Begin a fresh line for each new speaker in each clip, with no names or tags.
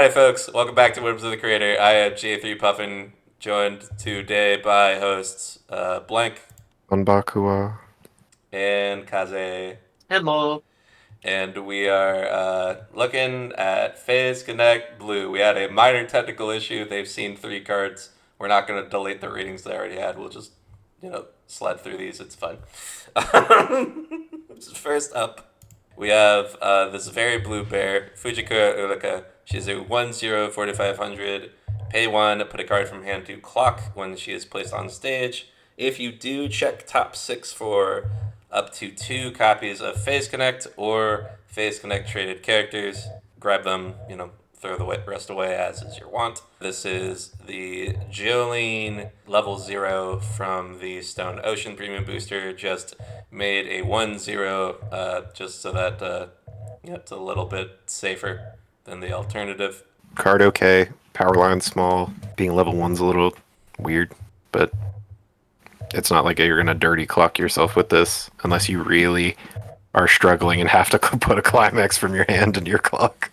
Howdy, folks. Welcome back to Whims of the Creator. I am J3 Puffin, joined today by hosts Blank
Onbakuwa.
and Kaze.
Hello.
And we are looking at Phase Connect Blue. We had a minor technical issue. They've seen 3 cards. We're not going to delete the readings they already had. We'll just, slide through these. It's fun. First up, we have this very blue bear, Fujikura Uruka. She's a 1/0 4500. Pay 1, put a card from hand to clock when she is placed on stage. If you do, check top 6 for up to 2 copies of Phase Connect or Phase Connect traded characters. Grab them, throw the rest away as is your want. This is the Jolene level 0 from the Stone Ocean Premium Booster. Just made a 1/0 just so that it's a little bit safer than the alternative.
Card okay. Power line small. Being level 1's a little weird, but it's not like you're gonna dirty clock yourself with this unless you really are struggling and have to put a climax from your hand into your clock.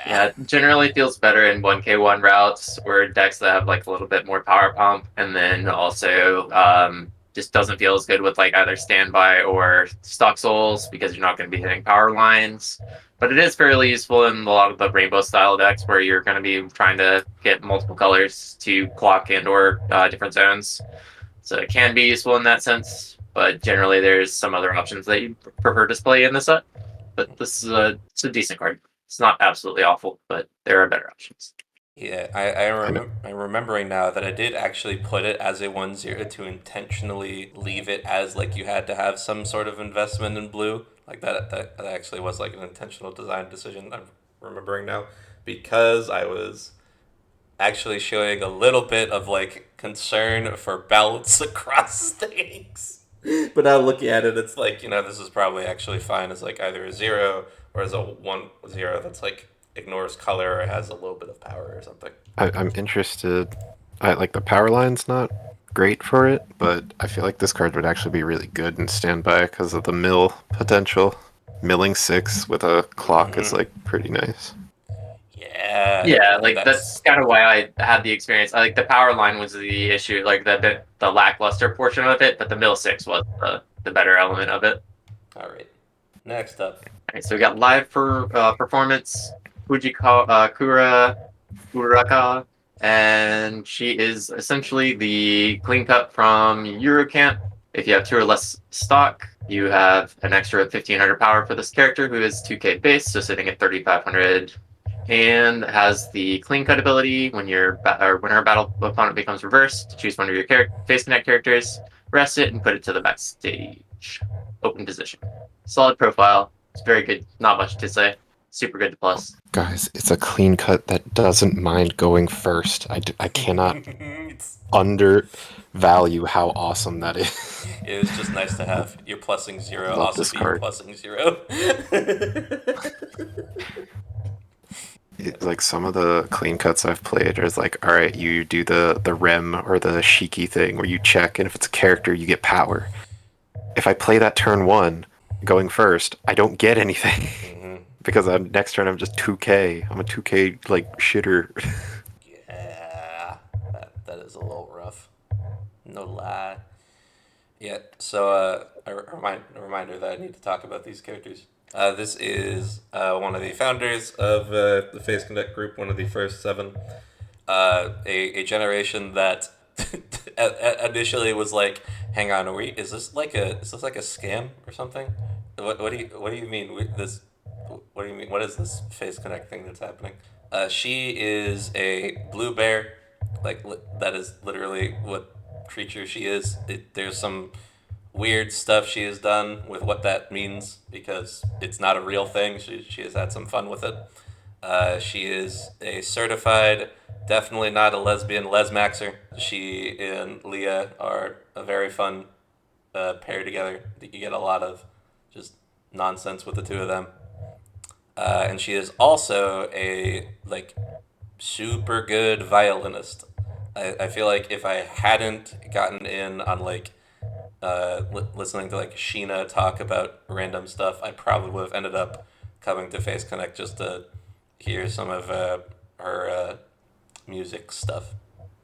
Yeah, it generally feels better in 1k1 routes or decks that have like a little bit more power pump, and then also just doesn't feel as good with like either standby or stock souls because you're not going to be hitting power lines. But it is fairly useful in a lot of the rainbow style decks where you're going to be trying to get multiple colors to clock and or different zones. So it can be useful in that sense, but generally there's some other options that you prefer to play in the set. But this is it's a decent card. It's not absolutely awful, but there are better options.
Yeah, I'm remembering now that I did actually put it as a 1/0 to intentionally leave it as like you had to have some sort of investment in blue. Like that actually was like an intentional design decision. I'm remembering now because I was actually showing a little bit of like concern for balance across things. But now looking at it, it's like, this is probably actually fine as like either a 0 or as a 1/0 that's like ignores color or has a little bit of power or something.
I'm interested. I like the power line's not great for it, but I feel like this card would actually be really good in standby because of the mill potential. Milling 6 with a clock is like pretty nice.
Yeah, like that's kind of why I had the experience. I like the power line was the issue, like the lackluster portion of it, but the mill 6 was the better element of it.
All right. Next up.
All right, so we got live for performance Fujikura Uruka, and she is essentially the clean cut from Eurocamp. If you have 2 or less stock, you have an extra 1500 power for this character who is 2k base, so sitting at 3500, and has the clean cut ability when your when her battle opponent becomes reversed. Choose one of your face connect characters, rest it, and put it to the backstage. Open position. Solid profile. It's very good. Not much to say. Super good to plus.
Guys, it's a clean cut that doesn't mind going first. I cannot undervalue how awesome that is.
It is just nice to have. You're plussing 0,
Love
also
this
be
card.
plussing 0.
Like some of the clean cuts I've played is like, all right, you do the rem or the shiki thing where you check, and if it's a character, you get power. If I play that turn 1, going first, I don't get anything because next turn I'm just 2k. I'm a 2k like shitter.
Yeah, that is a little rough. No lie. Yeah. So a reminder that I need to talk about these characters. This is one of the founders of the Face Connect group, one of the first 7. A generation that initially was like, "Hang on, is this like a scam or something? What do you mean this? What do you mean? What is this Face Connect thing that's happening?" She is a blue bear, like that is literally what creature she is. There's some weird stuff she has done with what that means because it's not a real thing. She has had some fun with it. She is a certified, definitely not a lesbian lesmaxer. She and Leah are a very fun pair together. You get a lot of just nonsense with the 2 of them. And she is also a like super good violinist. I feel like if I hadn't gotten in on like listening to like Sheena talk about random stuff, I probably would have ended up coming to Face Connect just to hear some of her music stuff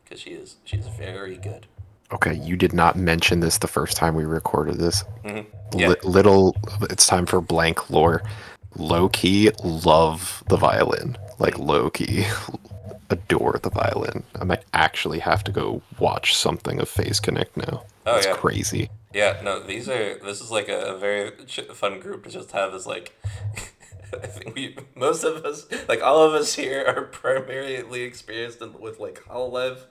because she's very good.
Okay, you did not mention this the first time we recorded this.
Yeah.
Little, it's time for blank lore. Low key, love the violin. Like low key, adore the violin. I might actually have to go watch something of Phase Connect now.
Oh
That's
yeah.
crazy.
Yeah, no, this is like a very fun group to just have as like, I think most of us, like all of us here are primarily experienced with like Hololive,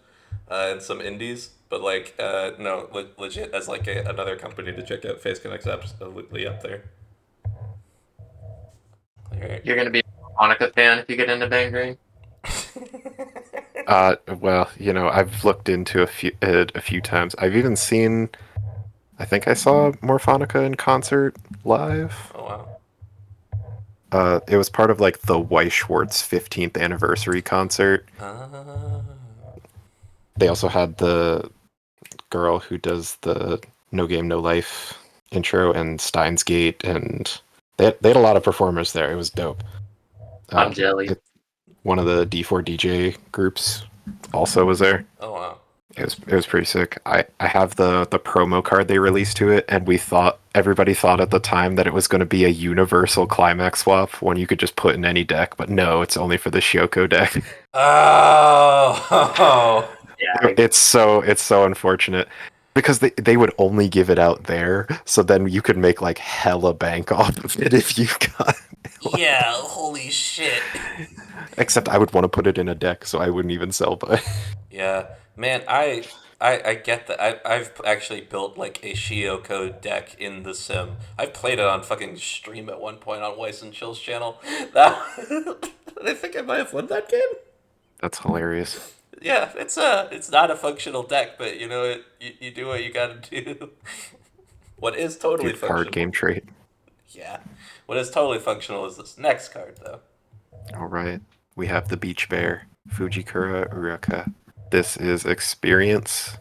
and some indies, but like, no, legit as like another company to check out. Face Connect's absolutely up there. Alright.
You're gonna be a Hanukkah fan if you get into Bangering.
Well, I've looked into a few times. I've even seen. I think I saw Morphonica in concert live.
Oh wow.
It was part of like the Weisschwartz 15th anniversary concert. They also had the girl who does the No Game No Life intro and Steins Gate, and they had a lot of performers there. It was dope.
I'm jelly.
One of the D4 DJ groups also was there.
Oh wow.
It was pretty sick. I have the promo card they released to it, and everybody thought at the time that it was going to be a universal climax swap, one you could just put in any deck, but no, it's only for the Shioko deck.
Oh.
Yeah.
It's so unfortunate because they would only give it out there, so then you could make like hella bank off of it if you got.
Yeah. Holy shit.
Except I would want to put it in a deck, so I wouldn't even sell. But
Yeah, man, I get that. I've actually built like a Shioko deck in the sim. I've played it on fucking stream at one point on Weiss and Chill's channel. That, I think I might have won that game.
that's hilarious.
Yeah, it's not a functional deck, but you know you do what you gotta do. What is totally
Good
functional?
card game trait.
Yeah, what is totally functional is this next card though.
All right, we have the Beach Bear, Fujikura Uruka. This is experience.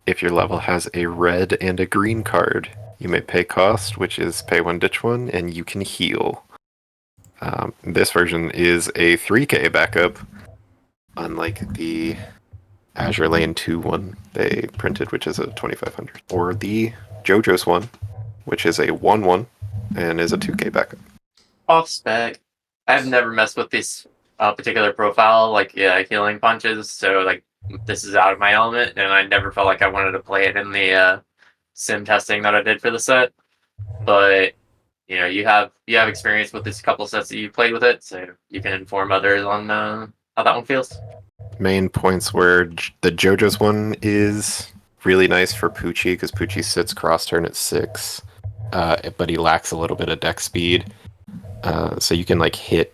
If your level has a red and a green card, you may pay cost, which is pay one, ditch one, and you can heal. This version is a 3k backup, unlike the Azure Lane 2 one they printed, which is a 2500, or the JoJo's one, which is a 1-1 and is a 2k backup.
Off spec. I've never messed with this particular profile, like healing punches. So like this is out of my element, and I never felt like I wanted to play it in the sim testing that I did for the set. But you have experience with this couple sets that you played with it, so you can inform others on how that one feels.
Main points where the JoJo's one is really nice for Poochie, because Poochie sits cross turn at 6, but he lacks a little bit of deck speed. So you can like hit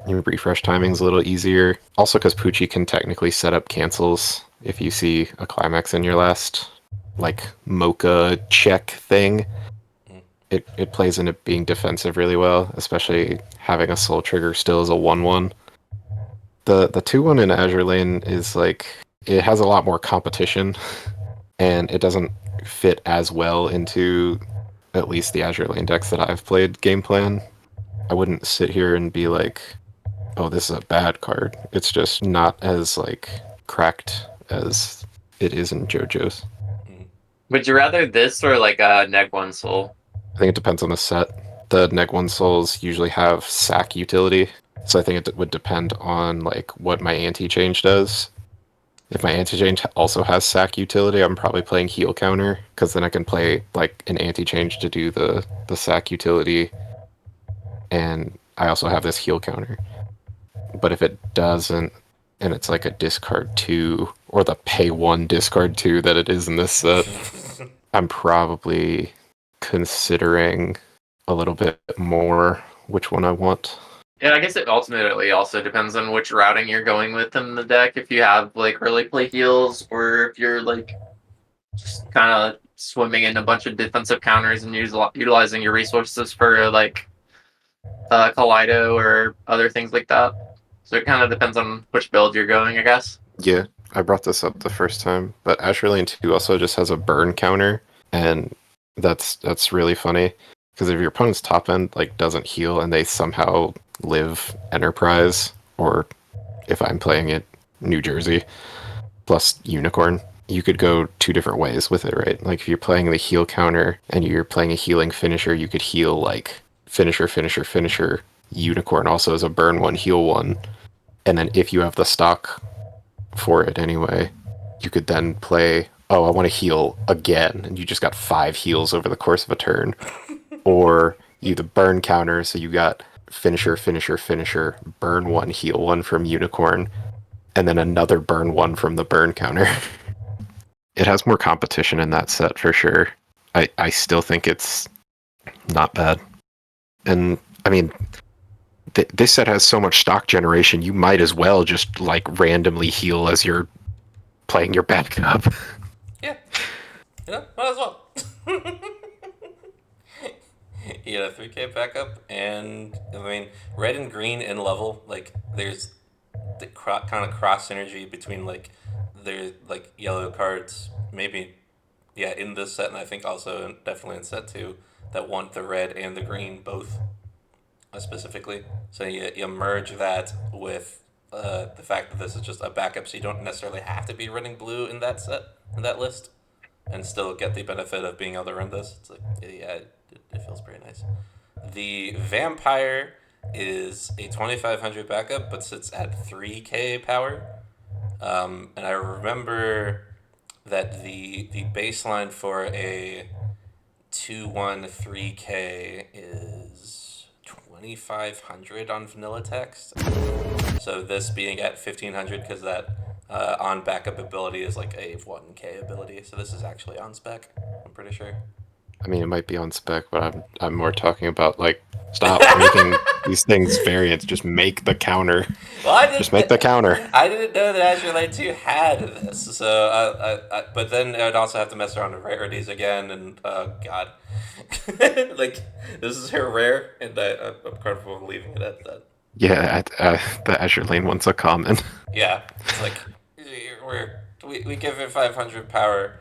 your refresh timings a little easier. Also, because Poochie can technically set up cancels if you see a climax in your last like mocha check thing. It plays into being defensive really well, especially having a soul trigger still as a 1-1. The 2-1 in Azure Lane is like, it has a lot more competition, and it doesn't fit as well into at least the Azure Lane decks that I've played game plan. I wouldn't sit here and be like, oh, this is a bad card. It's just not as like cracked as it is in JoJo's.
Would you rather this or like a Neg 1 Soul?
I think it depends on the set. The Neg 1 Souls usually have sack utility, so I think it would depend on like what my anti-change does. If my anti-change also has sack utility, I'm probably playing heal counter, because then I can play like an anti-change to do the sack utility, and I also have this heal counter. But if it doesn't, and it's like a discard 2, or the pay 1 discard 2 that it is in this set, I'm probably considering a little bit more which one I want.
Yeah, I guess it ultimately also depends on which routing you're going with in the deck. If you have like early play heals, or if you're like just kind of swimming in a bunch of defensive counters and utilizing your resources for like Kaleido or other things like that. So it kind of depends on which build you're going, I guess.
Yeah, I brought this up the first time, but Azure Lane 2 also just has a burn counter, and that's really funny, because if your opponent's top end like doesn't heal and they somehow Live Enterprise, or if I'm playing it, New Jersey, plus Unicorn. You could go two different ways with it, right? Like if you're playing the heal counter and you're playing a healing finisher, you could heal like finisher, finisher, finisher. Unicorn also is a burn one, heal one. And then if you have the stock for it anyway, you could then play, oh, I want to heal again, and you just got 5 heals over the course of a turn. Or you the burn counter, so you got finisher, finisher, finisher, burn one, heal one from Unicorn, and then another burn one from the burn counter. It has more competition in that set for sure. I still think it's not bad. And I mean, this set has so much stock generation, you might as well just like randomly heal as you're playing your backup.
Yeah. Might as well. You get a 3k backup, and I mean, red and green in level, like, there's the kind of cross synergy between, like, there's, like, yellow cards, maybe, yeah, in this set, and I think also definitely in set 2, that want the red and the green both, specifically. So you merge that with the fact that this is just a backup, so you don't necessarily have to be running blue in that set, in that list, and still get the benefit of being able to run this. It's like, yeah, it feels pretty nice. The vampire is a 2500 backup, but sits at 3k power. And I remember that the baseline for a 213k is 2500 on vanilla text. So this being at 1500 because that on backup ability is like a 1k ability. So this is actually on spec, I'm pretty sure.
I mean, it might be on spec, but I'm more talking about like stop making these things variants. Just make the counter.
Well,
just make the counter.
I didn't know that Azure Lane 2 had this, so but then I would also have to mess around with rarities again, and god, like this is her rare, and I'm comfortable leaving it at that.
Yeah, the Azure Lane one's a common.
Yeah, it's like we give it 500 power,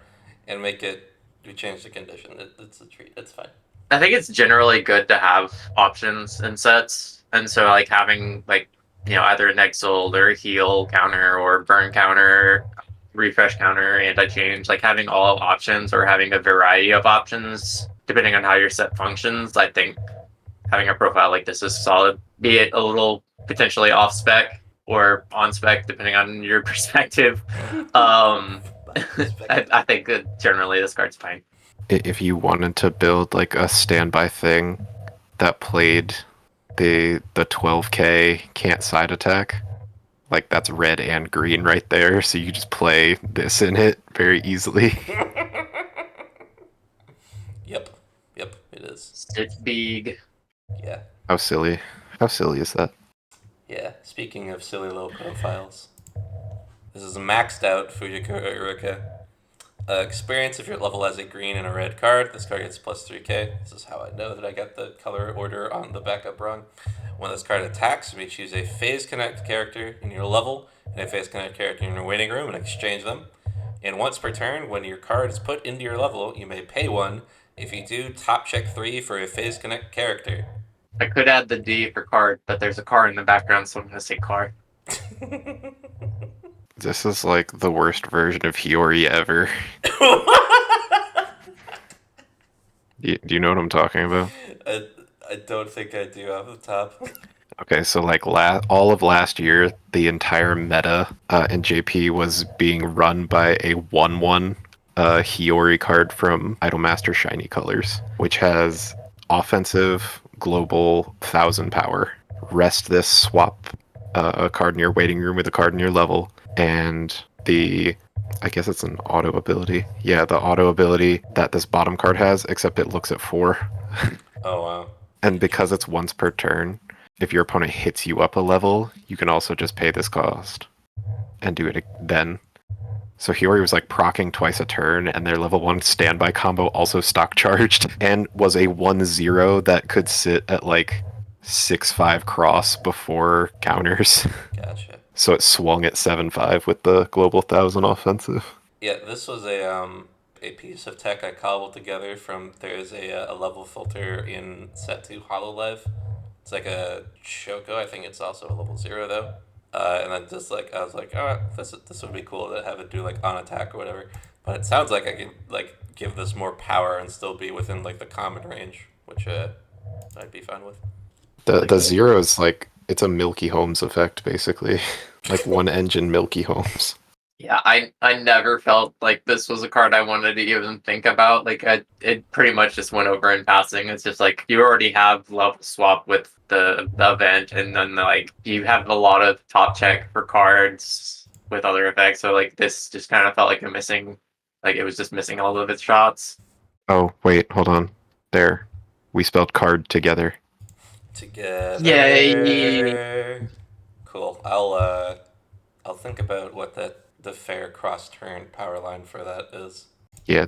and make it. We change the condition. It's a treat. It's fine.
I think it's generally good to have options in sets, and so like having like either an exalt or a heal counter or burn counter, refresh counter, anti-change, like having all options or having a variety of options depending on how your set functions. I think having a profile like this is solid, be it a little potentially off spec or on spec depending on your perspective. I think that generally this card's fine.
If you wanted to build like a standby thing that played the 12k can't side attack, like that's red and green right there, so you just play this in it very easily.
Yep, it is.
It's big.
Yeah.
How silly is that?
Yeah, speaking of silly little profiles, this is a maxed out Fujikura Uruka. Experience, if your level has a green and a red card, this card gets plus 3k. This is how I know that I got the color order on the backup wrong. When this card attacks, you may choose a phase connect character in your level and a phase connect character in your waiting room and exchange them. And once per turn, when your card is put into your level, you may pay 1. If you do, top check 3 for a phase connect character.
I could add the D for card, but there's a car in the background, so I'm going to say car.
This is like the worst version of Hiyori ever. Do you know what I'm talking about?
I don't think I do off the top.
Okay, so like all of last year, the entire meta in JP was being run by a 1/1 Hiyori card from Idolmaster Shiny Colors, which has offensive, global, 1000 power. Rest this, swap a card in your waiting room with a card in your level, and I guess it's an auto ability. Yeah, the auto ability that this bottom card has, except it looks at 4.
Oh, wow.
And because it's once per turn, if your opponent hits you up a level, you can also just pay this cost and do it then. So Hiyori was like proccing twice a turn, and their level 1 standby combo also stock charged, and was a 1/0 that could sit at like 6/5 cross before counters.
Gotcha.
So it swung at 7/5 with the global 1000 offensive.
Yeah, this was a piece of tech I cobbled together from, there's a level filter in set 2 HoloLive. It's like a Choco. I think it's also a level 0 though. And then just like I was like, oh, this would be cool to have it do like on attack or whatever. But it sounds like I could like give this more power and still be within like the common range, which I'd be fine with.
The zero is like it's a Milky Holmes effect basically, like one engine Milky Holmes.
Yeah, I never felt like this was a card I wanted to even think about. Like it pretty much just went over in passing. It's just like you already have level swap with the event, and then like you have a lot of top check for cards with other effects. So like this just kind of felt like it was just missing all of its shots.
Oh wait, hold on. There, we spelled card together.
Together.
Yay!
Cool. I'll think about what the fair cross turn power line for that is.
Yeah.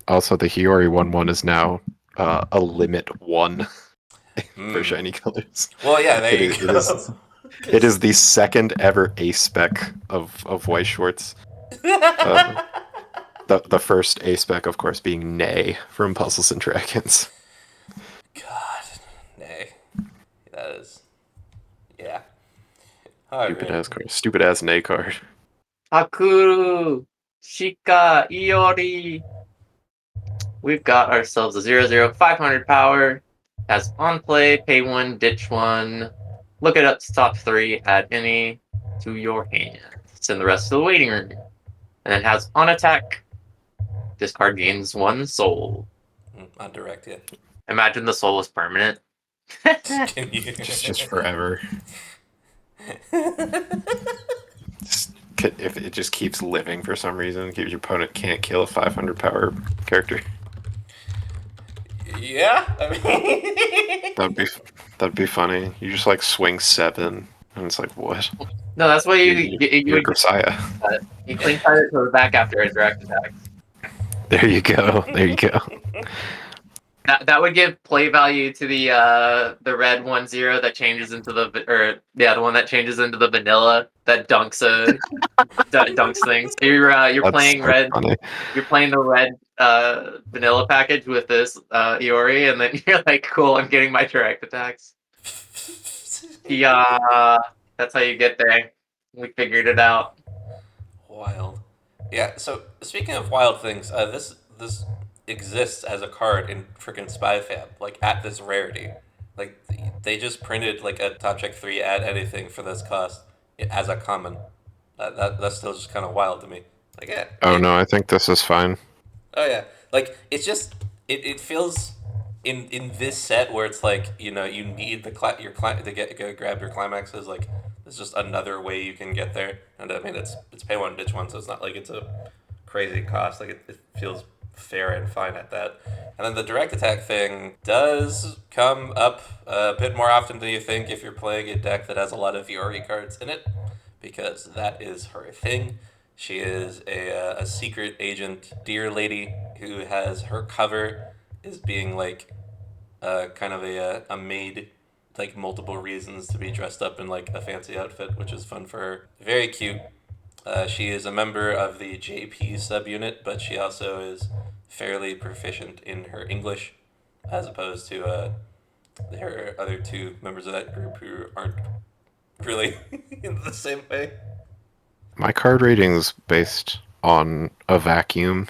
Also the Hiyori 1/1 is now a limit 1 for shiny colors.
Well, yeah, there you go.
It is the second ever A spec of White Shorts. The first A spec, of course, being Nay from Puzzles and Dragons.
God, Nay. That is, yeah.
Stupid ass Nay card.
Hakushika Iori. We've got ourselves a 0/0 500 power. Has on play, pay 1, ditch 1. Look it up to top 3, add any to your hand. Send the rest to the waiting room. And it has on attack. This card gains 1 soul.
On direct, yeah.
Imagine the soul is permanent.
Can you
just forever. If it just keeps living for some reason, your opponent can't kill a 500 power character.
Yeah, I mean,
that'd be funny. You just like swing 7, and it's like what?
No, that's why you
would Grisaya.
You clean cut it to the back after a direct attack.
There you go. There you go.
That would give play value to the red 1/0 that changes into the one that changes into the vanilla that dunks dunks things. So you're playing red.
Funny.
You're playing the red vanilla package with this Iori, and then you're like, cool, I'm getting my direct attacks. Yeah, that's how you get there. We figured it out.
Wild. Yeah. So speaking of wild things, this exists as a card in freaking Spy Fam, like at this rarity. Like they just printed like a top check 3 add anything for this cost as a common. That's still just kind of wild to me. Like yeah.
Oh no, I think this is fine.
Oh yeah, like it's just it feels in this set where it's like you need your client to go grab your climaxes. Like it's just another way you can get there. And I mean it's pay 1 ditch 1, so it's not like it's a crazy cost. Like it feels fair and fine at that. And then the direct attack thing does come up a bit more often than you think if you're playing a deck that has a lot of Iori cards in it, because that is her thing. She is a secret agent deer lady who has her cover is being like kind of a maid, like multiple reasons to be dressed up in like a fancy outfit, which is fun for her. Very cute. She is a member of the JP subunit, but she also is fairly proficient in her English, as opposed to her other 2 members of that group who aren't really in the same way.
My card rating's based on a vacuum,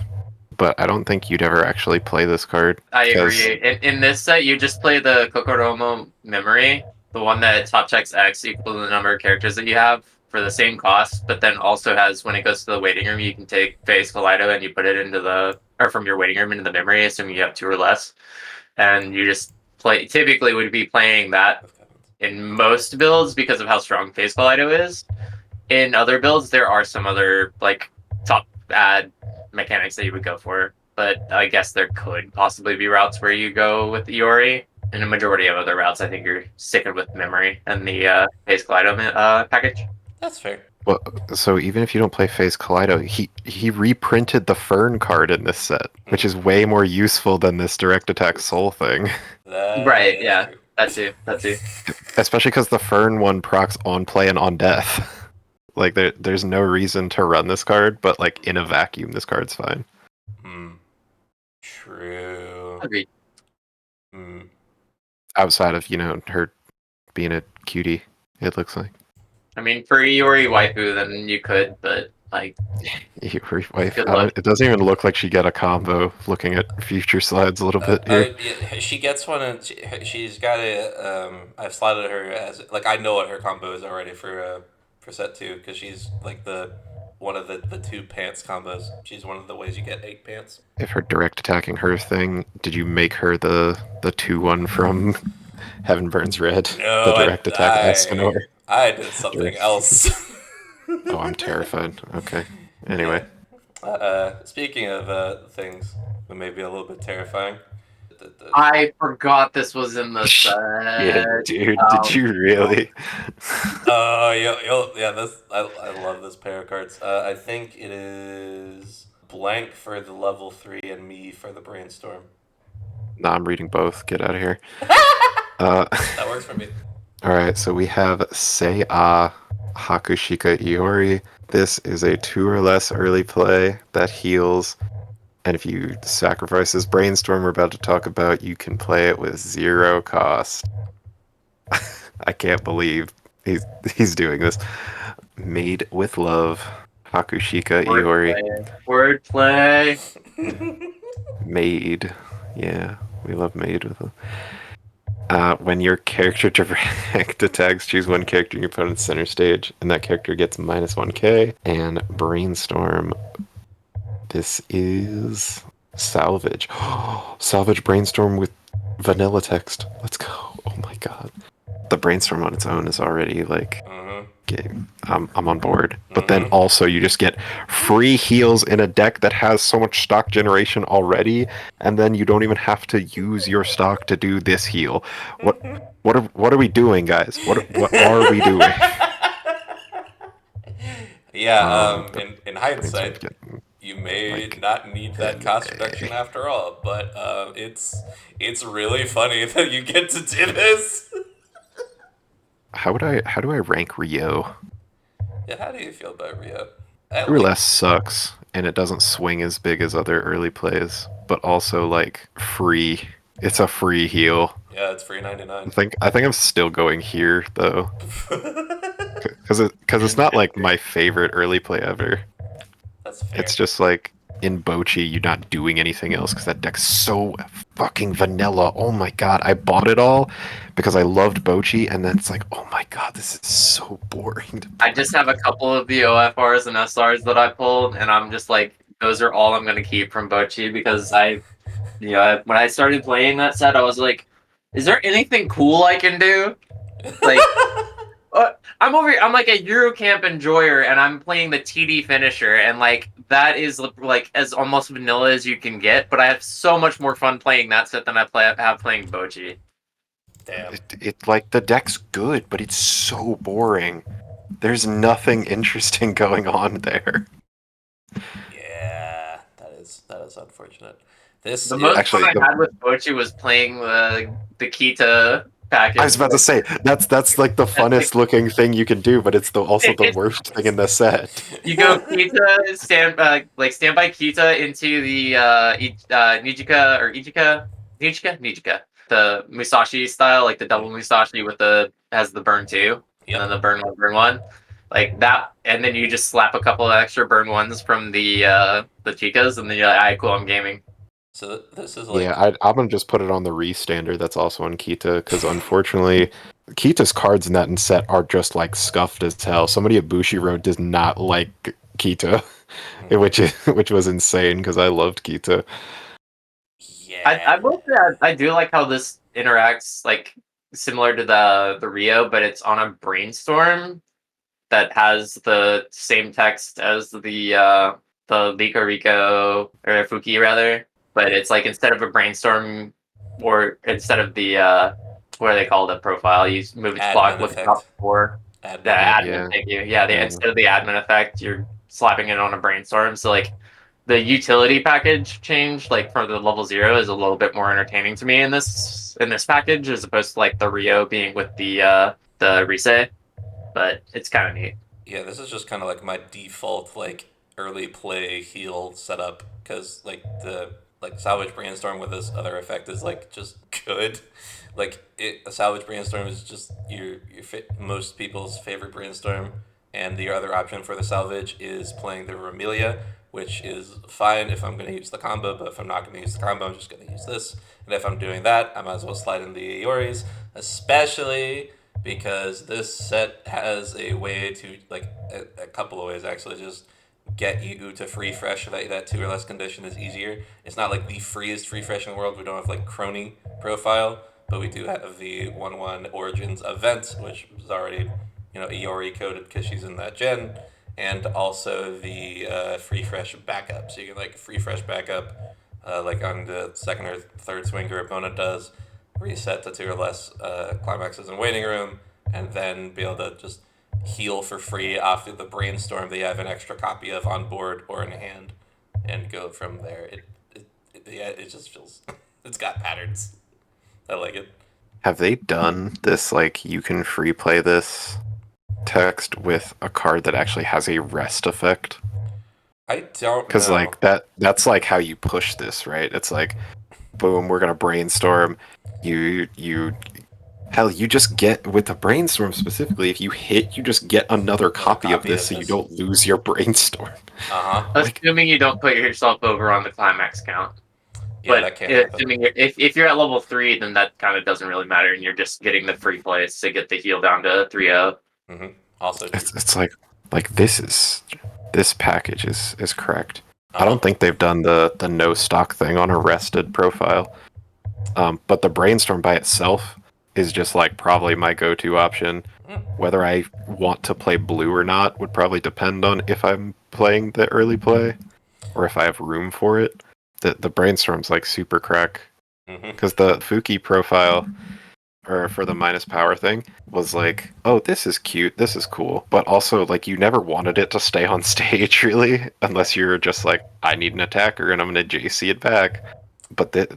but I don't think you'd ever actually play this card.
I agree. In this set, you just play the Kokoromo memory, the one that top checks X equal to the number of characters that you have for the same cost, but then also has, when it goes to the waiting room, you can take Phase Kaleido and you put it from your waiting room into the memory, assuming you have 2 or less. And you just typically would be playing that in most builds because of how strong Phase Kaleido is. In other builds, there are some other like top add mechanics that you would go for, but I guess there could possibly be routes where you go with Iori. In a majority of other routes, I think you're sticking with memory and the Phase Kaleido package.
That's fair.
Well, so even if you don't play Phase Kaleido, he reprinted the Fern card in this set, which is way more useful than this direct attack soul thing.
Right, yeah. True. That too.
Especially because the Fern one procs on play and on death. Like there's no reason to run this card, but like in a vacuum, this card's fine.
True.
Agreed.
Outside of her being a cutie, it looks like.
I mean, for Iori waifu, then you could, but like,
Iori wife.
good luck.
It doesn't even look like she got a combo. Looking at future slides a little bit here.
Yeah, she gets one, and she's got a. I've slotted her as like I know what her combo is already for set 2 because she's like one of the 2 pants combos. She's one of the ways you get 8 pants.
If her direct attacking her thing, did you make her the 2-1 from Heaven Burns Red?
No,
The direct attack Escanor.
I did something else.
Oh, I'm terrified. Okay. Anyway.
Speaking of things that may be a little bit terrifying.
I forgot this was in the set.
Yeah, dude, did you really?
Yeah, this I love this pair of cards. I think it is blank for the level 3 and me for the brainstorm.
Nah, I'm reading both. Get out of here.
That works for me.
Alright, so we have Sei Hakushika Iori. This is a 2 or less early play that heals. And if you sacrifice this brainstorm we're about to talk about, you can play it with 0 cost. I can't believe he's doing this. Made with love, Hakushika Iori.
Wordplay.
Made. Yeah, we love made with love. When your character direct attacks, choose one character in your opponent's center stage, and that character gets -1k. And brainstorm. This is salvage. Salvage brainstorm with vanilla text. Let's go. Oh my god. The brainstorm on its own is already like game. I'm on board. But then also you just get free heals in a deck that has so much stock generation already, and then you don't even have to use your stock to do this heal. What are we doing, guys? What are we doing?
Yeah, in hindsight, you may not need that cost reduction after all, but it's really funny that you get to do this.
How do I rank Rio?
Yeah, how do you feel about Rio?
Less sucks, and it doesn't swing as big as other early plays, but also like free. It's a free heal.
Yeah, it's free 99.
I think I'm still going here though, because it's not like my favorite early play ever.
That's fair.
It's just like in Bochi, you're not doing anything else because that deck's so fucking vanilla. Oh my god, I bought it all because I loved Bochi, and then it's like, oh my god, this is so boring.
I just have a couple of the OFRs and SRs that I pulled, and I'm just like, those are all I'm gonna keep from Bochi because when I started playing that set, I was like, is there anything cool I can do? Like, I'm like a Eurocamp enjoyer, and I'm playing the TD finisher, and like that is like as almost vanilla as you can get. But I have so much more fun playing that set than I have playing Bochi.
Damn.
It like the deck's good, but it's so boring. There's nothing interesting going on there.
Yeah, that is unfortunate.
The most fun I had with Bochi was playing the Kita package.
I was about to say that's like the funnest looking thing you can do, but it's also the worst thing in the set.
You go Kita, stand by Kita into the Nijika, the Musashi style, like the double Musashi with has the burn 2, and then the burn 1, like that, and then you just slap a couple of extra burn 1s from the Chikas, and then you're like, alright, cool, I'm gaming.
So this is like...
Yeah, I'm gonna just put it on the re-standard that's also on Kita, because unfortunately, Kita's cards in that set are just like scuffed as hell. Somebody at Bushiroad does not like Kita, which was insane because I loved Kita.
Yeah,
I will say I do like how this interacts like similar to the Rio, but it's on a brainstorm that has the same text as the Liko Rico or Fuki rather. But it's like instead of a brainstorm, or instead of the what do they call the profile, you move its block with the top 4. Admin, thank you. Yeah, instead of the admin effect, you're slapping it on a brainstorm. So like the utility package change, like for the level 0, is a little bit more entertaining to me in this package, as opposed to like the Rio being with the Rise. But it's kind of neat.
Yeah, this is just kind of like my default like early play heal setup, because like the salvage brainstorm with this other effect is like just should. Like a salvage brainstorm is just most people's favorite brainstorm, and the other option for the salvage is playing the Remelia, which is fine if I'm going to use the combo, but if I'm not going to use the combo, I'm just going to use this. And if I'm doing that, I might as well slide in the Ioris, especially because this set has a way to, like, a couple of ways actually, just get you to free fresh so that 2 or less condition is easier. It's not like the freest free fresh in the world. We don't have like crony profile, but we do have the 1/1 Origins event, which is already, Iori coded because she's in that gen, and also the free fresh backup. So you can like free fresh backup, like on the second or third swing your opponent does, reset to 2 or less climaxes in waiting room, and then be able to just heal for free off of the brainstorm that you have an extra copy of on board or in hand, and go from there. It just feels it's got patterns. I like it.
Have they done this, like, you can free play this text with a card that actually has a rest effect?
I don't
Because,
know.
like, that's like how you push this, right? It's like, boom, we're gonna brainstorm. You hell, you just get, with the brainstorm specifically, if you hit, you just get another copy of this so you don't lose your brainstorm.
Assuming you don't put yourself over on the climax count.
Yeah,
but
that can't happen.
assuming if you're at level 3, then that kind of doesn't really matter, and you're just getting the free plays to get the heal down to 3-0.
Mm-hmm. Also,
it's like this package is correct. I don't think they've done the no stock thing on a rested profile. But the brainstorm by itself is just like probably my go-to option. Whether I want to play blue or not would probably depend on if I'm playing the early play or if I have room for it. The brainstorm's like super crack because the Fuki profile, or for the minus power thing, was like, oh, this is cute, this is cool, but also like you never wanted it to stay on stage really, unless you're just like, I need an attacker and I'm gonna JC it back. But this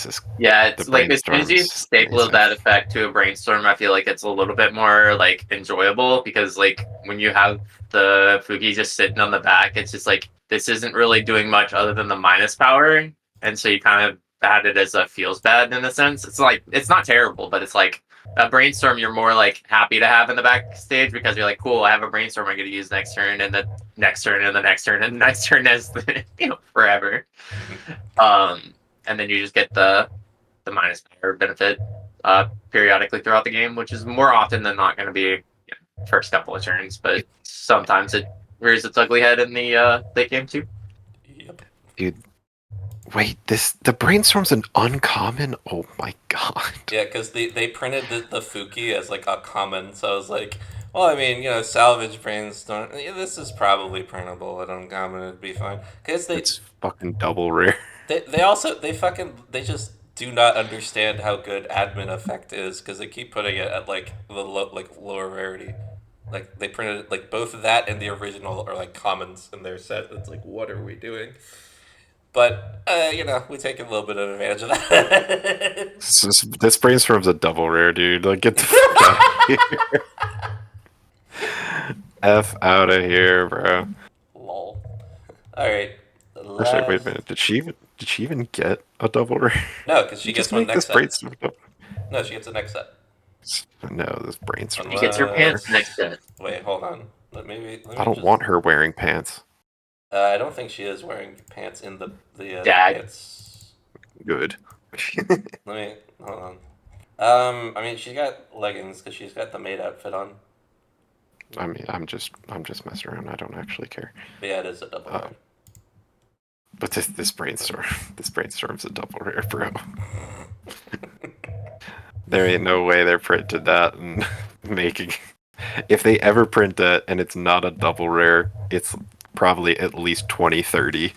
is,
it's like as soon as you staple that effect to a brainstorm, I feel like it's a little bit more like enjoyable, because like when you have the Fuki just sitting on the back, it's just like, this isn't really doing much other than the minus power, and so you kind of had it as a feels bad in a sense. It's like, it's not terrible, but it's like a brainstorm you're more like happy to have in the backstage, because you're like, cool, I have a brainstorm I get to use next turn, and the next turn, and the next turn, and the next turn, as forever. And then you just get the minus power benefit periodically throughout the game, which is more often than not going to be first couple of turns, but sometimes it rears its ugly head in the late game too.
Yep.
Dude, wait, the brainstorm's an uncommon? Oh my god.
Yeah, because they printed the Fuki as like a common, so I was like, well, I mean, salvage brainstorm. Yeah, this is probably printable at uncommon. It'd be fine. Because
it's fucking double rare.
They just do not understand how good admin effect is, because they keep putting it at like the lower rarity. Like they printed like both of that and the original are like commons in their set. It's like, what are we doing? But we take a little bit of advantage of that.
This brainstorm's a double rare, dude. Like, get the fuck out of here. F out of here, bro.
Lol. All right.
Actually, wait a minute. Did she even get a double rare?
No, because she gets one next set.
Brainstorm.
No, she gets the next set.
No, this brainstorm.
She gets her pants next set.
Wait, hold on. Let me
I don't want her wearing pants.
I don't think she is wearing pants in the
pants.
Good.
Let me hold on. I mean, she's got leggings because she's got the maid outfit on.
I mean, I'm just messing around. I don't actually care.
But yeah, it is a double rare.
But this brainstorm's a double rare, bro. There ain't no way they're printed that and making. If they ever print that and it's not a double rare, it's probably at least 2030.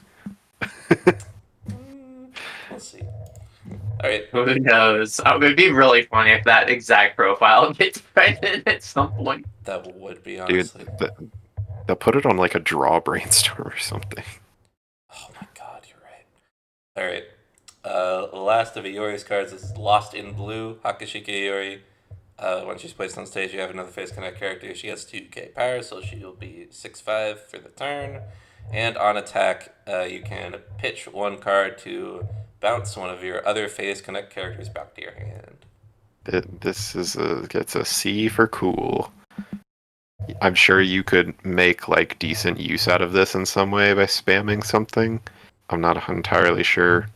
We'll see. All right.
Who knows? It would be really funny if that exact profile gets printed at some point.
That would be, honestly.
Dude, they'll put it on like a draw brainstorm or something.
Oh my god, you're right. All right. Last of Iori's cards is Lost in Blue, Hakushika Iori. When she's placed on stage, you have another face connect character. She has 2k power, so she'll be 6/5 for the turn. And on attack, you can pitch one card to bounce one of your other Phase Connect characters back to your hand.
Gets a C for cool. I'm sure you could make like decent use out of this in some way by spamming something. I'm not entirely sure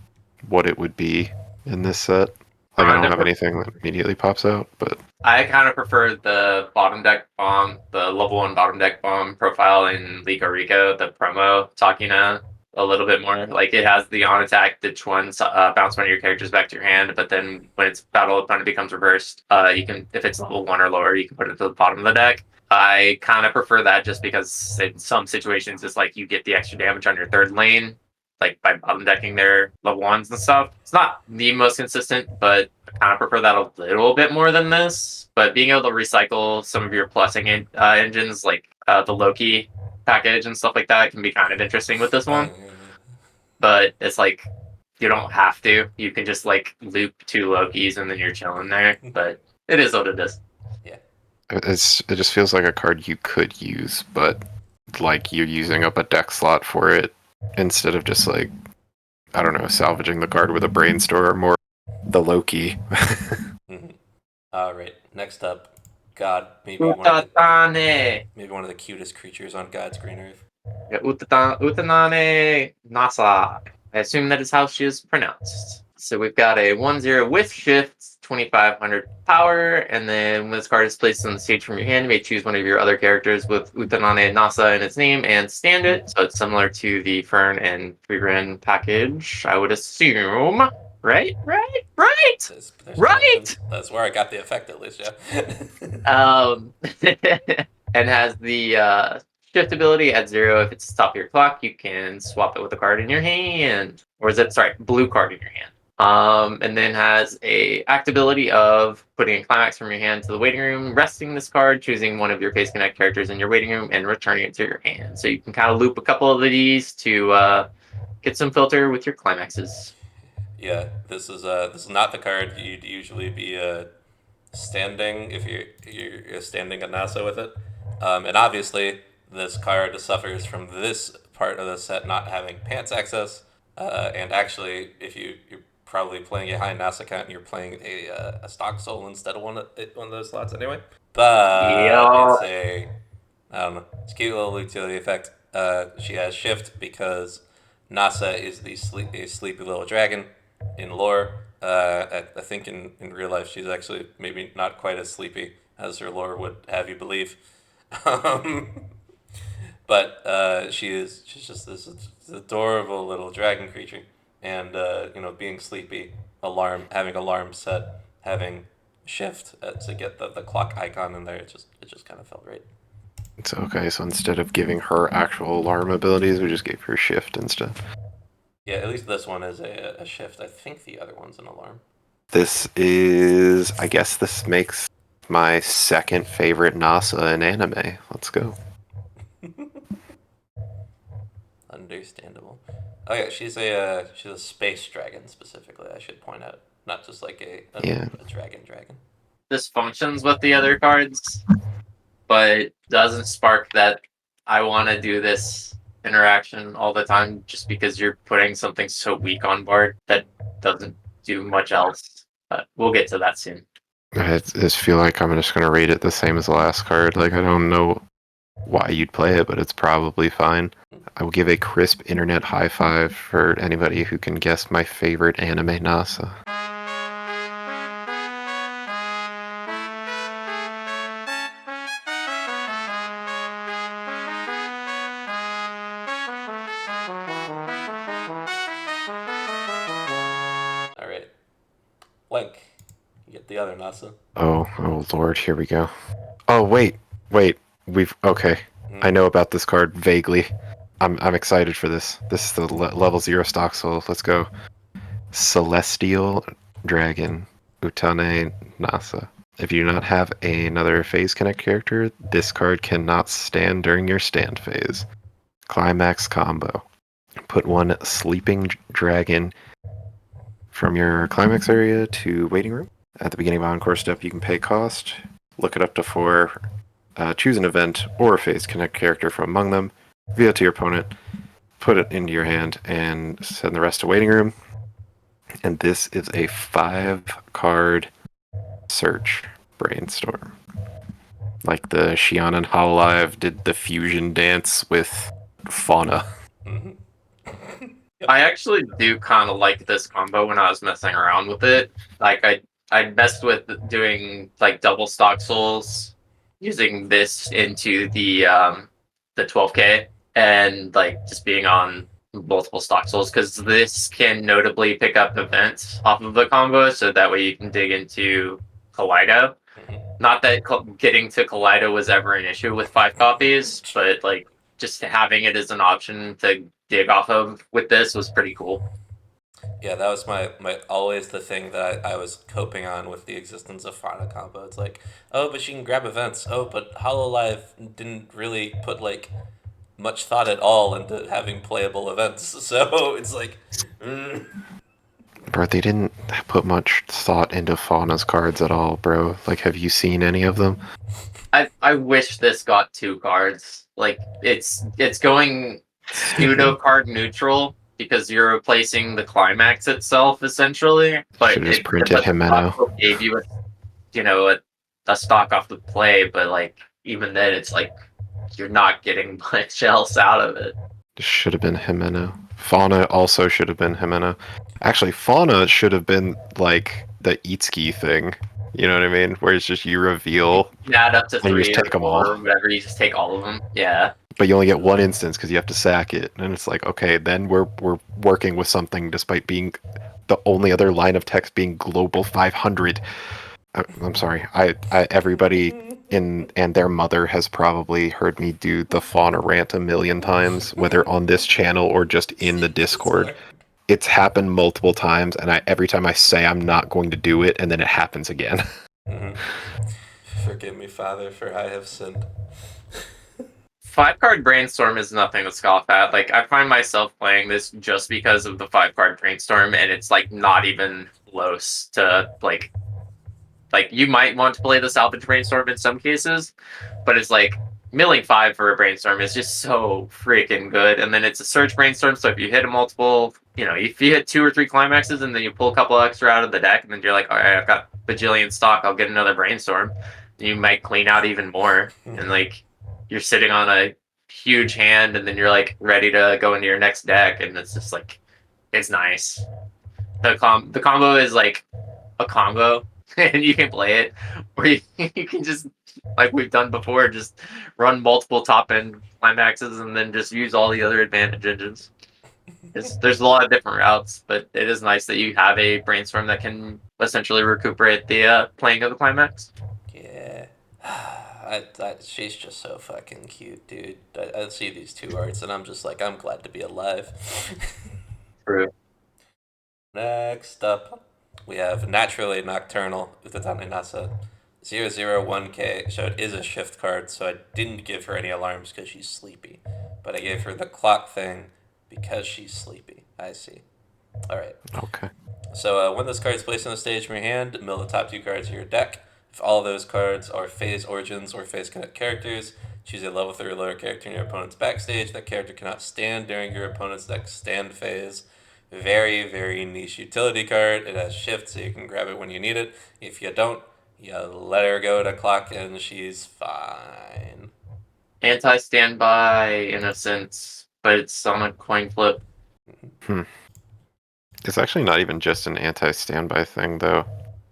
what it would be in this set. Like I don't have anything that immediately pops out, but
I kind of prefer the bottom deck bomb, the level 1 bottom deck bomb profile in Liga Rico, the promo, Takina, a little bit more. Like it has the on attack, ditch one, bounce one of your characters back to your hand, but then when it's battle opponent becomes reversed, you can, if it's level 1 or lower, you can put it to the bottom of the deck. I kind of prefer that just because in some situations it's like you get the extra damage on your third lane, like by bottom decking their level 1s and stuff. It's not the most consistent, but I kind of prefer that a little bit more than this. But being able to recycle some of your plussing engines, like the Loki package and stuff like that, can be kind of interesting with this one. But it's like you don't have to. You can just like loop 2 Lokis and then you're chilling there. But it is what it is.
Yeah.
it just feels like a card you could use, but like you're using up a deck slot for it instead of just like, I don't know, salvaging the card with a Brainstorm or the Loki.
All right. Next up, God. Maybe
Utatane.
one of the cutest creatures on God's green earth.
Yeah, Utatane Nasa. I assume that is how she is pronounced. So we've got a 1/0 with shift, 2500 power, and then when this card is placed on the stage from your hand, you may choose one of your other characters with Utanane Nasa in its name and stand it. So it's similar to the Fern and Freerin package, I would assume. Right? Right!
That's where I got the effect, at least, yeah.
And has the shift ability at 0. If it's top of your clock, you can swap it with a card in your hand. Or is it, sorry, blue card in your hand. And then has a act ability of putting a climax from your hand to the waiting room, resting this card, choosing one of your Phase Connect characters in your waiting room, and returning it to your hand. So you can kind of loop a couple of these to get some filter with your climaxes.
Yeah, this is not the card you'd usually be standing if you're standing a NASA with it, and obviously this card suffers from this part of the set not having pants access, and actually if you're probably playing a high NASA count, you're playing a stock soul instead of one of those slots anyway. But it's I don't know, it's a cute little utility effect. She has shift because Nasa is a sleepy little dragon in lore. I think in real life she's actually maybe not quite as sleepy as her lore would have you believe. But she's just this adorable little dragon creature, and being sleepy, having alarm set, having shift to get the clock icon in there, it just kind of felt right.
It's okay, so instead of giving her actual alarm abilities, we just gave her shift instead.
Yeah, at least this one is a shift. I think the other one's an alarm.
I guess this makes my second favorite NASA in anime. Let's go.
Understandable. Oh yeah, she's a space dragon specifically, I should point out. Not just like a dragon.
This functions with the other cards, but doesn't spark that I want to do this interaction all the time just because you're putting something so weak on board that doesn't do much else. But we'll get to that soon.
I just feel like I'm just going to rate it the same as the last card. Like, I don't know why you'd play it, but it's probably fine. I will give a crisp internet high five for anybody who can guess my favorite anime NASA.
Alright. Blank. You get the other NASA.
Oh lord, here we go. Oh, wait. Okay. I know about this card vaguely. I'm excited for this. This is the level 0 stock soul. Let's go. Celestial Dragon, Utatane Nasa. If you do not have another Phase Connect character, this card cannot stand during your stand phase. Climax combo. Put one sleeping dragon from your climax area to waiting room. At the beginning of Encore step, you can pay cost, look it up to 4, choose an event or a Phase Connect character from among them, reveal it to your opponent, put it into your hand, and send the rest to waiting room. And this is a 5-card search brainstorm. Like the Shion and Hololive did the fusion dance with fauna.
I actually do kind of like this combo when I was messing around with it. Like I messed with doing like double stock souls, using this into the 12K, and like just being on multiple stock souls, because this can notably pick up events off of the combo, so that way you can dig into Kaleido. Not that getting to Kaleido was ever an issue with 5 copies, but like just having it as an option to dig off of with this was pretty cool.
Yeah, that was my always the thing that I was coping on with the existence of Fauna combo. It's like, oh, but she can grab events. Oh, but Hololive didn't really put like much thought at all into having playable events. So it's like,
Bro, they didn't put much thought into Fauna's cards at all, bro. Like, have you seen any of them?
I wish this got 2 cards. Like it's going pseudo card neutral because you're replacing the climax itself essentially. But
Should've just
it
printed Himeno.
gave you a stock off the play, but like even then it's like you're not getting much else out of it.
Should have been Himeno. Fauna also should have been Himeno. Actually, Fauna should have been like the Itsuki thing. You know what I mean? Where it's just you reveal,
You add up to
and you
3
just
or
take them
4
all.
or whatever, you just take all of them. Yeah.
But you only get one instance because you have to sack it, and it's like, okay, then we're working with something despite being the only other line of text being global 500. I'm sorry. I everybody and their mother has probably heard me do the Fauna rant a million times, whether on this channel or just in the Discord. It's happened multiple times, and every time I say I'm not going to do it, and then it happens again.
Forgive me, Father, for I have sinned.
5-card brainstorm is nothing to scoff at. Like I find myself playing this just because of the 5-card brainstorm, and it's like not even close to like you might want to play the salvage brainstorm in some cases, but it's like milling 5 for a brainstorm is just so freaking good. And then it's a search brainstorm, so if you hit a multiple, if you hit 2 or 3 climaxes and then you pull a couple extra out of the deck, and then you're like, all right, I've got bajillion stock, I'll get another brainstorm. You might clean out even more, and like you're sitting on a huge hand, and then you're like ready to go into your next deck, and it's just like it's nice. The combo is like a combo, and you can play it, or you can just, like we've done before, just run multiple top end climaxes and then just use all the other advantage engines. There's a lot of different routes, but it is nice that you have a brainstorm that can essentially recuperate the playing of the climax.
Yeah. She's just so fucking cute, dude. I see these 2 arts and I'm just like, I'm glad to be alive.
True.
Next up, we have Naturally Nocturnal, Utatane Nasa. 001K, so it is a shift card, so I didn't give her any alarms because she's sleepy. But I gave her the clock thing because she's sleepy. I see. Alright.
Okay.
So when this card is placed on the stage from your hand, mill the top 2 cards of your deck. If all of those cards are phase origins or phase connect characters, choose a level 3 or lower character in your opponent's backstage. That character cannot stand during your opponent's deck stand phase. Very, very niche utility card. It has shift, so you can grab it when you need it. If you don't, you let her go to clock and she's fine.
Anti-standby in a sense, but it's on a coin flip.
It's actually not even just an anti-standby thing, though.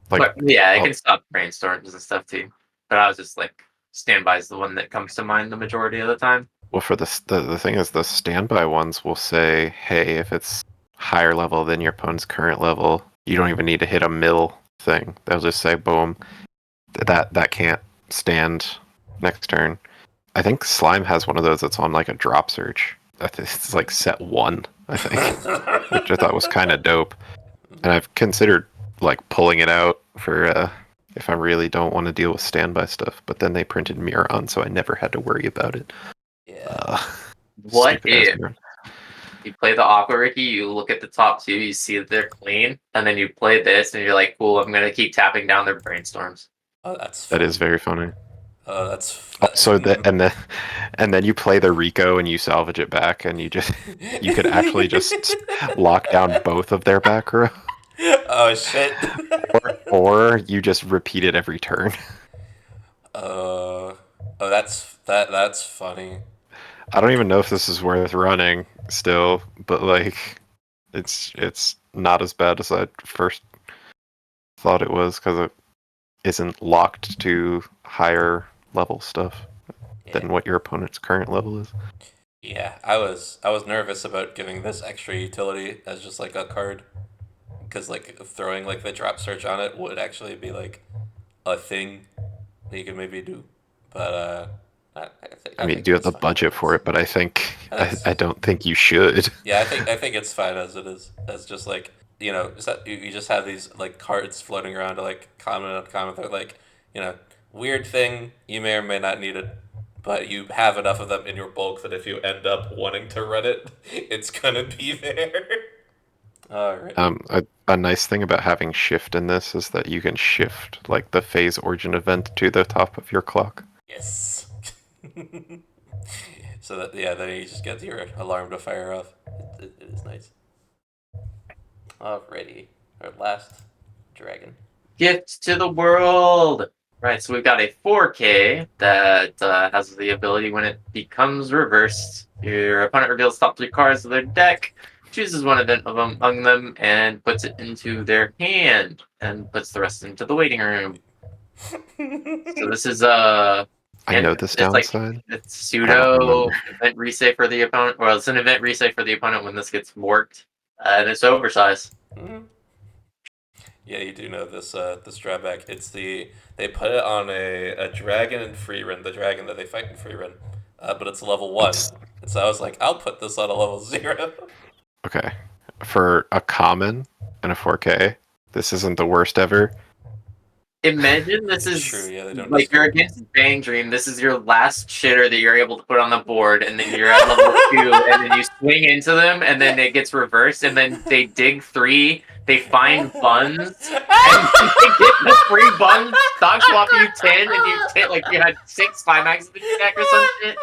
But yeah, it can stop brainstorms and stuff too. But I was just like, standby is the one that comes to mind the majority of the time.
Well, for the thing is, the standby ones will say, hey, if it's higher level than your opponent's current level, you don't even need to hit a mill thing. They'll just say, boom, that can't stand next turn. I think Slime has one of those that's on like a drop search. It's like set 1, I think, which I thought was kind of dope. And I've considered like pulling it out for if I really don't want to deal with standby stuff. But then they printed Mirror on, so I never had to worry about it.
Yeah.
What if you play the Aqua Ricky, you look at the top 2, you see that they're clean, and then you play this, and you're like, cool, I'm going to keep tapping down their brainstorms.
Oh, that's funny.
That is very funny.
Oh, that's fun.
So and then you play the Rico and you salvage it back, and you could actually just lock down both of their back row.
Oh shit.
or you just repeat it every turn.
Oh, that's funny.
I don't even know if this is worth running still, but like it's not as bad as I first thought it was because it isn't locked to higher level stuff
Yeah.
than what your opponent's current level is.
Yeah, I was nervous about giving this extra utility as just like a card, because like throwing like the drop search on it would actually be like a thing that you could maybe do, but
I
I
mean,
think
do you have
it's
the
fine.
budget for it? But I think
I think
I don't think you should.
yeah, I think it's fine as it is. As just like just that you just have these like cards floating around to like common and uncommon. They're like weird thing. You may or may not need it, but you have enough of them in your bulk that if you end up wanting to run it, it's gonna be there. Alright.
A nice thing about having shift in this is that you can shift like the phase origin event to the top of your clock.
Yes. So that yeah, then you just get your alarm to fire off. It is nice. Alrighty, our last dragon.
Gift to the world. Right, so we've got a 4K that has the ability when it becomes reversed, your opponent reveals top 3 cards of their deck, chooses one event of among them, and puts it into their hand, and puts the rest into the waiting room. So this is
I know this
it's like
downside.
it's
I don't
pseudo
remember.
event reset for the opponent. Well, it's an event reset for the opponent when this gets worked, and it's oversized.
Mm-hmm. Yeah, you do know this drawback. They put it on a dragon in free run, the dragon that they fight in free run, but it's level 1. And so I was like, I'll put this on a level 0.
Okay, for a common and a 4K, this isn't the worst ever.
Imagine this
It's
is
true. Yeah, they don't
like you're
discount.
against Bang Dream. This is your last shitter that you're able to put on the board, and then you're at level 2, and then you swing into them, and then it gets reversed, and then they dig 3, they find buns, and then they get the 3 buns, stock swap you 10, and you take like you had 6 climaxes in your deck or some shit,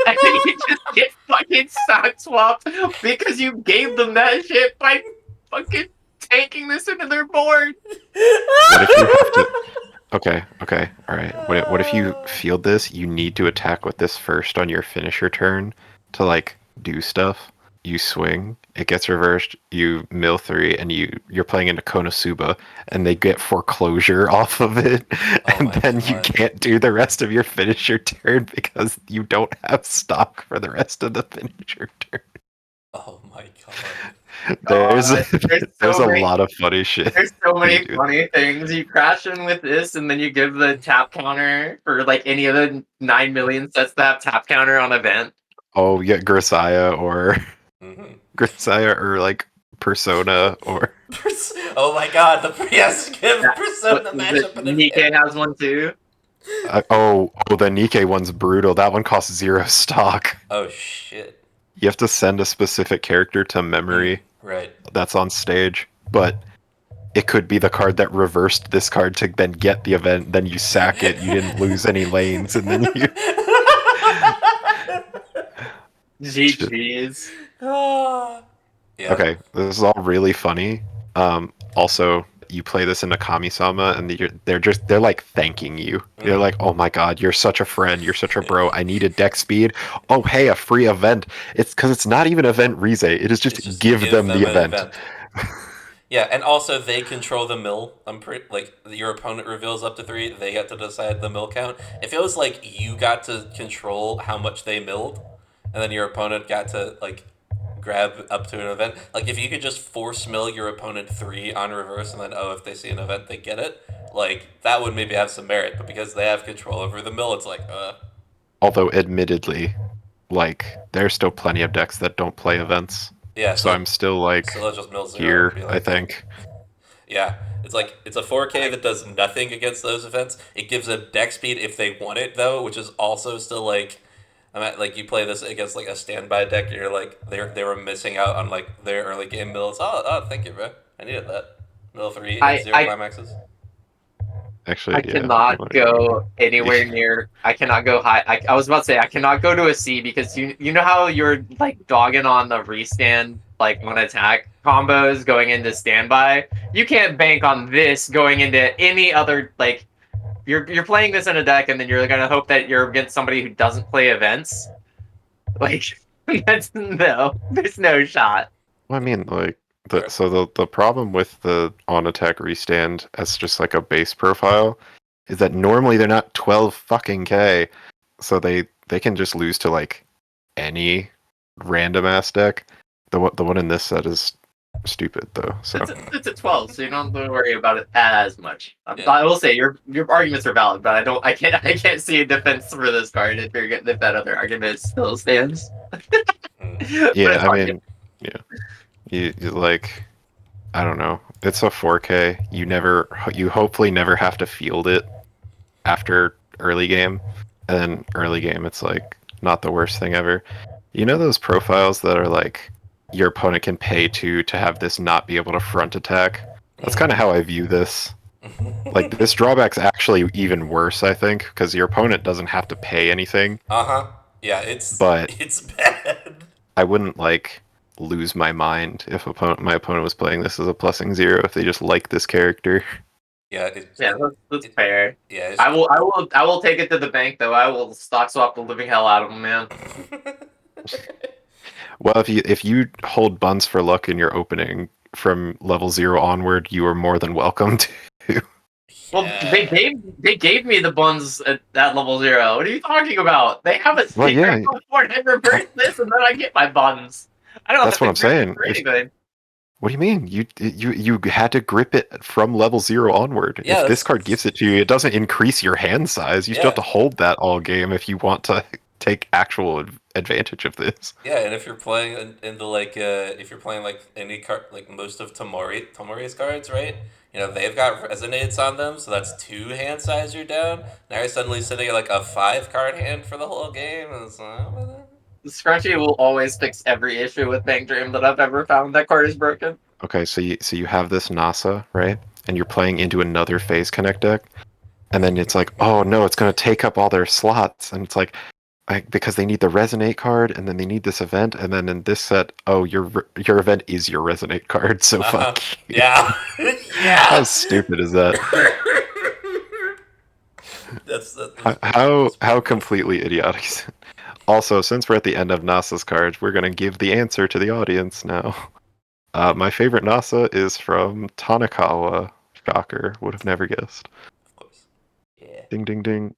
and then you just get fucking stock swapped because you gave them that shit by fucking taking this into their board.
What if you have to? Okay, all right. What if you field this? You need to attack with this first on your finisher turn to like do stuff. You swing, it gets reversed. You mill 3, and you're playing into Konosuba, and they get foreclosure off of it, and then you can't do the rest of your finisher turn because you don't have stock for the rest of the finisher turn.
Oh my god.
There's
so
a
many,
lot of funny shit.
There's so many
do.
funny things. You crash in with this, and then you give the tap counter for like any of the 9 million sets that have tap counter on event.
Oh, yeah, Grisaya or
Mm-hmm.
Grisaya or like Persona or
Oh my god, the yes, give Persona matchup in
Nikkei has one too.
the Nikkei one's brutal. That one costs 0 stock.
Oh shit.
You have to send a specific character to memory
Right.
that's on stage, but it could be the card that reversed this card to then get the event, then you sack it, you didn't lose any lanes, and then you
GG's.
Yeah.
Okay, this is all really funny. Also, you play this into Kami-sama, and they're like thanking you. They're like, "Oh my god, you're such a friend. You're such a bro. I needed deck speed. Oh hey, a free event. It's because it's not even event Rize. It is just give them the event."
Yeah, and also they control the mill. I'm pretty like your opponent reveals up to 3. They get to decide the mill count. If it was like you got to control how much they milled, and then your opponent got to like grab up to an event. Like if you could just force mill your opponent 3 on reverse, and then if they see an event they get it, like that would maybe have some merit. But because they have control over the mill, it's like
Although admittedly, like there's still plenty of decks that don't play events.
Yeah,
so I'm still like
just mill 0
here.
and be like,
I think.
Yeah, it's like it's a 4K that does nothing against those events. It gives them deck speed if they want it though, which is also still like like you play this against like a standby deck, and you're like they were missing out on like their early game builds. Oh, thank you, bro. I needed that. Mill 3 and 0 climaxes.
Actually,
I cannot go anywhere near. I cannot go high. I was about to say I cannot go to a C because you know how you're like dogging on the restand like on attack combos going into standby, you can't bank on this going into any other like. You're playing this in a deck, and then you're gonna hope that you're against somebody who doesn't play events. Like that's no, there's no shot.
Well, I mean, like the problem with the on attack restand as just like a base profile is that normally they're not 12 fucking K, so they can just lose to like any random ass deck. The one in this set is stupid though. So
It's a 12, so you don't have to worry about it as much.
Yeah.
I will say your arguments are valid, but I can't see a defense for this card if that other argument still stands.
yeah, I mean, yeah, you like, I don't know. It's a 4K. You hopefully never have to field it after early game, and then early game it's like not the worst thing ever. You know those profiles that are like your opponent can pay to have this not be able to front attack? That's kind of how I view this. Like this drawback's actually even worse, I think, because your opponent doesn't have to pay anything.
Yeah, it's bad.
I wouldn't like lose my mind if my opponent was playing this as a +0 if they just like this character.
Yeah, that's fair.
Yeah,
I will take it to the bank though. I will stock swap the living hell out of them, man.
Well, if you hold buns for luck in your opening from level 0 onward, you are more than welcome to.
Well, they gave me the buns at level 0. What are you talking about? They have a secret before I reverse this, and then I get my buns. I don't.
That's what I'm saying. What do you mean? You had to grip it from level 0 onward.
Yeah,
if this card gives it to you, it doesn't increase your hand size. You still have to hold that all game if you want to take actual advantage of this.
Yeah, and if you're playing in the if you're playing like any card, like most of Tomori's cards, right? You know they've got resonates on them, so that's 2 hand size you're down. Now you're suddenly sitting at like a 5 card hand for the whole game, and it's like,
Scrunchy will always fix every issue with Bank Dream that I've ever found. That card is broken.
Okay, so you have this Nasa, right? And you're playing into another Phase Connect deck, and then it's like, oh no, it's going to take up all their slots, and it's like, because they need the Resonate card, and then they need this event, and then in this set, oh, your event is your Resonate card, so fuck you.
Yeah. Yeah.
How stupid is that?
That's
how completely idiotic is it? Also, since we're at the end of NASA's cards, we're going to give the answer to the audience now. My favorite NASA is from Tanakawa. Shocker. Would have never guessed.
Of course. Yeah.
Ding, ding, ding.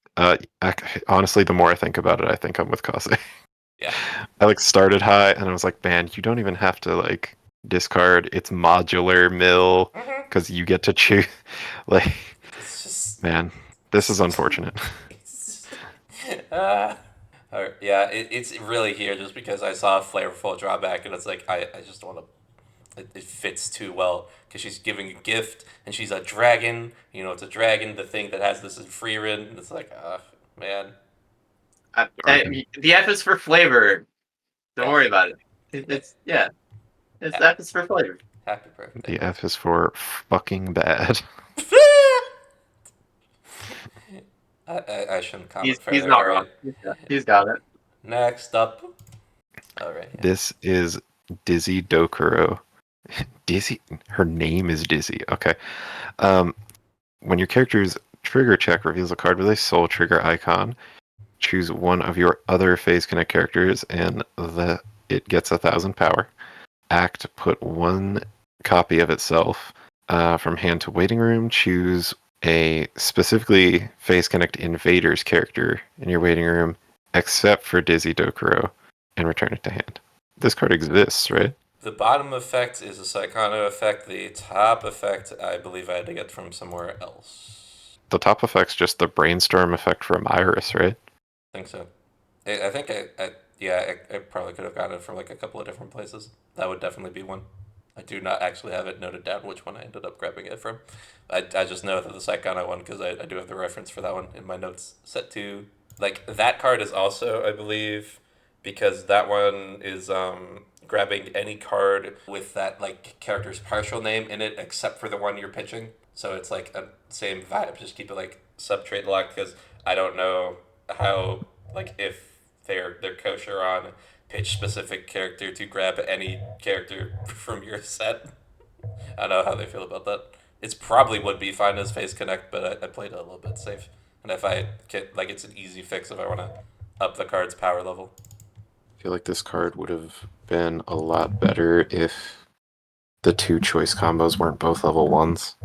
Honestly, the more I think about it, I think I'm with Kaze.
Yeah.
I started high, and I was like, man, you don't even have to discard. It's modular mill, because you get to choose.
It's just...
Man, this is unfortunate.
Yeah, it's really here just because I saw a flavorful drawback, and it's like I just want to. It fits too well because she's giving a gift, and she's a dragon. You know, it's a dragon, the thing that has this in free written. And it's like, man.
The F is for flavor. Don't worry about it. It's F is for flavor.
Happy birthday.
The F is for fucking bad.
I shouldn't comment further.
He's not wrong. He's got it.
Next up. All right. Yeah.
This is Dizzy Dokuro. Dizzy? Her name is Dizzy. Okay. When your character's trigger check reveals a card with a soul trigger icon, choose one of your other Phase Connect characters and it gets 1,000 power. Act, put 1 copy of itself from hand to waiting room. Choose a specifically Phase Connect Invaders character in your waiting room, except for Dizzy Dokuro, and return it to hand. This card exists, right?
The bottom effect is a Psychono effect. The top effect, I believe I had to get from somewhere else.
The top effect's just the Brainstorm effect from Iris, right?
I think so. I think I probably could have gotten it from a couple of different places. That would definitely be one. I do not actually have it noted down which one I ended up grabbing it from. I just know that the Psychono one, because I do have the reference for that one in my notes set to... that card is also, I believe, because that one is grabbing any card with that character's partial name in it except for the one you're pitching. So it's a same vibe. Just keep it sub-trait locked, because I don't know how, if they're kosher on pitch specific character to grab any character from your set. I don't know how they feel about that. It's probably would be fine as Phase Connect, but I played it a little bit safe. And if I get, like, it's an easy fix if I want to up the card's power level.
I feel like this card would have been a lot better if the 2 choice combos weren't both level 1s.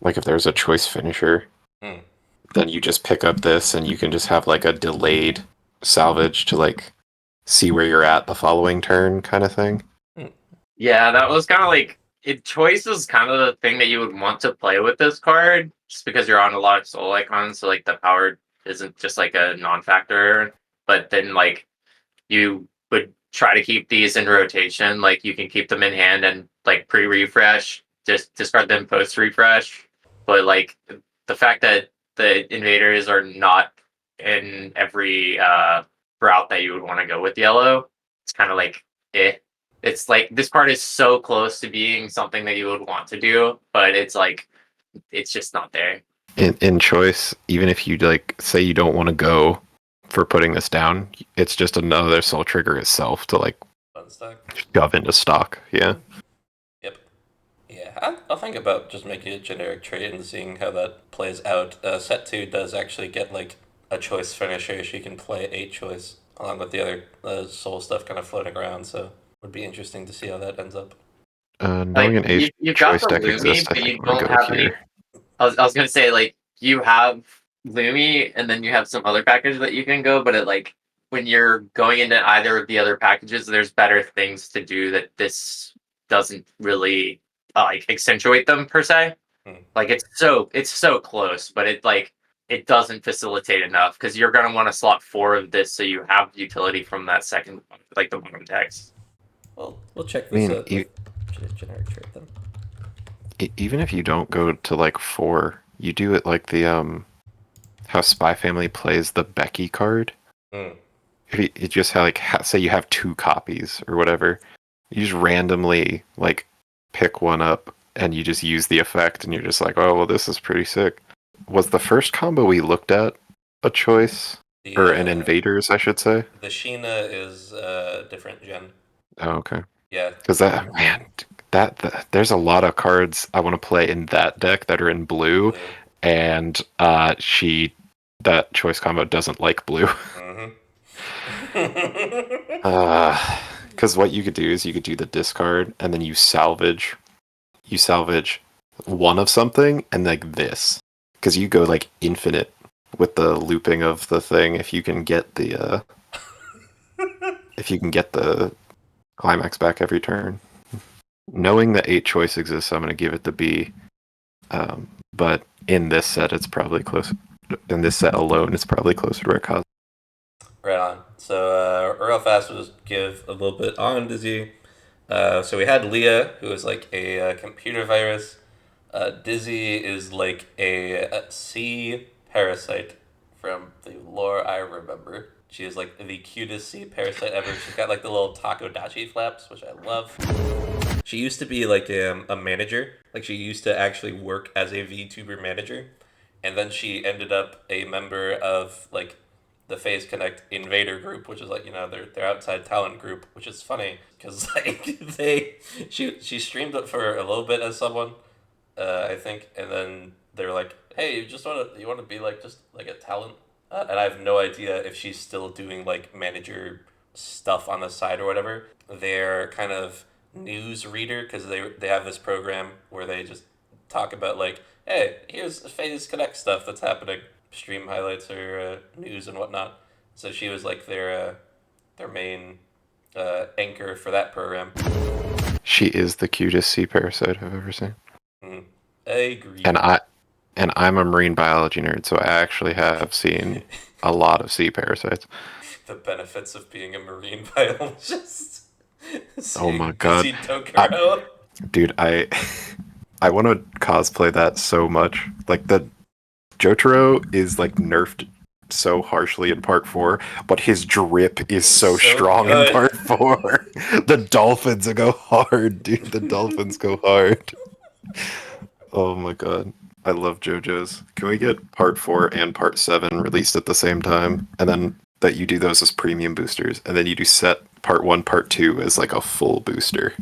Like if there's a choice finisher, then you just pick up this and you can just have like a delayed salvage to like see where you're at the following turn kind of thing.
Yeah, that was kind of like choice is kind of the thing that you would want to play with this card, just because you're on a lot of soul icons, so like the power isn't just like a non-factor. But then like you would try to keep these in rotation, like you can keep them in hand and like pre-refresh, just discard them post-refresh. But like the fact that the invaders are not in every route that you would want to go with yellow, it's kind of like it's like this card is so close to being something that you would want to do, but it's like it's just not there.
In choice, even if you like say you don't want to go for putting this down, it's just another soul trigger itself to like shove into stock. Yeah.
Yep. Yeah, I'll think about just making a generic trade and seeing how that plays out. Set 2 does actually get like a choice finisher. She can play 8 choice along with the other soul stuff kind of floating around, so it would be interesting to see how that ends up.
Knowing
Like,
an 8
you've got
choice
the
deck
Lumi,
exists, I
but you
think I'm gonna
don't
go
have
here.
any. I was gonna say, like, you have Lumi and then you have some other package that you can go, but it like when you're going into either of the other packages, there's better things to do that this doesn't really like accentuate them per se. Like it's so close, but it doesn't facilitate enough because you're gonna want to slot 4 of this so you have utility from that second, like the bottom text.
Well, we'll check this out with generic trade then.
Even if you don't go to like 4, you do it like the how Spy Family plays the Becky card. If you just have like say you have 2 copies or whatever, you just randomly like pick one up and you just use the effect and you're just like, oh well, this is pretty sick. Was the first combo we looked at a choice or an invaders, I should say?
The Sheena is different gen.
Oh, okay.
Yeah,
because that there's a lot of cards I want to play in that deck that are in blue. And that choice combo doesn't like blue. Because what you could do is you could do the discard and then you salvage one of something and like this, because you go like infinite with the looping of the thing if you can get the climax back every turn. Knowing that 8 choice exists, I'm going to give it the B. But in this set, it's probably close. In this set alone, it's probably closer to Kaze.
Right on. So real fast, we'll just give a little bit on Dizzy. So we had Leah, who is like a computer virus. Dizzy is like a sea parasite from the lore I remember. She is like the cutest sea parasite ever. She's got like the little takodachi flaps, which I love. She used to be like a manager. Like she used to actually work as a VTuber manager. And then she ended up a member of like the Phase Connect Invader group, which is like, you know, their outside talent group, which is funny because like she streamed it for a little bit as someone, I think, and then they were like, hey, you want to be like just like a talent, and I have no idea if she's still doing like manager stuff on the side or whatever. They're kind of news reader because they have this program where they just talk about like, hey, here's Phase Connect stuff that's happening, stream highlights or news and whatnot. So she was like their main anchor for that program.
She is the cutest sea parasite I've ever seen.
I agree.
And I'm a marine biology nerd, so I actually have seen a lot of sea parasites.
The benefits of being a marine biologist.
Oh my god,
Dokuro.
Dude, I want to cosplay that so much. Like the Jotaro is like nerfed so harshly in part 4, but his drip is so strong good. In part 4. The dolphins go hard, dude. The dolphins go hard. Oh my god. I love JoJo's. Can we get part 4 and part 7 released at the same time? And then that you do those as premium boosters, and then you do set part 1, part 2 as like a full booster.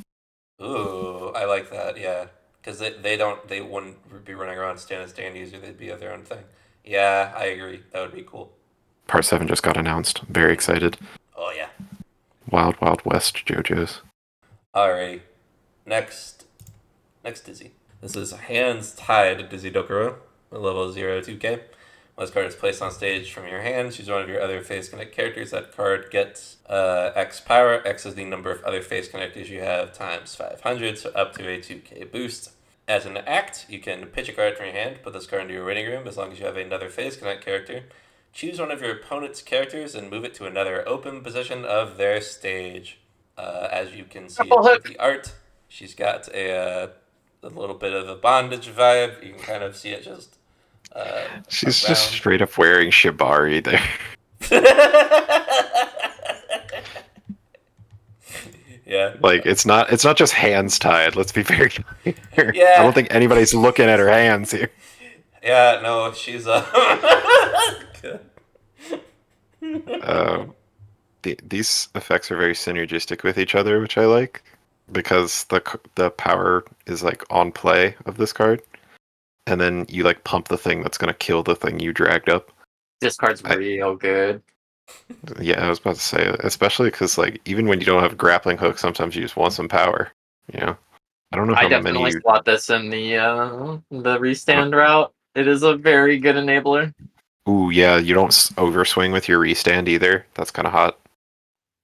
Ooh, I like that. Yeah, because they wouldn't be running around stand as dandies, or they'd be their own thing. Yeah, I agree. That would be cool.
Part 7 just got announced. I'm very excited.
Oh yeah.
Wild Wild West JoJo's.
Alrighty. Next Dizzy. This is Hands Tied Dizzy Dokuro, level 02K. When this card is placed on stage from your hand, choose one of your other Phase Connect characters. That card gets X power. X is the number of other Phase Connectors you have times 500, so up to a 2K boost. As an act, you can pitch a card from your hand, put this card into your waiting room as long as you have another Phase Connect character. Choose one of your opponent's characters and move it to another open position of their stage. As you can see in the art, she's got a little bit of a bondage vibe. You can kind of see it just.
She's just straight up wearing shibari there.
Yeah.
Like it's not just hands tied. Let's be very clear.
Yeah.
I don't think anybody's looking at her hands here.
Yeah. No, she's
These effects are very synergistic with each other, which I like because the power is like on play of this card, and then you like pump the thing that's gonna kill the thing you dragged up.
This card's real good.
Yeah, I was about to say, especially because like even when you don't have grappling hook, sometimes you just want some power. You know, I don't know how
I definitely slot this in the restand route. It is a very good enabler.
Ooh, yeah, you don't overswing with your restand either. That's kind of hot.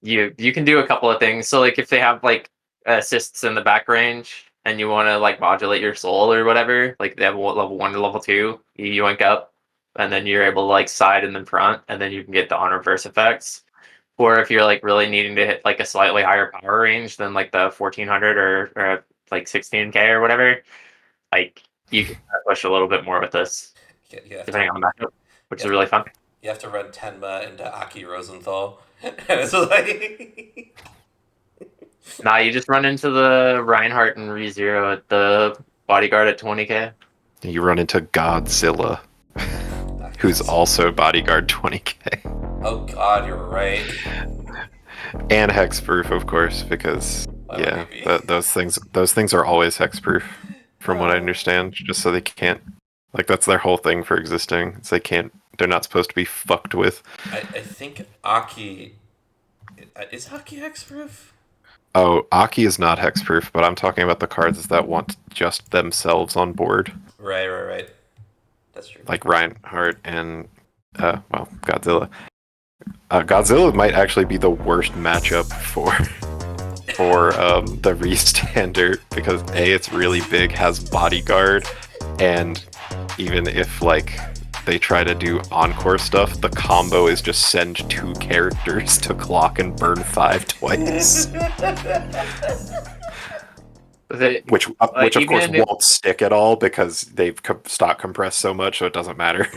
You can do a couple of things. So like if they have like assists in the back range and you want to like modulate your soul or whatever, like they have level 1 to level 2, you yoink up, and then you're able to like side and then front, and then you can get the on reverse effects. Or if you're like really needing to hit like a slightly higher power range than like the 1400 or like 16K or whatever, like you can push a little bit more with this, depending on the matchup, which is really fun.
You have to run Tenma into Aki Rosenthal. And it's like...
Nah, you just run into the Reinhardt and ReZero at the bodyguard at 20K.
You run into Godzilla, who's also bodyguard 20K.
Oh god, you're right.
And hexproof, of course, because those things are always hexproof, from what I understand. Just so they can't, like, that's their whole thing for existing. It's they're not supposed to be fucked with.
I think Aki is Aki hexproof.
Oh, Aki is not hexproof, but I'm talking about the cards that want just themselves on board.
Right. That's true.
Like Reinhardt and Godzilla. Godzilla might actually be the worst matchup for the restander because A, it's really big, has bodyguard, and even if like they try to do encore stuff, the combo is just send 2 characters to clock and burn 5 twice. Which of course won't stick at all because they've stock compressed so much, so it doesn't matter.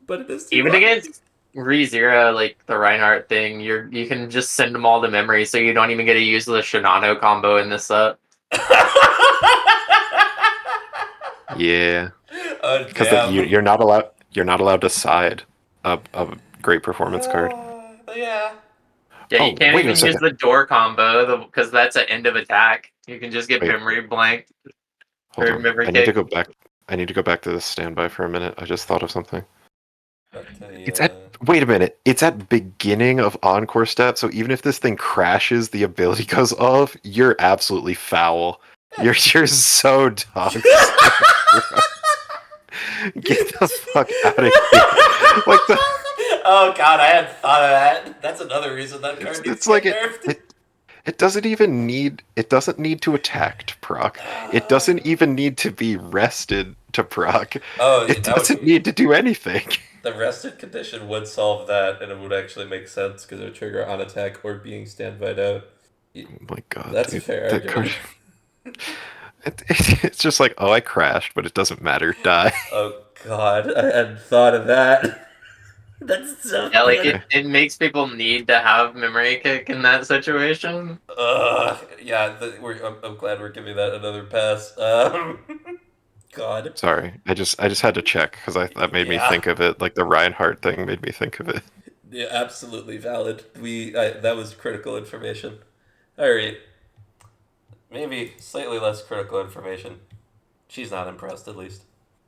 But it is
even against ReZero, like the Reinhardt thing, you can just send them all to memory, so you don't even get to use the Shinano combo in this set.
Yeah, because you're not allowed to side a great performance card.
Yeah.
Yeah, you can't even use the door combo because that's an end of attack. You can just get memory blank.
Hold on. I need to go back. I need to go back to the standby for a minute. I just thought of something. Wait a minute. It's at beginning of encore step, so even if this thing crashes, the ability goes off. You're absolutely foul. You're so toxic. Get the fuck out of here! Like the.
Oh god, I hadn't thought of that. That's another reason that card needs to get nerfed.
It doesn't even need. It doesn't need to attack to proc. It doesn't even need to be rested to proc.
Oh,
it doesn't need to do anything.
The rested condition would solve that, and it would actually make sense because it would trigger on attack or being standby'd out.
Oh my god,
that's a fair argument.
It's just like, oh, I crashed, but it doesn't matter. Die.
Oh god, I hadn't thought of that. That's so
like it makes people need to have memory kick in that situation.
Yeah, I'm glad we're giving that another pass. God.
Sorry, I just had to check because that made me think of it. Like the Reinhardt thing made me think of it.
Yeah, absolutely valid. That was critical information. All right, maybe slightly less critical information. She's not impressed, at least.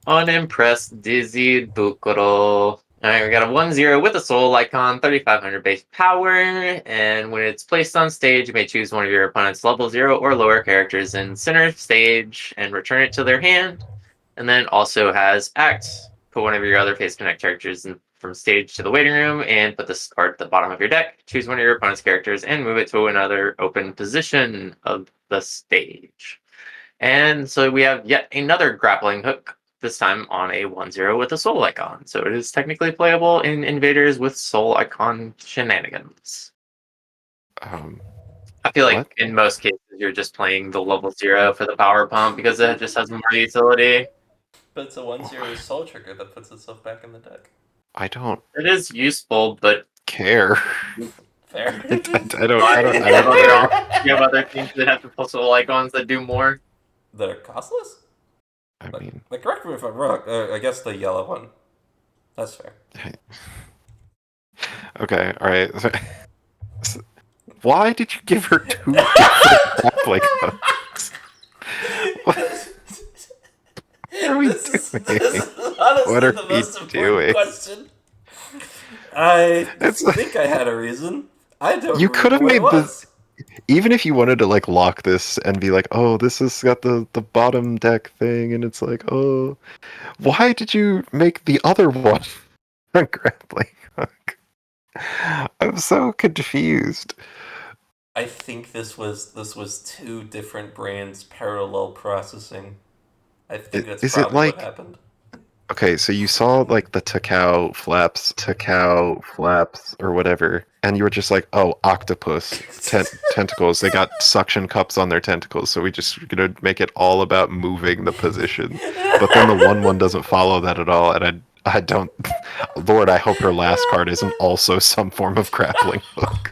Unimpressed, dizzy, Dokuro. Alright, we got a 1-0 with a soul icon, 3500 base power, and when it's placed on stage, you may choose one of your opponent's level 0 or lower characters in center stage and return it to their hand. And then also has Act. Put one of your other face connect characters from stage to the waiting room and put this card at the bottom of your deck. Choose one of your opponent's characters and move it to another open position of the stage. And so we have yet another grappling hook, this time on a 1-0 with a soul icon. So it is technically playable in invaders with soul icon shenanigans. I feel
What?
like in most cases you're just playing the level 0 for the power pump because it just has more utility.
But it's a 1-0 soul trigger that puts itself back in the deck.
I don't
It is useful, but
care.
Fair.
I don't care.
You have other things that have to pull soul icons that do more.
That are costless?
I mean,
Like, correct me if I'm wrong. I guess the yellow one. That's fair.
okay, all right. Why did you give her 2 different grappling hooks? What are we doing?
This is honestly
What are
the
we
most important
doing?
question. I
It's-
think I had a reason. I don't
You could have
remember what it
made
was.
Even if you wanted to like lock this and be like, oh, this has got the bottom deck thing, and it's like, oh, why did you make the other one a grappling hook? I'm so confused.
I think this was 2 different brains parallel processing. I think that's
Is it
probably what
like
happened.
okay? So you saw like the Takao flaps, or whatever, and you were just like, oh, octopus tentacles. They got suction cups on their tentacles, so we just gonna make it all about moving the position. But then the 1/1 doesn't follow that at all, and I don't. Lord, I hope her last card isn't also some form of grappling hook.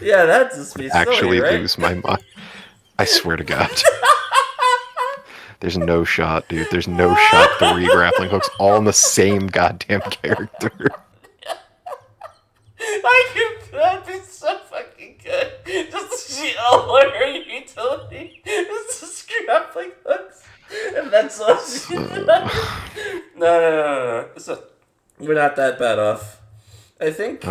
Yeah, that just be silly,
Actually
right?
lose my mind. I swear to God. There's no shot, dude. There's no shot 3 grappling hooks all in the same goddamn character.
That'd be so fucking good. Just to see all her utility. It's just grappling hooks. And that's all she No. So, we're not that bad off. I think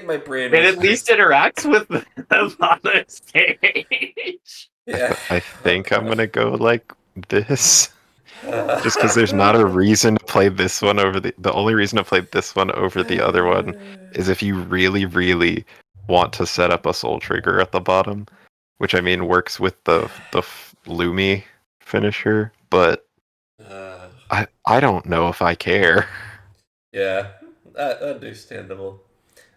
my brain
It
was
at least interacts with them on the stage.
Yeah.
I think I'm gonna go like this. Just because there's not a reason to play this one over the only reason to play this one over the other one is if you really, really want to set up a soul trigger at the bottom, which I mean works with the Lumi finisher, but I don't know if I care.
Yeah, understandable.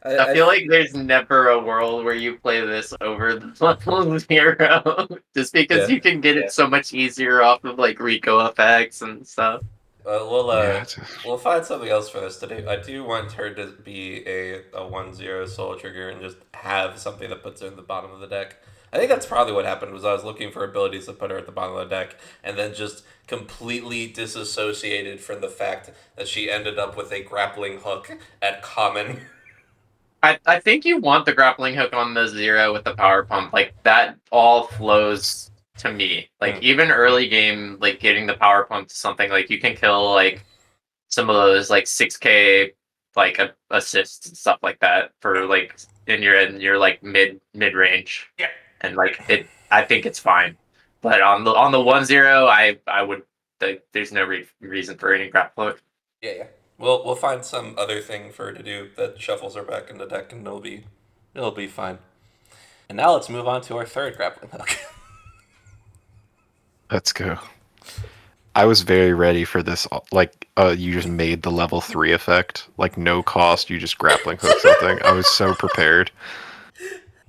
I feel like there's never a world where you play this over the level 0, just because you can get it so much easier off of like Rico effects and stuff.
We'll find something else for this to do. I do want her to be a 1-0 soul trigger and just have something that puts her in the bottom of the deck. I think that's probably what happened. Was I was looking for abilities that put her at the bottom of the deck, and then just completely disassociated from the fact that she ended up with a grappling hook at common.
I think you want the grappling hook on the 0 with the power pump. Like that all flows to me. Like even early game, like getting the power pump to something, like you can kill like some of those like 6K like assists and stuff like that for like in your like mid range.
Yeah.
And like I think it's fine. But on the 1-0, I would there's no reason for any grapple hook.
Yeah. We'll find some other thing for her to do that shuffles her back in the deck, and it'll be fine. And now let's move on to our third grappling hook.
Let's go. I was very ready for this. Like, you just made the level 3 effect. Like, no cost, you just grappling hook something. I was so prepared.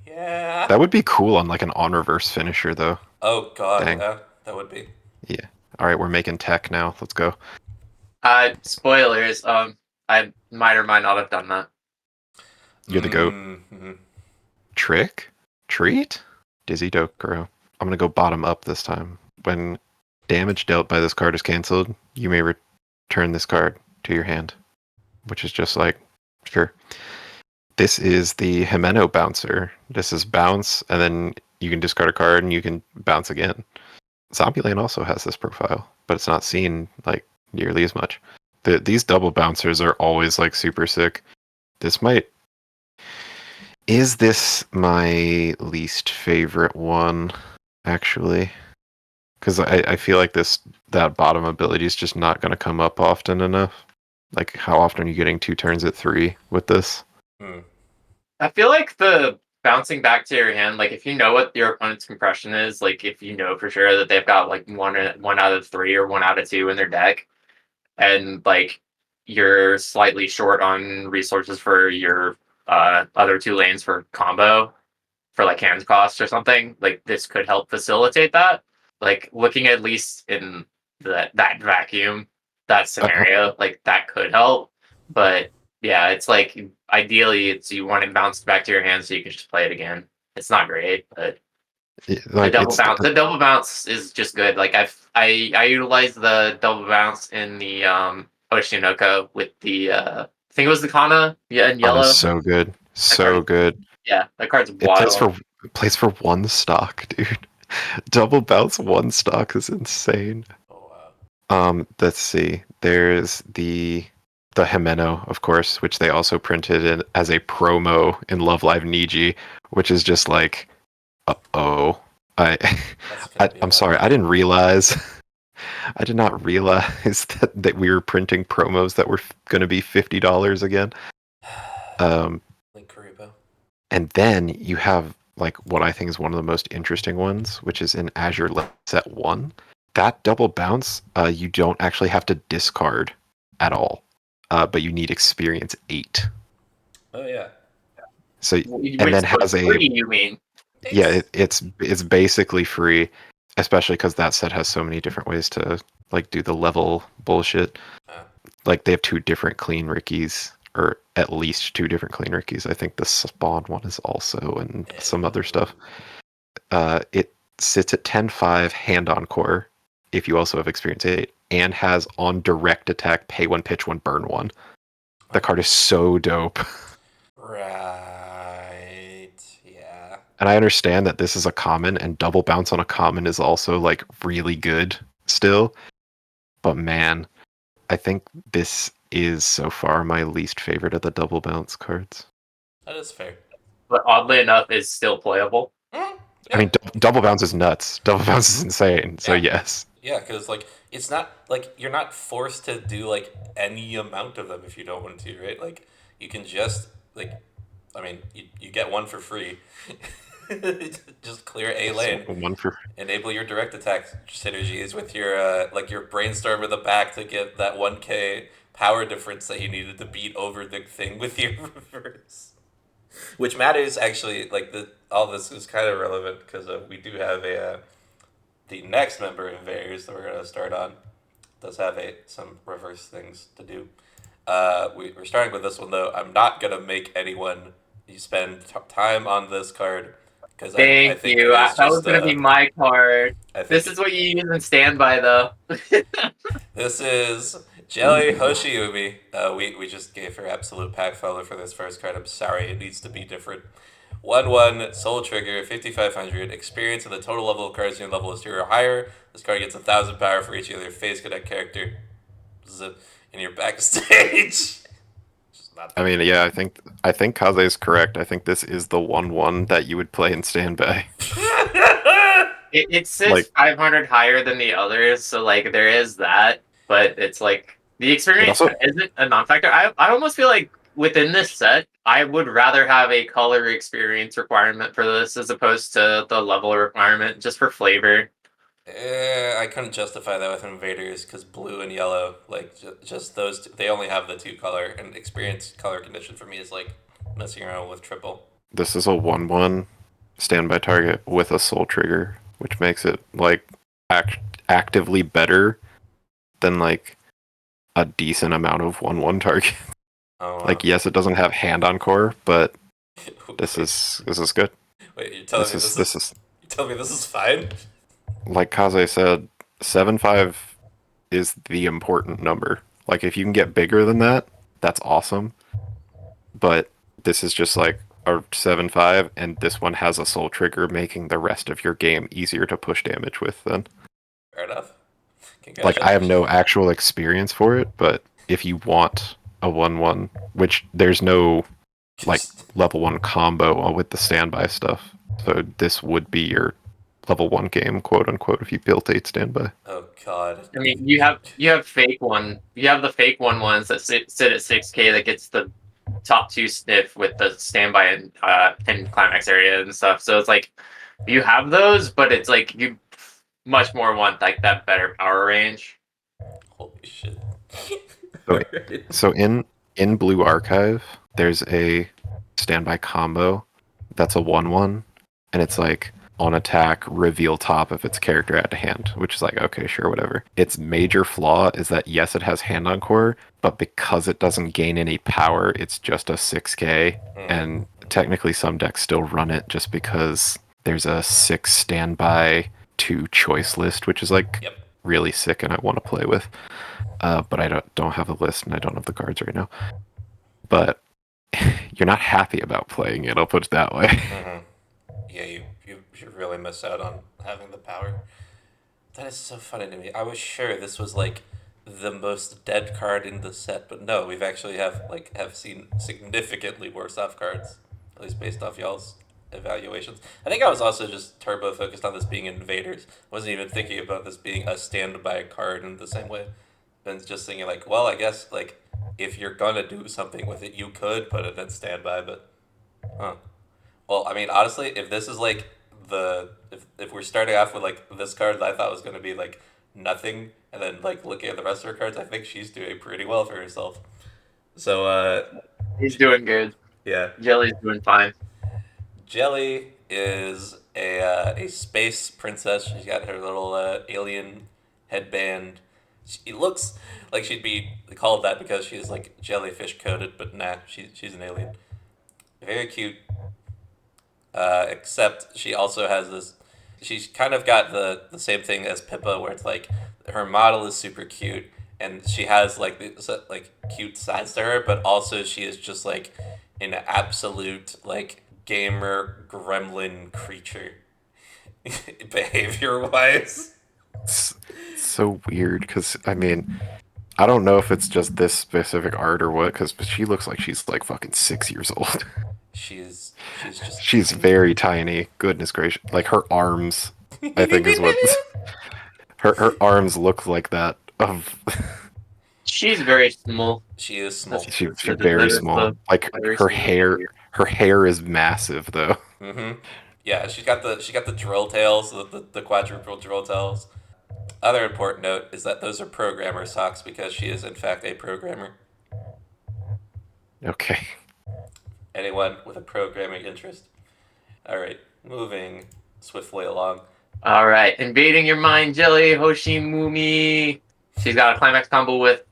Yeah.
That would be cool on, like, an on-reverse finisher, though.
Oh, God.
Dang.
Yeah, that would be.
Yeah. Alright, we're making tech now. Let's go.
Spoilers. I might or might not have done that.
You're the goat.
Mm-hmm.
Trick? Treat? Dizzy Dokuro. I'm gonna go bottom up this time. When damage dealt by this card is cancelled, you may return this card to your hand. Which is just like Sure. This is the Himeno Bouncer. This is bounce, and then you can discard a card and you can bounce again. Zombieland also has this profile, but it's not seen like nearly as much. These double bouncers are always like super sick. This might. Is this my least favorite one, actually? Because I feel like that bottom ability is just not going to come up often enough. Like, how often are you getting 2 turns at 3 with this?
I feel like the bouncing back to your hand, like if you know what your opponent's compression is, like if you know for sure that they've got like one out of 3 or 1 out of 2 in their deck, and like you're slightly short on resources for your other 2 lanes for combo for like hands cost or something, like this could help facilitate that. Like looking at least in that vacuum, that scenario, like that could help. But yeah, it's like ideally it's you want it bounced back to your hand so you can just play it again. It's not great, but
Like,
the double bounce is just good. Like I utilize the double bounce in the Oshinoko with the I think it was the Kana, yeah, in yellow.
so good. So good.
Yeah, that card's
It
wild.
plays for 1 stock, dude. Double bounce 1 stock is insane.
Oh wow.
Let's see. There's the Himeno, of course, which they also printed in, as a promo in Love Live Niji, which is just like, uh-oh. I'm sorry, I didn't realize. I did not realize that we were printing promos that were going to be $50 again.
Link Karibo.
And then you have like what I think is one of the most interesting ones, which is in Azure Set 1. That double bounce, you don't actually have to discard at all, but you need experience 8.
Oh yeah.
So and then has a
free, you mean?
Yeah, it's basically free, especially because that set has so many different ways to like do the level bullshit. Like they have 2 different clean Rickies, or at least 2 different clean Rickies. I think the spawn one is also, and some other stuff. It sits at 10-5 hand on core if you also have experience 8, and has on direct attack pay 1, pitch 1, burn 1. The card is so dope.
Right. Yeah.
And I understand that this is a common, and double bounce on a common is also like really good still. But man, I think this is so far my least favorite of the double bounce cards.
That is fair.
But oddly enough, is still playable.
Yeah.
I mean, double bounce is nuts. Double bounce is insane. So yes.
Yeah, because like it's not like you're not forced to do like any amount of them if you don't want to, right? Like you can just like, I mean, you get 1 for free. Just clear a lane.
1 for
enable your direct attack synergies with your like your brainstorm in the back to get that 1k power difference that you needed to beat over the thing with your reverse. Which matters actually. Like all this is kind of relevant because we do have the next member in Invaders that we're gonna start on does have some reverse things to do. We're starting with this one though. I'm not gonna make anyone spend time on this card.
Thank you. That was going to be my card. This is what you use in standby, though.
This is Jelly Hoshiumi. We just gave her absolute pack follow for this first card. I'm sorry, it needs to be different. 1/1 Soul Trigger, 5500. Experience of the total level of cards in your level is 2 or higher. This card gets 1000 power for each of your face connect character in your backstage.
I mean, yeah, I think Kaze is correct. I think this is the 1/1 that you would play in standby.
It sits like 500 higher than the others, so like there is that, but it's like the experience isn't a non-factor. I almost feel like within this set, I would rather have a color experience requirement for this as opposed to the level requirement just for flavor.
I couldn't justify that with Invaders because blue and yellow, like just those two, they only have the 2 color, and experience color condition for me is like messing around with triple.
This is a 1/1 standby target with a soul trigger, which makes it like actively better than like a decent amount of 1/1 targets.
Oh, wow.
Like yes, it doesn't have hand on core, but this is good.
Wait, you're telling me this is fine?
Like Kaze said, 7/5 is the important number. Like if you can get bigger than that, that's awesome. but this is just like a 7/5, and this one has a soul trigger, making the rest of your game easier to push damage with. Then,
Fair enough.
like, I have
Congratulations.
no actual experience for it, but if you want a 1/1, which there's no like level 1 combo with the standby stuff, so this would be your level 1 game, quote unquote, if you built 8 standby.
Oh god.
I mean, you have the fake ones that sit at 6K that gets the top 2 sniff with the standby and climax area and stuff. So it's like you have those, but it's like you much more want like that better power range.
Holy shit.
So in Blue Archive, there's a standby combo that's a 1/1, and it's like on attack, reveal top if its character at hand, which is like, okay, sure, whatever. Its major flaw is that yes, it has hand on core, but because it doesn't gain any power, it's just a 6K, and technically some decks still run it just because there's a 6 standby 2 choice list, which is like
Yep.
really sick and I want to play with. But I don't have a list and I don't have the cards right now. But you're not happy about playing it, I'll put it that way.
Mm-hmm. Yeah, you really miss out on having the power. That is so funny to me. I was sure this was like the most dead card in the set, but no, we've actually have seen significantly worse off cards, at least based off y'all's evaluations. I think I was also just turbo focused on this being invaders. Wasn't even thinking about this being a standby card in the same way. And just thinking like, well, I guess like if you're gonna do something with it, you could put it in standby, but huh. Well, I mean, honestly, if this is like if we're starting off with like this card that I thought was gonna be like nothing, and then like looking at the rest of her cards, I think she's doing pretty well for herself. So
He's doing good.
yeah,
Jelly's doing fine.
Jelly is a space princess. She's got her little alien headband. She looks like she'd be called that because she's like jellyfish coated, but nah, she's an alien. Very cute. Except she also has this. She's kind of got the same thing as Pippa, where it's like her model is super cute, and she has like like cute sides to her, but also she is just like an absolute like gamer gremlin creature, behavior wise.
It's so weird because I mean, I don't know if it's just this specific art or what, because she looks like she's like fucking 6 years old.
She's just
She's very tiny. Goodness gracious! Like her arms, I think is what her arms look like that of.
She's very small.
She is small.
She's very small. Like her hair is massive though.
Mm-hmm. Yeah, she's got the drill tails, the quadruple drill tails. Other important note is that those are programmer socks because she is in fact a programmer.
Okay.
Anyone with a programming interest. Alright, moving swiftly along.
Alright, invading your mind, Jelly, Hoshiumi. She's got a climax combo with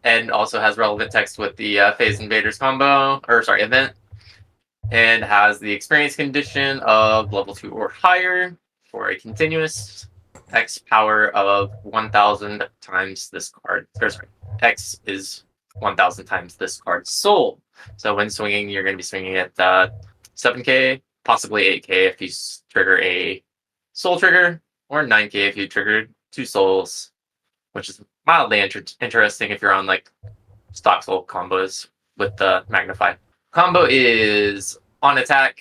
and also has relevant text with the Phase Invaders combo, event, and has the experience condition of level 2 or higher for a continuous X power of 1,000 times this card. X is 1,000 times this card's soul. So when swinging, you're going to be swinging at 7K, possibly 8K if you trigger a soul trigger, or 9K if you trigger 2 souls, which is mildly interesting if you're on like stock soul combos with the magnify. Combo is on attack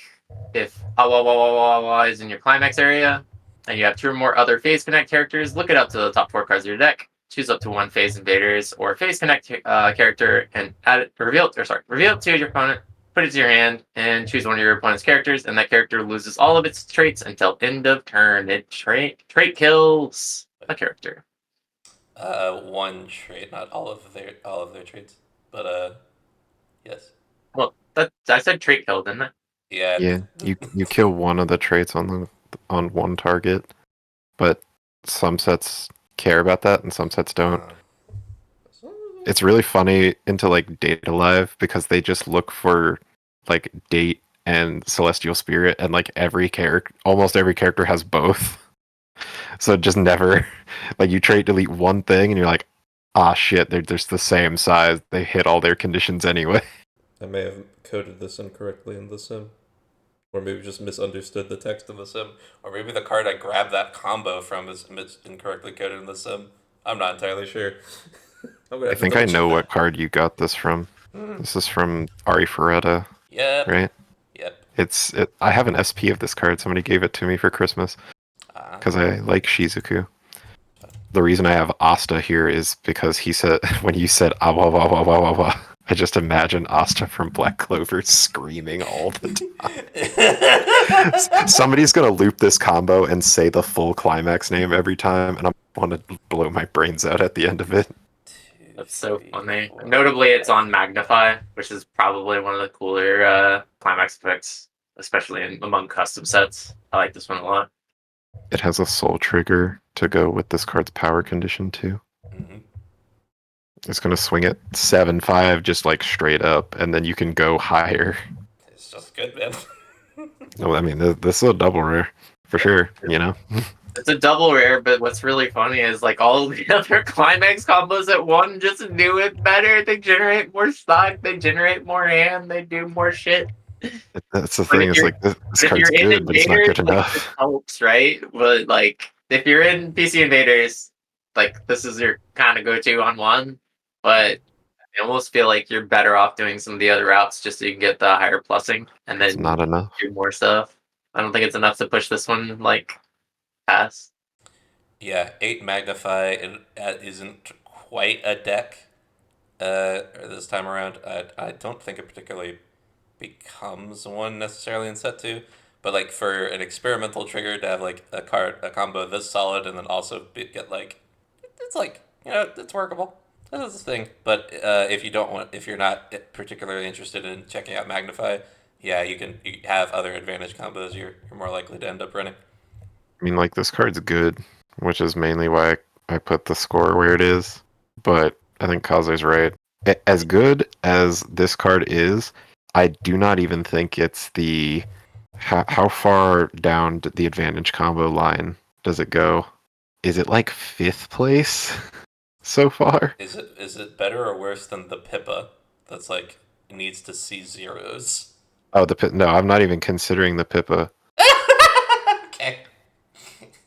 if Awa is in your climax area, and you have 2 or more other Phase Connect characters. Look it up to the top 4 cards of your deck. Choose up to 1 Phase Invaders or Phase Connect character and add it, reveal it to your opponent. Put it to your hand and choose one of your opponent's characters, and that character loses all of its traits until end of turn. It trait kills a character.
One trait, not all of their traits, but yes.
Well, I said trait kill, didn't I?
Yeah.
Yeah, you kill one of the traits on one target, but some sets care about that and some sets don't. It's really funny into like Data Live because they just look for like Date and Celestial Spirit, and like almost every character has both. So just never like you trait delete one thing and you're like, ah shit, they're just the same size. They hit all their conditions anyway.
I may have coded this incorrectly in the sim. Or maybe just misunderstood the text in the sim. Or maybe the card I grabbed that combo from is incorrectly coded in the sim. I'm not entirely sure. I'm gonna
I
have to
think I
double check
know
that.
what card you got this from. This is from Ari Ferretta,
Yep.
right?
Yep.
I have an SP of this card. Somebody gave it to me for Christmas because I like Shizuku. The reason I have Asta here is because he said when you said awa wa wa wa wa wa, I just imagine Asta from Black Clover screaming all the time. Somebody's gonna loop this combo and say the full climax name every time, and I'm gonna blow my brains out at the end of it.
That's so funny. Notably, it's on Magnify, which is probably one of the cooler climax effects, especially among custom sets. I like this one a lot.
It has a soul trigger to go with this card's power condition too.
Mm-hmm.
It's gonna swing it 7-5 just like straight up, and then you can go higher.
It's just good, man.
No, I mean this is a double rare for sure. You know.
It's a double rare, but what's really funny is like all the other climax combos at one just do it better. They generate more stock, they generate more hand, they do more shit.
That's the
But
thing. It's like this
if
card's
you're in
good, but it's not
Invaders,
good
like,
enough.
this helps, right? But like if you're in PC Invaders, like this is your kind of go-to on one. But I almost feel like you're better off doing some of the other routes just so you can get the higher plussing and
It's
then
not enough.
do more stuff. I don't think it's enough to push this one like past.
Yeah, 8 Magnify isn't quite a deck this time around. I don't think it particularly becomes one necessarily in set 2, but like for an experimental trigger to have like a combo this solid and then also get like, it's like, it's workable. That is the thing. But if you're not particularly interested in checking out Magnify, yeah, you have other advantage combos you're more likely to end up running.
I mean, like this card's good, which is mainly why I put the score where it is. But I think Kaze's right. As good as this card is, I do not even think it's the how far down the advantage combo line does it go? Is it like 5th place so far?
Is it better or worse than the Pippa that's like needs to see zeros?
Oh, no, I'm not even considering the Pippa.
Okay.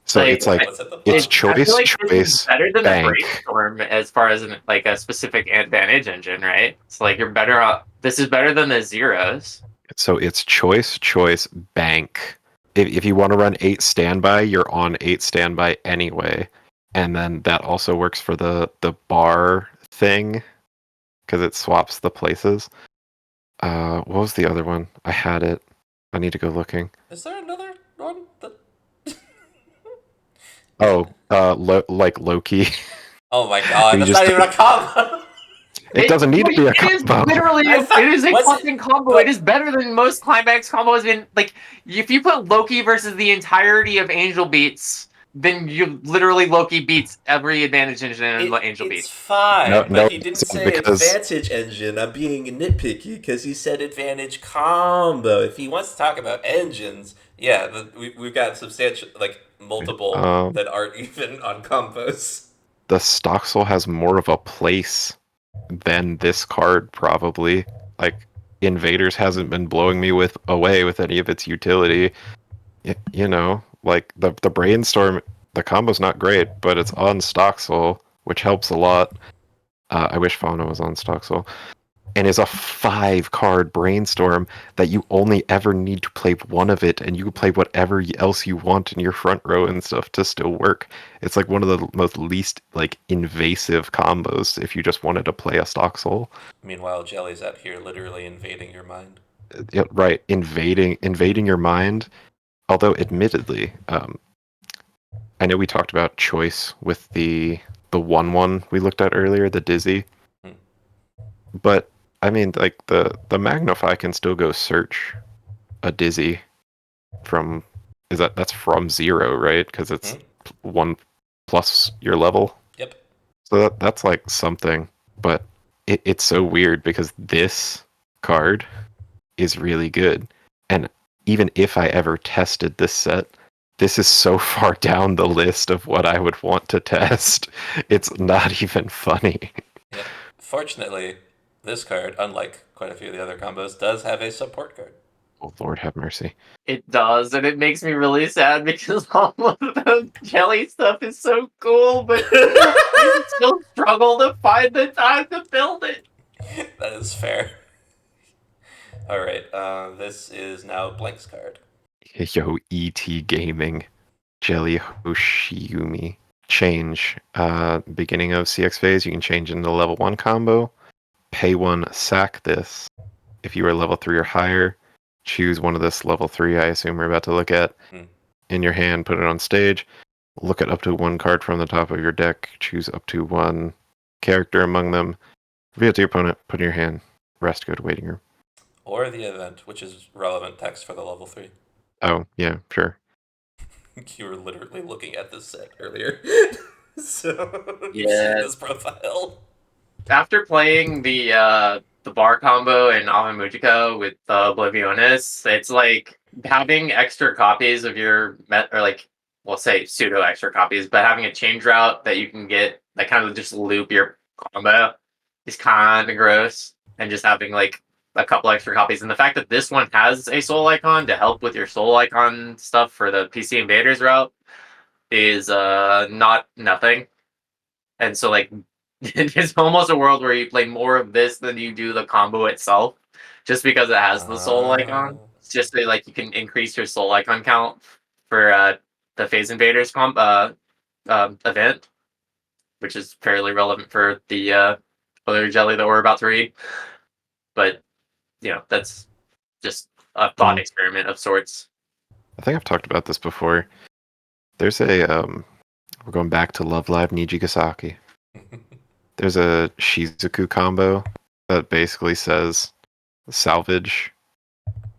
So
Like,
it's like
What's at the
it's
bottom?
I feel
choice,
like this is
choice,
better than the
bank.
Brainstorm as far as like a specific advantage engine, right? It's like you're better off. This is better than the zeros.
So it's choice, choice, bank. If you want to run 8 standby, you're on 8 standby anyway. And then that also works for the bar thing because it swaps the places. What was the other one? I had it. I need to go looking.
Is there another one that?
Oh, like Loki.
Oh my god,
You
that's
just-
not even a combo.
It doesn't need to be a
It is
combo.
literally it is a
What's it-
fucking combo.
but-
It is better than most climax combos. In like, if you put Loki versus the entirety of Angel Beats, then you literally Loki beats every advantage engine in Angel
It's
Beats.
fine,
No,
but
no,
he didn't
it's
say
because-
advantage engine. I'm being nitpicky because he said advantage combo. If he wants to talk about engines, yeah, we've got substantial, like multiple that aren't even on combos.
The Stoxel has more of a place than this card probably. Like Invaders hasn't been blowing me away with any of its utility. You know, like the Brainstorm, the combo's not great, but it's on Stoxel, which helps a lot. I wish Fauna was on Stoxel. And is a 5-card Brainstorm that you only ever need to play one of it, and you can play whatever else you want in your front row and stuff to still work. It's like one of the most least like invasive combos if you just wanted to play a Stoxel.
Meanwhile, Jelly's out here literally invading your mind.
Yeah, right, invading your mind. Although, admittedly, I know we talked about choice with the 1/1 we looked at earlier, the Dizzy. But I mean, like the Magnify can still go search a Dizzy from that's from 0, right? Because it's 1 plus your level.
Yep.
So that's like something, but it's so weird because this card is really good, and even if I ever tested this set, This is so far down the list of what I would want to test. It's not even funny.
Yeah. Fortunately, this card, unlike quite a few of the other combos, does have a support card.
Oh, Lord have mercy.
It does, and it makes me really sad because all of the jelly stuff is so cool, but I still struggle to find the time to build it.
That is fair. All right, this is now Blank's card.
Yo, ET Gaming. Jelly Hoshiumi. Change. Beginning of CX phase, you can change into level 1 combo. Pay 1, sack this. If you are level 3 or higher, choose one of this level 3, I assume we're about to look at, in your hand, put it on stage. Look at up to one card from the top of your deck. Choose up to one character among them. Reveal it to your opponent, put it in your hand. Rest, go to waiting room.
Or the event, which is relevant text for the level 3.
Oh, yeah, sure.
You were literally looking at this set earlier. So, you've
Yeah.
seen this profile.
After playing the bar combo in Amamujiko with Oblivionis, it's like having extra copies of your or like we'll say pseudo extra copies, but having a change route that you can get that kind of just loop your combo is kind of gross, and just having like a couple extra copies, and the fact that this one has a soul icon to help with your soul icon stuff for the PC invaders route is not nothing. And so like it's almost a world where you play more of this than you do the combo itself, just because it has the soul icon. It's just that, like, you can increase your soul icon count for the Phase Invaders event, which is fairly relevant for the other jelly that we're about to read. But that's just a thought experiment of sorts.
I think I've talked about this before. There's a we're going back to Love Live Nijigasaki. There's a Shizuku combo that basically says salvage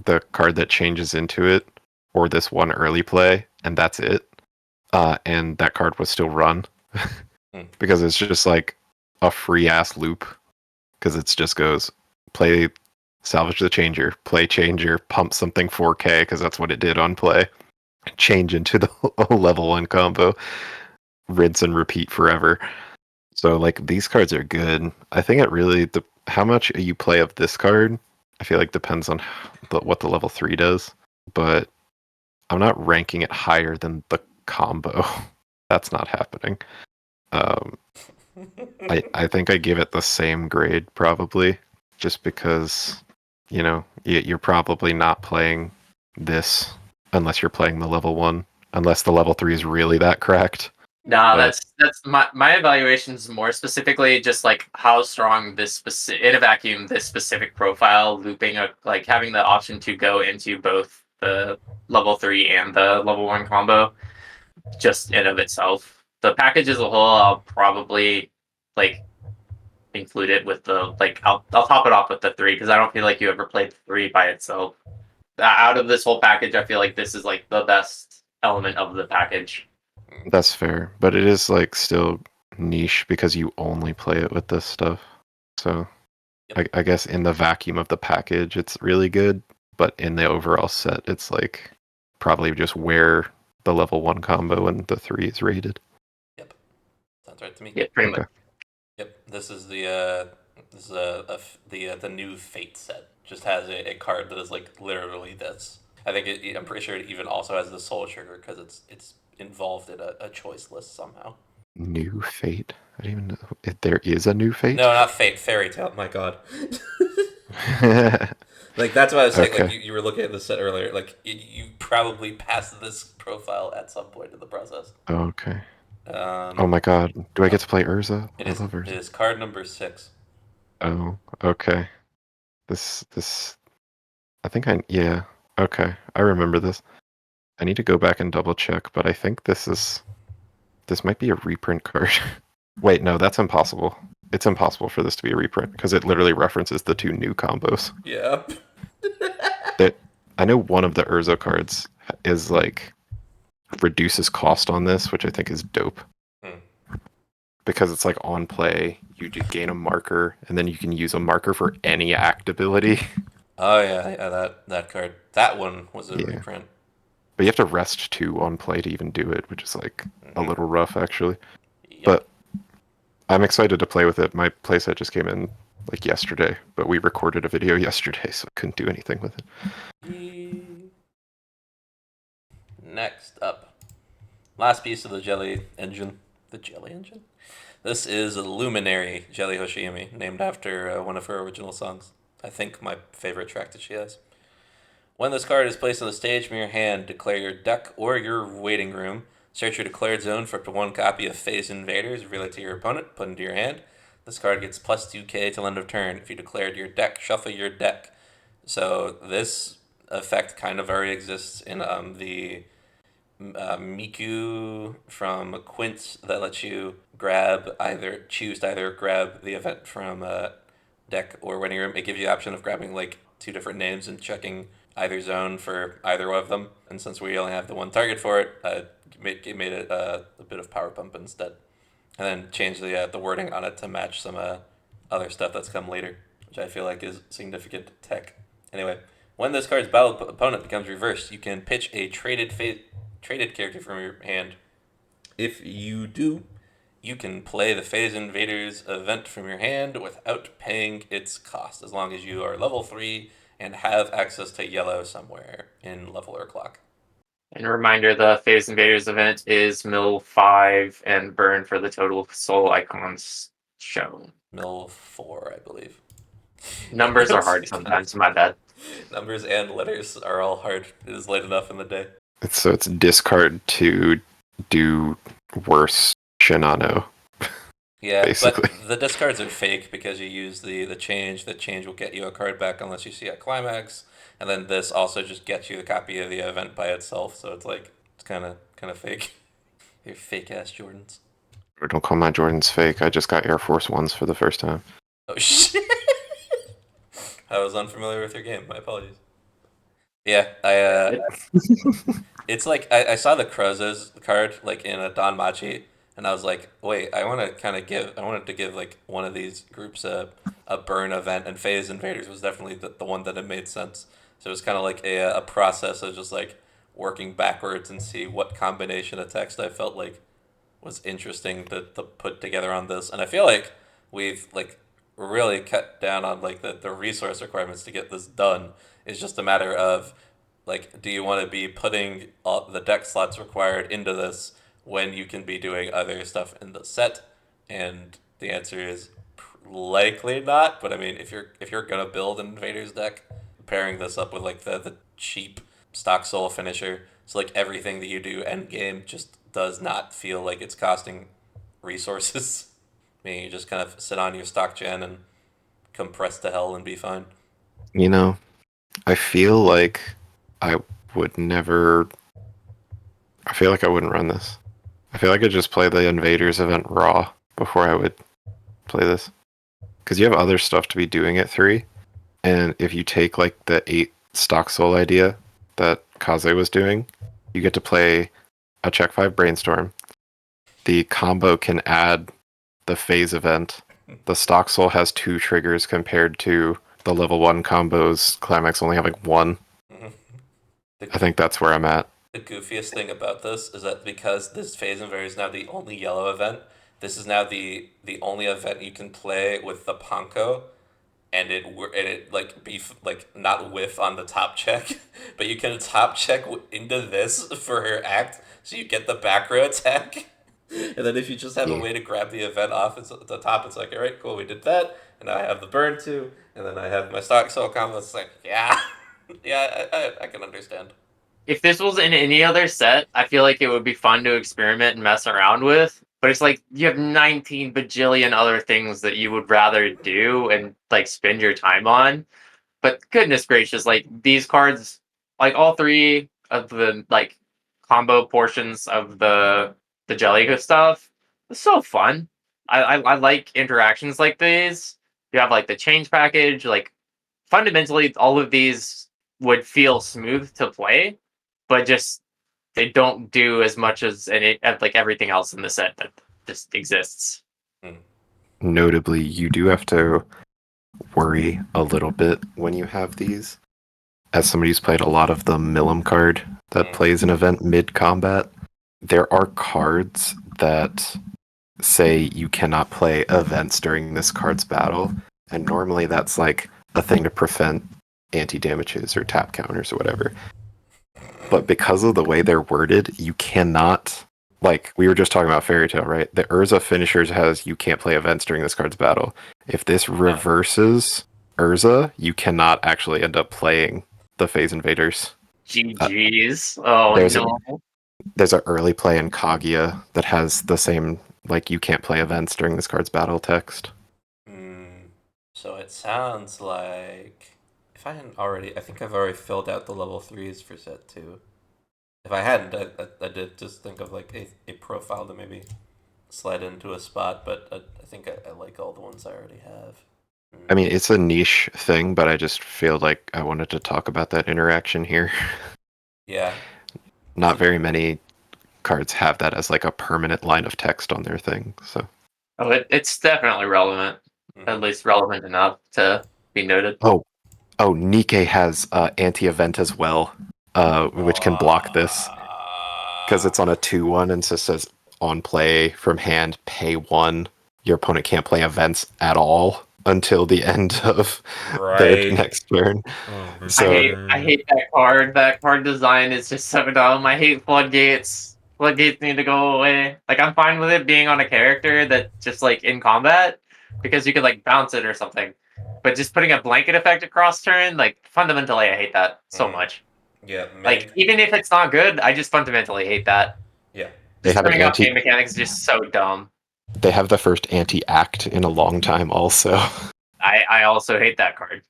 the card that changes into it, or this one early play, and that's it. And that card was still run because it's just like a free ass loop. Because it just goes play salvage the changer, play changer, pump something 4K because that's what it did on play. Change into the level 1 combo, rinse and repeat forever. So like these cards are good. I think it really how much you play of this card, I feel like depends on what the level 3 does. But I'm not ranking it higher than the combo. That's not happening. I think I give it the same grade probably, just because you're probably not playing this unless you're playing the level 1, unless the level 3 is really that cracked.
No, that's my evaluations more specifically just like how strong this specific in a vacuum this specific profile looping like having the option to go into both the level 3 and the level 1 combo just in of itself. The package as a whole, I'll probably like include it with the I'll top it off with the 3 because I don't feel like you ever played 3 by itself. Out of this whole package, I feel like this is like the best element of the package.
That's fair, but it is like still niche because you only play it with this stuff. So I guess in the vacuum of the package, it's really good, but in the overall set, it's like probably just where the level 1 combo and the 3 is rated.
Yep, sounds right to me.
Yeah, pretty much.
Yep, this is the new Fate set. Just has a card that is like literally this. I think I'm pretty sure it even also has the Soul Trigger because it's involved in a choice list somehow.
New Fate? I don't even know if there is a new Fate.
No, not Fate. Fairy Tale. My God. Like that's what I was saying.
Okay.
Like you were looking at the set earlier. Like you probably passed this profile at some point in the process.
Okay. Oh my God! Do I get to play Urza? I love Urza.
It is card number 6.
Oh, okay. This. I think yeah. Okay, I remember this. I need to go back and double check, but I think this might be a reprint card. Wait, no, that's impossible. It's impossible for this to be a reprint because it literally references the 2 new combos.
Yep.
I know one of the Urza cards is like reduces cost on this, which I think is dope. Because it's like on play, you gain a marker, and then you can use a marker for any act ability.
Oh yeah, that card. That one was a reprint.
But you have to rest 2 on play to even do it, which is like a little rough actually.
Yep.
But I'm excited to play with it. My playset just came in like yesterday, but we recorded a video yesterday, so I couldn't do anything with it.
Next up, last piece of the jelly engine. The jelly engine? This is a Luminary Jelly Hoshiumi, named after one of her original songs. I think my favorite track that she has. When this card is placed on the stage from your hand, declare your deck or your waiting room. Search your declared zone for up to 1 copy of Phase Invaders, reveal it to your opponent, put into your hand. This card gets plus 2k till end of turn. If you declared your deck, shuffle your deck. So this effect kind of already exists in the Miku from Quince that lets you choose to either grab the event from deck or waiting room. It gives you the option of grabbing like 2 different names and checking either zone for either one of them. And since we only have the 1 target for it, made it a bit of power pump instead. And then change the wording on it to match some other stuff that's come later, which I feel like is significant tech. Anyway, when this card's battle opponent becomes reversed, you can pitch a traded character from your hand. If you do, you can play the Phase Invaders event from your hand without paying its cost, as long as you are level 3 and have access to yellow somewhere in level or clock.
And a reminder, the Phase Invaders event is mill 5 and burn for the total soul icons shown.
Mill 4, I believe.
Numbers are hard sometimes, my bad.
Numbers and letters are all hard. It is late enough in the day.
So it's discard to do worse Shinano.
Yeah,
basically.
But the discards are fake because you use the change. The change will get you a card back unless you see a climax, and then this also just gets you a copy of the event by itself. So it's like it's kind of fake. You're fake ass Jordans.
Don't call my Jordans fake. I just got Air Force Ones for the first time.
Oh shit! I was unfamiliar with your game. My apologies. Yeah, it's like I saw the Crozes card like in a Don Machi, and I was like, wait, I wanted to give like one of these groups a burn event, and Phase Invaders was definitely the one that it made sense. So it was kind of like a process of just like working backwards and see what combination of text I felt like was interesting to put together on this. And I feel like we've like really cut down on like the resource requirements to get this done. It's just a matter of like, do you want to be putting all the deck slots required into this when you can be doing other stuff in the set? And the answer is likely not. But I mean, if you're gonna build an Invaders deck, pairing this up with like the cheap stock soul finisher, so like everything that you do end game just does not feel like it's costing resources. I mean, you just kind of sit on your stock gen and compress to hell and be fine.
You know, I feel like I would never. I feel like I wouldn't run this. I feel like I'd just play the Invaders event raw before I would play this. Because you have other stuff to be doing at 3. And if you take like the 8 stock soul idea that Kaze was doing, you get to play a check 5 brainstorm. The combo can add the phase event. The stock soul has 2 triggers compared to the level 1 combos climax only having 1. I think that's where I'm at.
The goofiest thing about this is that because this Phase Invader is now the only yellow event, this is now the only event you can play with the Panko, and it like be like not whiff on the top check, but you can top check into this for her act, so you get the back row attack. And then if you just have a way to grab the event off at the top, it's like, all right, cool, we did that, and now I have the burn too, and then I have my stock soul combo. It's like, yeah, yeah, I can understand.
If this was in any other set, I feel like it would be fun to experiment and mess around with. But it's like you have 19 bajillion other things that you would rather do and like spend your time on. But goodness gracious, like these cards, like all 3 of the like combo portions of the Jelly stuff, it's so fun. I like interactions like these. You have like the change package, like fundamentally all of these would feel smooth to play, but just they don't do as much as like everything else in the set that just exists.
Notably, you do have to worry a little bit when you have these. as somebody who's played a lot of the Milim card that plays an event mid-combat, there are cards that say you cannot play events during this card's battle, and normally that's like a thing to prevent anti-damages or tap counters or whatever. But because of the way they're worded, you cannot, like we were just talking about Fairy Tail, right? The Urza finishers has you can't play events during this card's battle. If this reverses Urza, you cannot actually end up playing the Phase Invaders.
GG's. Oh
there's
no.
There's an early play in Kaguya that has the same, like, you can't play events during this card's battle text.
So it sounds like, if I hadn't already, I think I've already filled out the level 3s for set 2. If I hadn't, I did just think of like a profile to maybe slide into a spot, but I think I like all the ones I already have.
I mean, it's a niche thing, but I just feel like I wanted to talk about that interaction here.
Yeah.
Not very many cards have that as like a permanent line of text on their thing, so.
Oh, it's definitely relevant. At least relevant enough to be noted.
Oh, Nikkei has anti-event as well, which can block this. Because it's on a 2/1 and so it says on play from hand, pay 1. Your opponent can't play events at all until the end of their next turn.
So, I hate that card. That card design is just so dumb. I hate floodgates. Floodgates need to go away. Like, I'm fine with it being on a character that just like in combat because you could like bounce it or something. But just putting a blanket effect across turn, like fundamentally, I hate that so much.
Yeah,
like even if it's not good, I just fundamentally hate that.
Yeah,
they have
turning off game mechanics is just so dumb.
They have the first anti-act in a long time, also.
I also hate that card.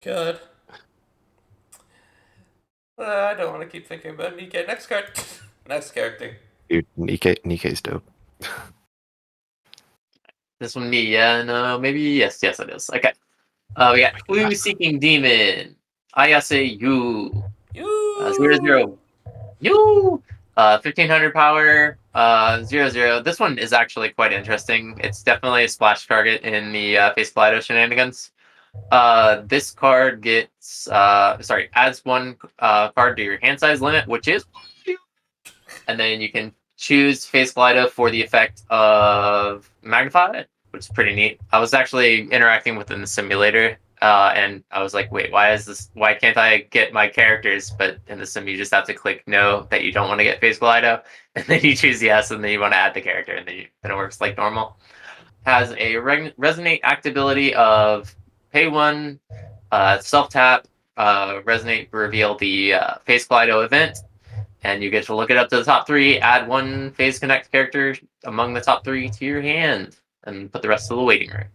Good. I don't want to keep thinking about Nikkei. Next card. Next character.
Dude, Nikkei's dope.
This one, me, yeah, no, maybe yes, it is. Okay. We got Clue Seeking Demon, Ayase Yuu, 0/0. Yuu! 1500 power, 0/0. This one is actually quite interesting. It's definitely a splash target in the Face Kaleido shenanigans. This card gets, adds one card to your hand size limit, which is, and then you can choose Face Kaleido for the effect of Magnify, which is pretty neat. I was actually interacting within the simulator, and I was like, wait, why can't I get my characters? But in the sim, you just have to click no that you don't want to get Face Kaleido, and then you choose yes, and then you want to add the character, and then it works like normal. Has a Resonate act ability of pay 1, self-tap, Resonate, reveal the Face Kaleido event, and you get to look it up to the top 3, add 1 Phase Connect character among the top 3 to your hand, and put the rest to the waiting room.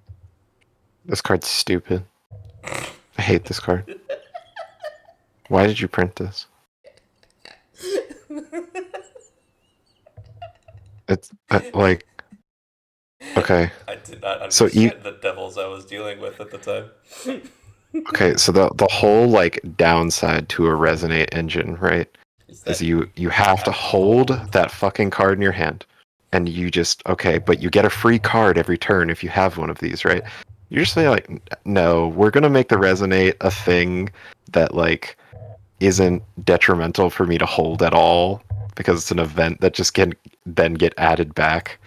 This card's stupid. I hate this card. Why did you print this? It's like... Okay.
I did not understand the devils I was dealing with at the time.
Okay, so the whole like downside to a Resonate engine, right, is you have to hold that fucking card in your hand, and you just but you get a free card every turn if you have one of these, right? You're just like, no, we're gonna make the Resonate a thing that like isn't detrimental for me to hold at all because it's an event that just can then get added back,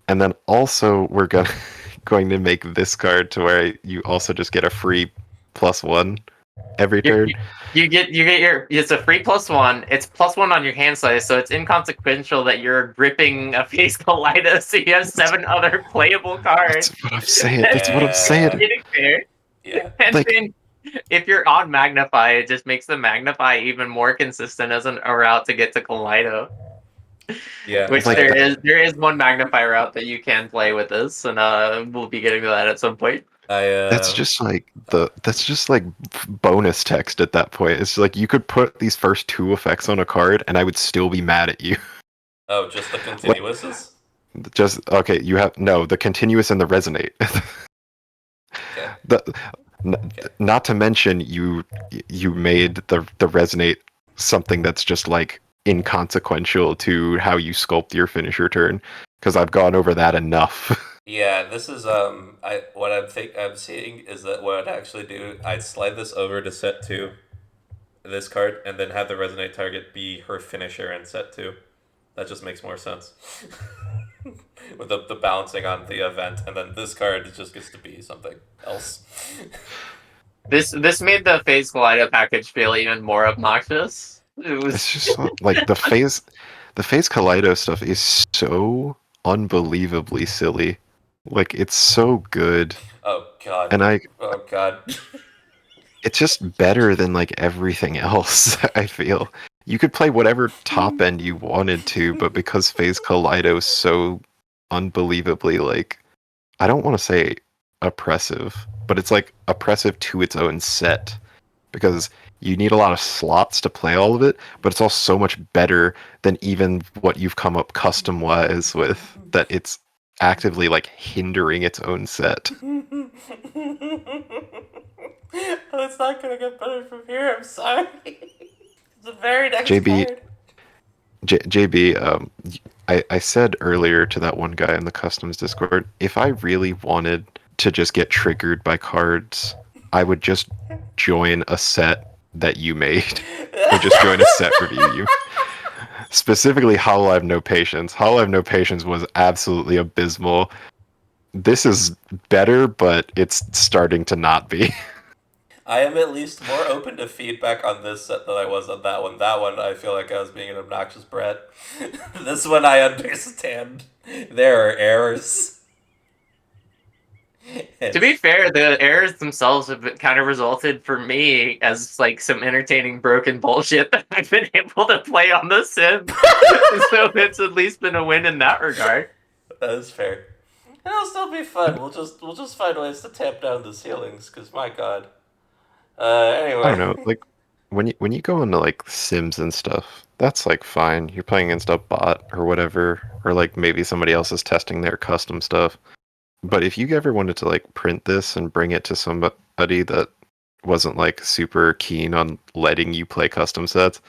and then also we're going to make this card to where you also just get a free +1 every turn.
You get it's a free +1. It's +1 on your hand size, so it's inconsequential that you're gripping a Face Kaleido, so you have 7 other playable cards.
That's what I'm saying. That's what I'm saying.
Yeah.
And then if you're on Magnify, it just makes the Magnify even more consistent as a route to get to Kaleido.
Yeah.
Which there is one Magnify route that you can play with this, and we'll be getting to that at some point.
That's just like bonus text at that point. It's like you could put these first 2 effects on a card, and I would still be mad at you.
Oh, just the continuouses?
You have the continuous and the Resonate. Not to mention you made the Resonate something that's just like inconsequential to how you sculpt your finisher turn, because I've gone over that enough.
Yeah, this is what I'm seeing is that what I'd actually do, I'd slide this over to set 2, this card, and then have the resonate target be her finisher in set 2. That just makes more sense. With the balancing on the event, and then this card just gets to be something else.
This made the Phase Kaleido package feel even more obnoxious. It was
It's just like the phase Kaleido stuff is so unbelievably silly. Like it's so good,
Oh god.
and
Oh god.
it's just better than like everything else. I feel you could play whatever top end you wanted to, but because phase Kaleido is so unbelievably like I don't want to say oppressive, but it's like oppressive to its own set because you need a lot of slots to play all of it, but it's all so much better than even what you've come up custom wise with that it's actively like hindering its own set.
Oh, it's not gonna get better from here. I'm sorry. It's the very next
JB
card.
JB, I said earlier to that one guy in the customs Discord, if I really wanted to just get triggered by cards, I would just join a set that you made, or just join a set review you. Specifically, Hollow I Have No Patience. Hollow I Have No Patience was absolutely abysmal. This is better, but it's starting to not be.
I am at least more open to feedback on this set than I was on that one. That one, I feel like I was being an obnoxious brat. This one, I understand. There are errors.
To be fair, the errors themselves have kind of resulted for me as like some entertaining broken bullshit that I've been able to play on the Sims. So it's at least been a win in that regard.
That is fair. It'll still be fun. We'll just find ways to tamp down the ceilings, because my god.
I
Anyway.
don't know, like when you go into like Sims and stuff, that's like fine. You're playing against a bot or whatever, or like maybe somebody else is testing their custom stuff. But if you ever wanted to like print this and bring it to somebody that wasn't like super keen on letting you play custom sets,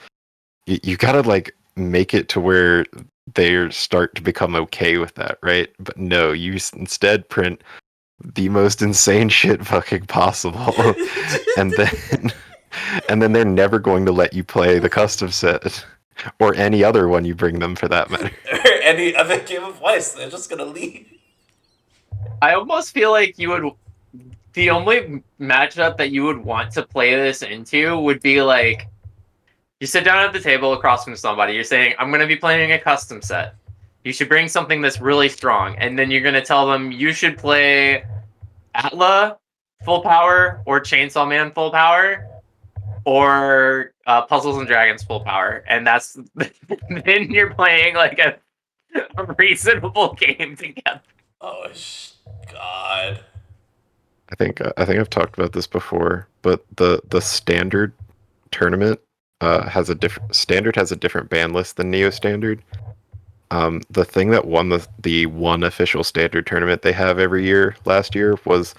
you gotta like make it to where they start to become okay with that, right? But no, you instead print the most insane shit fucking possible, and then and then they're never going to let you play the custom set or any other one you bring them for that matter.
Or any other game of Weiss, they're just gonna leave.
I almost feel like you would. The only matchup that you would want to play this into would be like you sit down at the table across from somebody. You're saying, "I'm going to be playing a custom set. You should bring something that's really strong," and then you're going to tell them you should play Atla full power or Chainsaw Man full power or Puzzles and Dragons full power, and that's then you're playing like a reasonable game together.
Oh, God.
I think I've talked about this before, but the standard tournament has a different ban list than Neo Standard. The thing that won the one official standard tournament they have every year last year was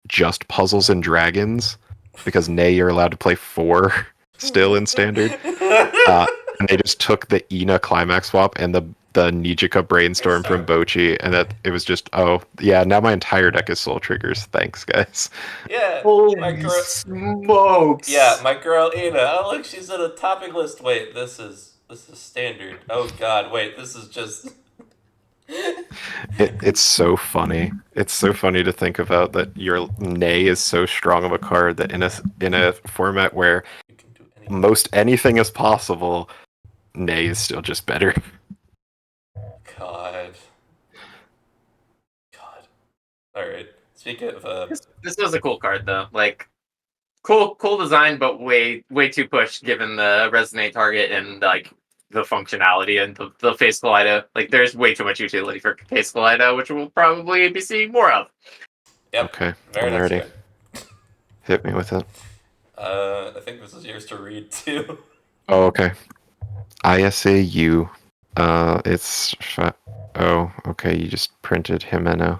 just Puzzles and Dragons, because Nay you're allowed to play 4 still in standard. And they just took the Ina climax swap and the Nijika brainstorm from Bochi, and that it was just, oh yeah, now my entire deck is soul triggers. Thanks, guys.
Yeah.
Holy smokes!
Yeah, my girl Ina. Oh look, she's in a topping list. Wait, this is standard. Oh god, wait, this is just
It's so funny. It's so funny to think about that your Nay is so strong of a card that in a format where
you can do anything.
most anything is possible, Nay is still just better.
God. Alright. Speaking of
This was a cool card though. Like cool design, but way too pushed given the resonate target and like the functionality and the Phase Kaleido. Like there's way too much utility for Phase Kaleido, which we'll probably be seeing more of.
Yep.
Okay,
Very
I'm
next
ready.
card.
Hit me with it.
I think this is yours to read too.
Oh, okay. Ayase Yuu. Oh, okay. You just printed Himeno.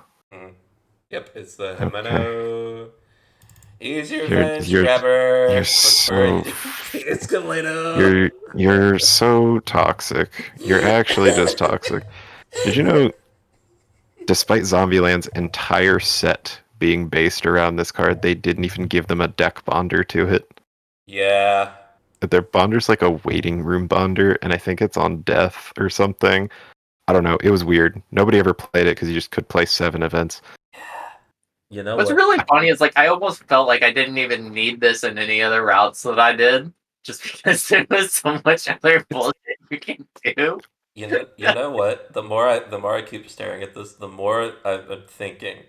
Yep, it's the
Okay.
Himeno. He's your
You're-
revenge
you're-
grabber.
you're so-
It's Kaleido.
You're so toxic. You're actually just toxic. Did you know despite Zombieland's entire set being based around this card, they didn't even give them a deck bonder to it.
Yeah.
Their bonder's like a waiting room bonder, and I think it's on death or something. I don't know. It was weird. Nobody ever played it because you just could play 7 events.
You know
What's
what?
really funny is like I almost felt like I didn't even need this in any other routes that I did, just because there was so much other bullshit you can do.
You know what? The more I keep staring at this, the more I'm thinking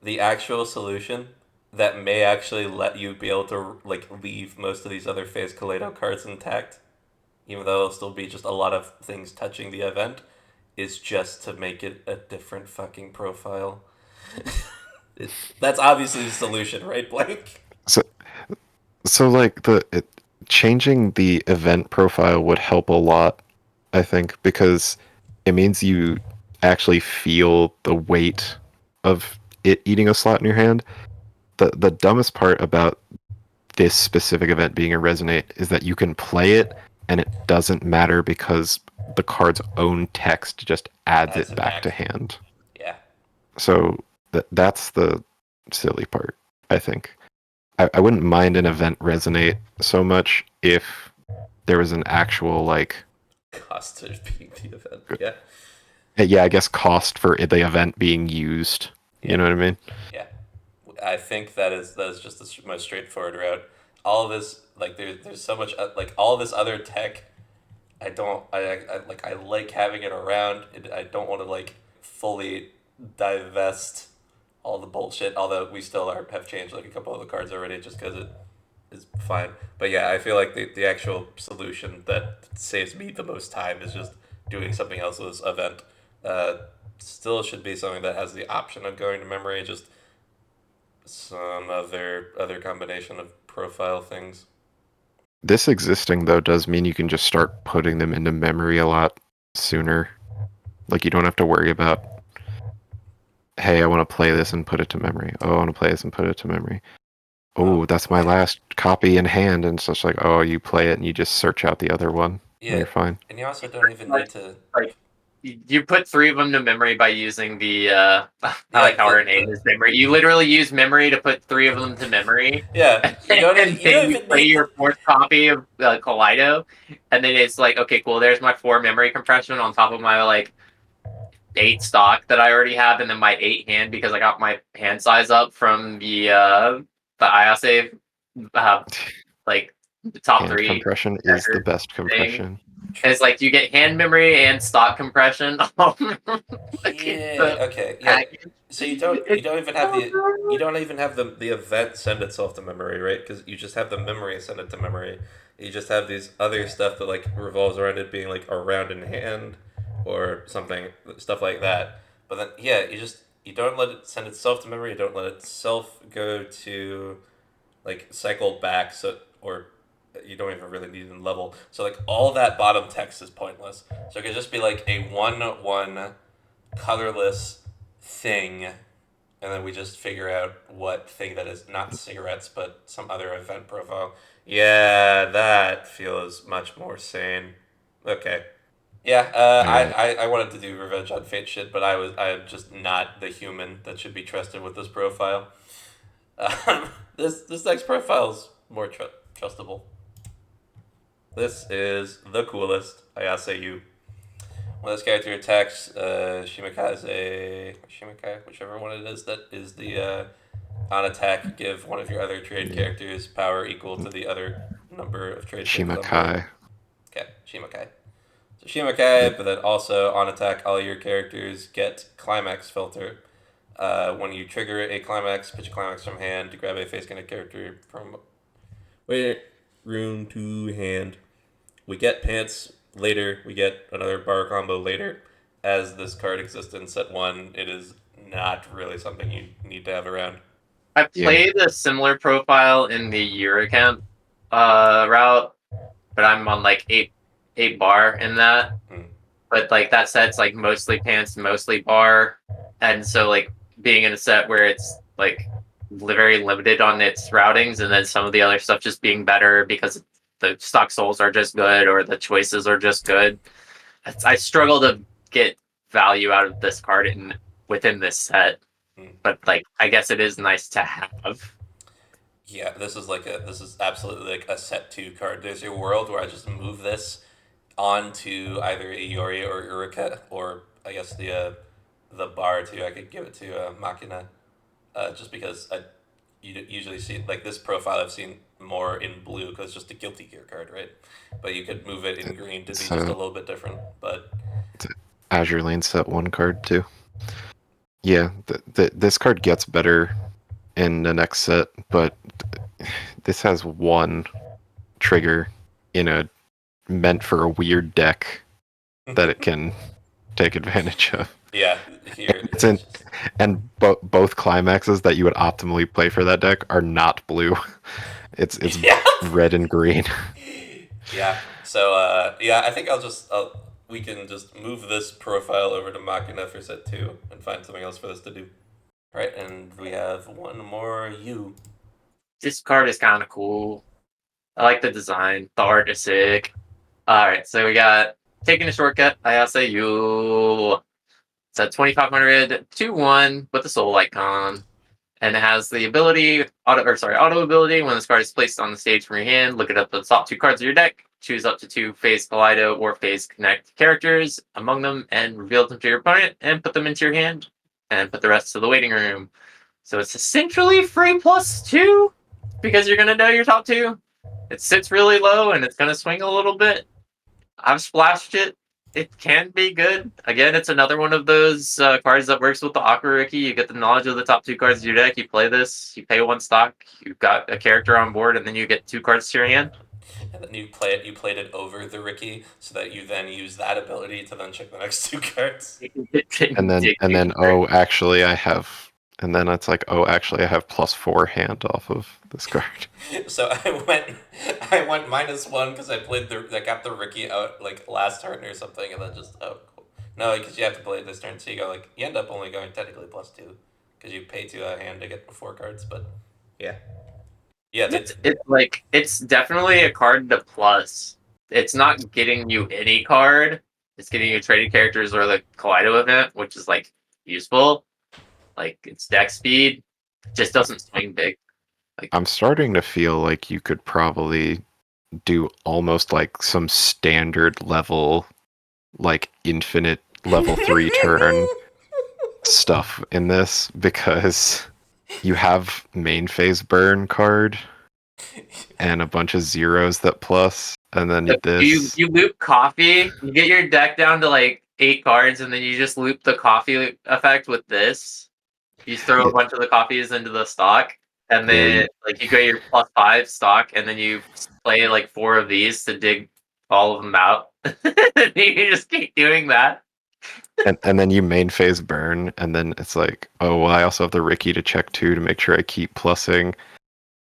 the actual solution that may actually let you be able to like leave most of these other phase Kaleido cards intact, even though it'll still be just a lot of things touching the event, is just to make it a different fucking profile. That's obviously the solution, right, Blake?
So like changing the event profile would help a lot, I think, because it means you actually feel the weight of it eating a slot in your hand. The dumbest part about this specific event being a resonate is that you can play it and it doesn't matter because the card's own text just adds it back to hand.
Yeah.
So that's the silly part, I think. I wouldn't mind an event resonate so much if there was an actual like
cost of being the event. Yeah.
Yeah, I guess cost for the event being used.
Yeah.
You know what I mean?
Yeah. I think that is just the most straightforward route. All of this, like, there's so much, like, all this other tech. I don't, I like having it around. I don't want to like fully divest all the bullshit. Although we still have changed like a couple of the cards already, just because it is fine. But yeah, I feel like the actual solution that saves me the most time is just doing something else with this event. Still should be something that has the option of going to memory. Just some other combination of profile things.
This existing though does mean you can just start putting them into memory a lot sooner. Like you don't have to worry about, hey, I want to play this and put it to memory. Oh, I want to play this and put it to memory. Oh, that's my last copy in hand, and so it's like, oh, you play it and you just search out the other one.
Yeah,
and you're fine.
And you also don't even need to
like. You put 3 of them to memory by using the I like how our name is memory. You literally use memory to put 3 of them to memory.
Yeah,
you play your 4th copy of Kaleido, and then it's like, okay, cool. There's my 4 memory compression on top of my like 8 stock that I already have, and then my 8 hand because I got my hand size up from the Ayase like the top
hand
3
compression is the best compression.
It's like you get hand memory and stock compression.
Okay. Yeah. So you don't even have the event send itself to memory, right? Because you just have the memory send it to memory. You just have these other stuff that like revolves around it being like around in hand or something, stuff like that. But then you don't let it send itself to memory. You don't let itself go to like cycle back or you don't even really need in level. So like all that bottom text is pointless. So it could just be like a 1/1 colorless thing, and then we just figure out what thing that is, not cigarettes, but some other event profile. Yeah, that feels much more sane. Okay. Yeah, I wanted to do Revenge on Fate shit, but I'm just not the human that should be trusted with this profile. This next profile is more trustable. This is the coolest, Ayase Yuu. When this character attacks Shimakaze, whichever one it is, that is the on attack, give one of your other trade characters power equal to the other number of trade
Shimakai.
Okay, Shimakai. So Shimakai, but then also on attack, all your characters get climax filter. When you trigger a climax, pitch a climax from hand to grab a face connect character from room to hand. We get pants later. We get another bar combo later. As this card exists in set 1, it is not really something you need to have around.
I played a similar profile in the Eurocamp route, but I'm on like 8 bar in that. But like that set's like mostly pants, mostly bar, and so like being in a set where it's like very limited on its routings, and then some of the other stuff just being better because the stock souls are just good or the choices are just good. I struggle to get value out of this card in within this set.
Mm.
But like, I guess it is nice to have.
Yeah, this is absolutely like a set 2 card. There's your world where I just move this onto either Iori or Uruka, or I guess the bar too. I could give it to Machina, just because you usually see like this profile I've seen more in blue because it's just a Guilty Gear card, right? But you could move it in green to be just a
So
little bit different. But
Azure Lane set 1 card too. Yeah, this card gets better in the next set, but this has 1 trigger in a meant for a weird deck that it can take advantage of.
yeah, here
It's in, and both climaxes that you would optimally play for that deck are not blue. It's
yeah.
red and green.
Yeah. So I think we can just move this profile over to Machina for set 2 and find something else for this to do. Right, and we have one more Yuu.
This card is kind of cool. I like the design. The art is sick. All right, so we got taking a shortcut. Ayase Yuu. It's a 2500 2/1 with the soul icon, and it has the ability auto ability. When this card is placed on the stage from your hand, look it up the top 2 cards of your deck. Choose up to 2 Phase Kaleido or Phase Connect characters among them, and reveal them to your opponent, and put them into your hand, and put the rest to the waiting room. So it's essentially free +2 because you're gonna know your top 2. It sits really low and it's gonna swing a little bit. I've splashed it. It can be good. Again, it's another one of those cards that works with the Aquariki. You get the knowledge of the top 2 cards of your deck. You play this. You pay 1 stock. You've got a character on board, and then you get 2 cards to your hand.
And then you played it over the Ricky, so that you then use that ability to then check the next 2 cards.
And then oh, actually I have. And then it's like, oh, actually I have +4 hand off of this card.
So I went -1 because I got the Ricky out like last turn or something, and then just cool. No, because you have to play it this turn, so you end up only going technically +2 because you pay to a hand to get 4 cards, but yeah. Yeah,
it's definitely a card to plus. It's not getting you any card. It's getting you traded characters or the Kaleido event, which is like useful. Like it's deck speed, just doesn't swing big.
I'm starting to feel like you could probably do almost like some standard level, like infinite level 3 turn stuff in this, because you have main phase burn card and a bunch of zeros that plus, and then this.
You loop coffee, you get your deck down to like 8 cards, and then you just loop the coffee effect with this. You throw a bunch of the coffees into the stock, and then like you get your +5 stock, and then you play like 4 of these to dig all of them out. You just keep doing that.
And then you main phase burn, and then it's like, oh, well, I also have the Ricky to check too to make sure I keep plussing.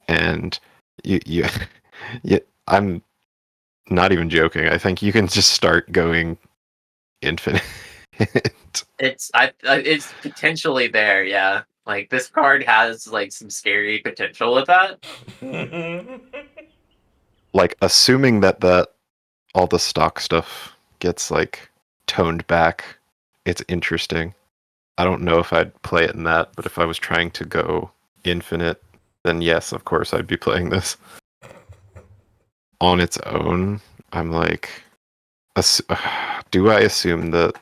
And you I'm not even joking. I think you can just start going infinite.
It's potentially there, yeah. Like this card has like some scary potential with that.
Like assuming that all the stock stuff gets like toned back, it's interesting. I don't know if I'd play it in that, but if I was trying to go infinite, then yes, of course I'd be playing this. On its own, I'm like, do I assume that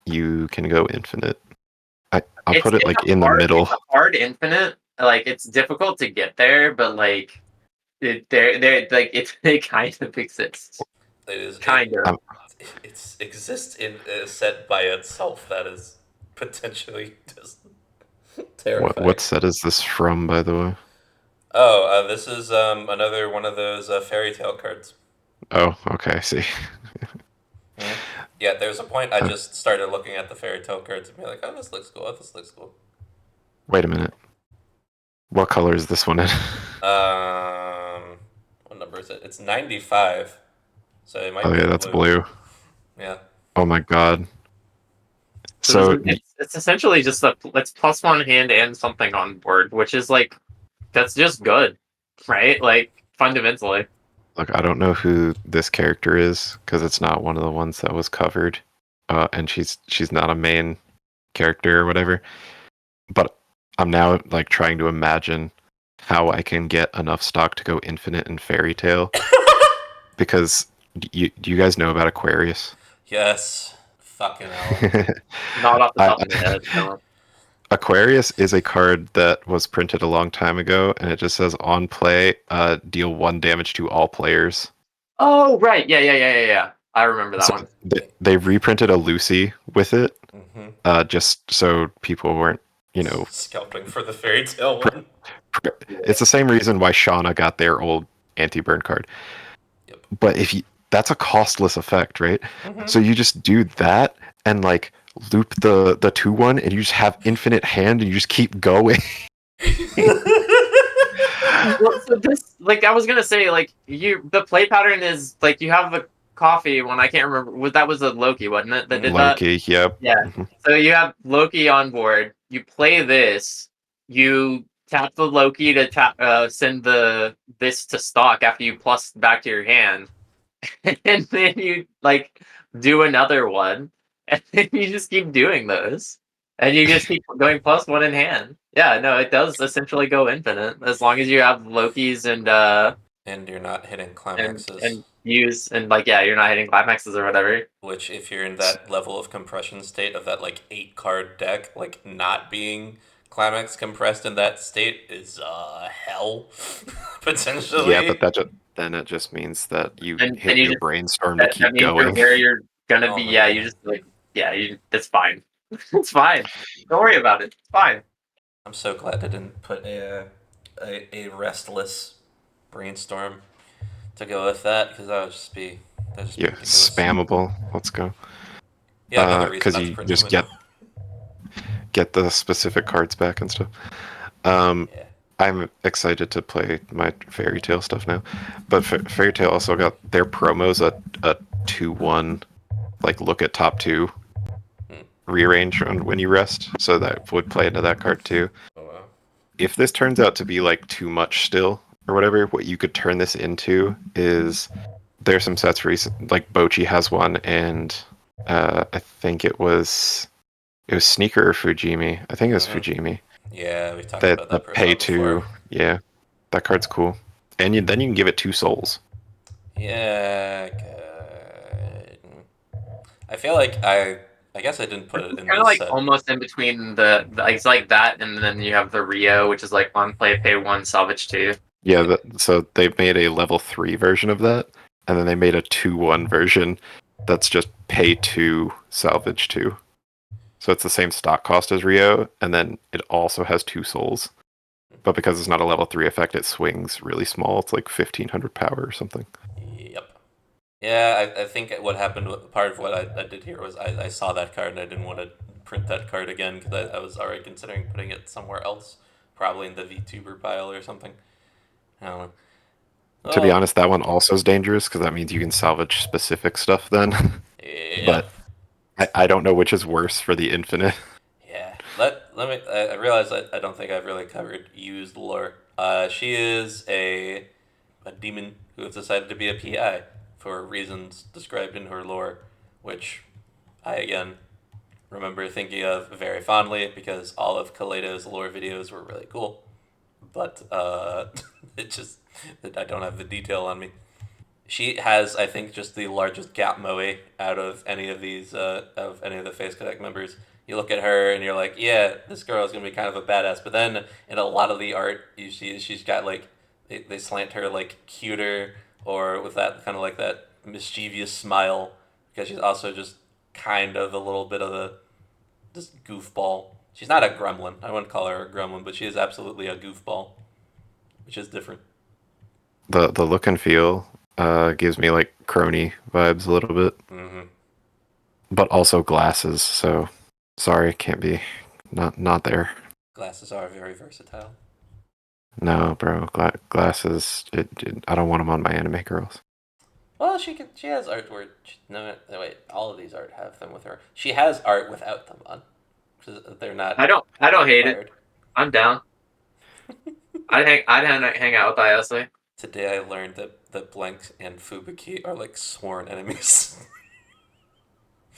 you can go infinite? I'll put it like in the middle.
It's a hard infinite. Like it's difficult to get there, but like it kind of exists.
It is
kind of.
It exists in a set by itself. That is potentially just terrifying.
What set is this from, by the way?
Oh, this is another one of those fairy tale cards.
Oh, okay, I see.
Yeah, there's a point I just started looking at the fairy tale cards and be like, oh, this looks cool. Oh, this looks cool.
Wait a minute. What color is this one in?
What number is it? It's 95. So it might be
yeah, that's blue.
Yeah.
Oh my god.
So it's essentially just let's +1 hand and something on board, which is like that's just good, right? Like fundamentally.
Look, I don't know who this character is because it's not one of the ones that was covered, and she's not a main character or whatever. But I'm now like trying to imagine how I can get enough stock to go infinite in Fairy Tail. Because do you guys know about Aquarius?
Yes. Fucking hell.
Not off the
I,
top of my head. No.
Aquarius is a card that was printed a long time ago, and it just says on play, deal 1 damage to all players.
Oh right, yeah. I remember that one.
They reprinted a Lucy with it,
Mm-hmm.
just so people weren't,
Scalping for the fairy tale one.
It's the same reason why Shauna got their old anti-burn card.
Yep.
But that's a costless effect, right?
Mm-hmm.
So you just do that and like loop the 2/1, and you just have infinite hand, and you just keep going.
Well, so this, like, I was gonna say, like, the play pattern is like you have the coffee one. I can't remember. That was a Loki, wasn't it? That did that.
Loki, yep.
Yeah.
Mhm.
So you have Loki on board. You play this. You tap the Loki to send this to stock after you plus back to your hand, and then you like do another one, and then you just keep doing those, and you just keep going +1 in hand. Yeah, no, it does essentially go infinite as long as you have Loki's and
you're not hitting climaxes.
and use and like you're not hitting climaxes or whatever.
Which, if you're in that level of compression state of that like 8-card deck, like not being climax compressed in that state is hell potentially.
Yeah, but then it just means that you
And
hit
you
your
just
brainstorm to
that
keep
means you're
going.
where you're gonna
Oh
be.
my
Yeah,
God.
you just like it's fine. It's fine. Don't worry about it. It's fine.
I'm so glad I didn't put a restless brainstorm to go with that, because that would just be
Yeah,
ridiculous.
spammable. Let's go.
Yeah, another reason
Because
not to
you
print
just
them.
get the specific cards back and stuff.
Yeah.
I'm excited to play my Fairy Tail stuff now, but Fairy Tail also got their promos a 2/1, like look at top 2 rearrange on when you rest, so that would play into that card too.
Oh wow.
If this turns out to be like too much still or whatever, what you could turn this into is there's some sets like Bochi has one, and I think it was Sneaker or Fujimi. I think it was Fujimi.
Yeah, we talked
That
about
the
that
pay
profile before.
yeah, that card's cool, and then you can give it 2 souls.
Yeah, good. I feel like I guess I didn't put it in
Kind of
this
like
set.
almost in between it's like that, and then you have the Rio, which is like on play, pay 1, salvage 2.
Yeah, so they made a level 3 version of that, and then they made a 2/1 version that's just pay 2, salvage 2. So it's the same stock cost as Rio, and then it also has 2 souls. But because it's not a level 3 effect, it swings really small. It's like 1500 power or something.
Yep. Yeah, I think what happened, part of what I did here was I saw that card and I didn't want to print that card again because I was already considering putting it somewhere else, probably in the VTuber pile or something. I don't know.
To be honest, that one also is dangerous because that means you can salvage specific stuff then.
Yeah.
But I don't know which is worse for the infinite.
Yeah. Let me. I realize I don't think I've really covered Yu's lore. She is a demon who has decided to be a PI for reasons described in her lore, which I again remember thinking of very fondly because all of Kaleido's lore videos were really cool. But it just I don't have the detail on me. She has, I think, just the largest gap moe out of any of these of any of the Face Connect members. You look at her and you're like, yeah, this girl is gonna be kind of a badass. But then in a lot of the art, you see she's got like they slant her like cuter or with that kind of like that mischievous smile because she's also just kind of a little bit of a just goofball. She's not a gremlin. I wouldn't call her a gremlin, but she is absolutely a goofball, which is different.
The look and feel gives me like crony vibes a little bit.
Mm-hmm.
But also glasses, so sorry, can't be not there.
Glasses are very versatile.
No, bro, glasses. I don't want them on my anime girls.
Well, she has art where no wait, all of these art have them with her. She has art without them on. They're not.
I don't hate
required.
it. I'm down. I'd hang out with Ayase.
Today I learned that Blank and Fubuki are like sworn enemies.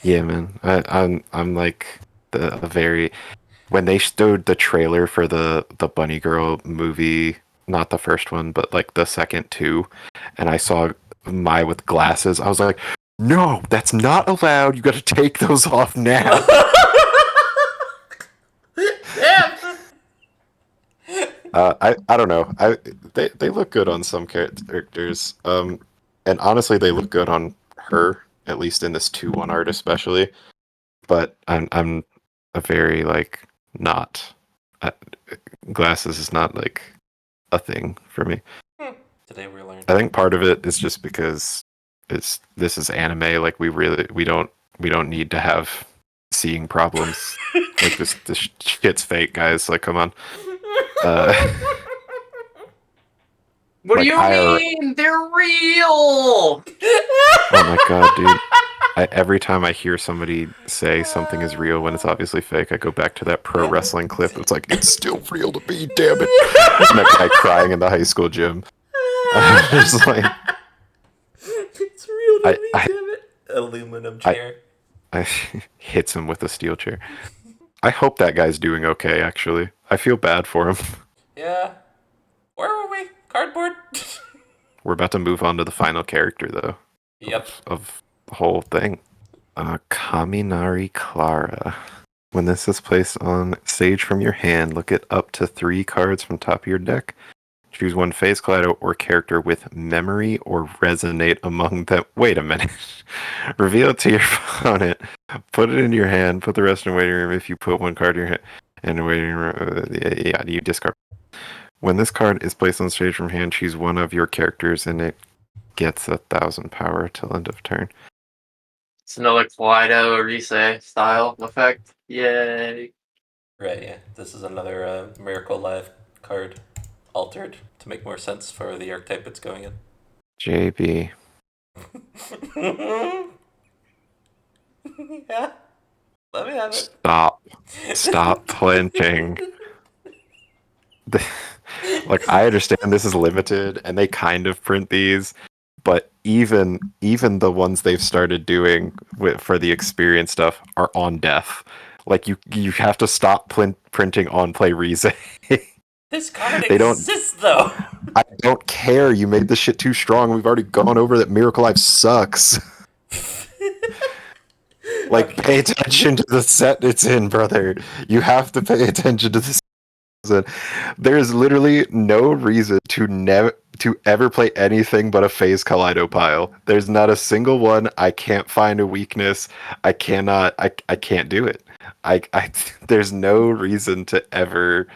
Yeah, man. I'm like a very when they showed the trailer for the Bunny Girl movie, not the first one, but like the second two, and I saw Mai with glasses, I was like, no, that's not allowed. You got to take those off now.
Damn.
I don't know. They look good on some characters. And honestly, they look good on her, at least in this 2-1 art especially. But I'm a very like not glasses is not like a thing for me.
Today we learned.
I think part of it is just because this is anime. Like we don't need to have seeing problems. Like this shit's fake, guys. Like come on.
What
like,
do you mean? They're real!
Oh my god, dude. Every time I hear somebody say something is real when it's obviously fake, I go back to that pro wrestling clip. It's like, it's still real to me, damn it. And that guy crying in the high school gym. Just like,
it's real to me, damn it. Aluminum chair.
I hits him with a steel chair. I hope that guy's doing okay, actually. I feel bad for him.
Yeah. Where were we? Cardboard?
We're about to move on to the final character, though.
Yep.
Of the whole thing. Kaminari Clara. When this is placed on stage from your hand, look at up to 3 cards from top of your deck. Choose one phase Kaleido or character with memory or resonate among them. Wait a minute. Reveal it to your opponent. Put it in your hand. Put the rest in the waiting room. If you put one card in your hand in the waiting room, you discard. When this card is placed on stage from hand, choose one of your characters and it gets 1,000 power till end of turn.
It's another Kaleido Orise style effect. Yay.
Right, yeah. This is another Miracle Live card. Altered to make more sense for the archetype it's going in.
JB.
Yeah. Let me have it.
Stop flinching. Like, I understand this is limited and they kind of print these, but even the ones they've started doing for the experience stuff are on death. Like, you have to stop printing on play Rize.
This card exists, though.
I don't care. You made this shit too strong. We've already gone over that Miracle Life sucks. Like, okay. Pay attention to the set it's in, brother. You have to pay attention to this. There's literally no reason to ever play anything but a phase Kaleido pile. There's not a single one. I can't find a weakness. I can't do it. There's no reason to ever.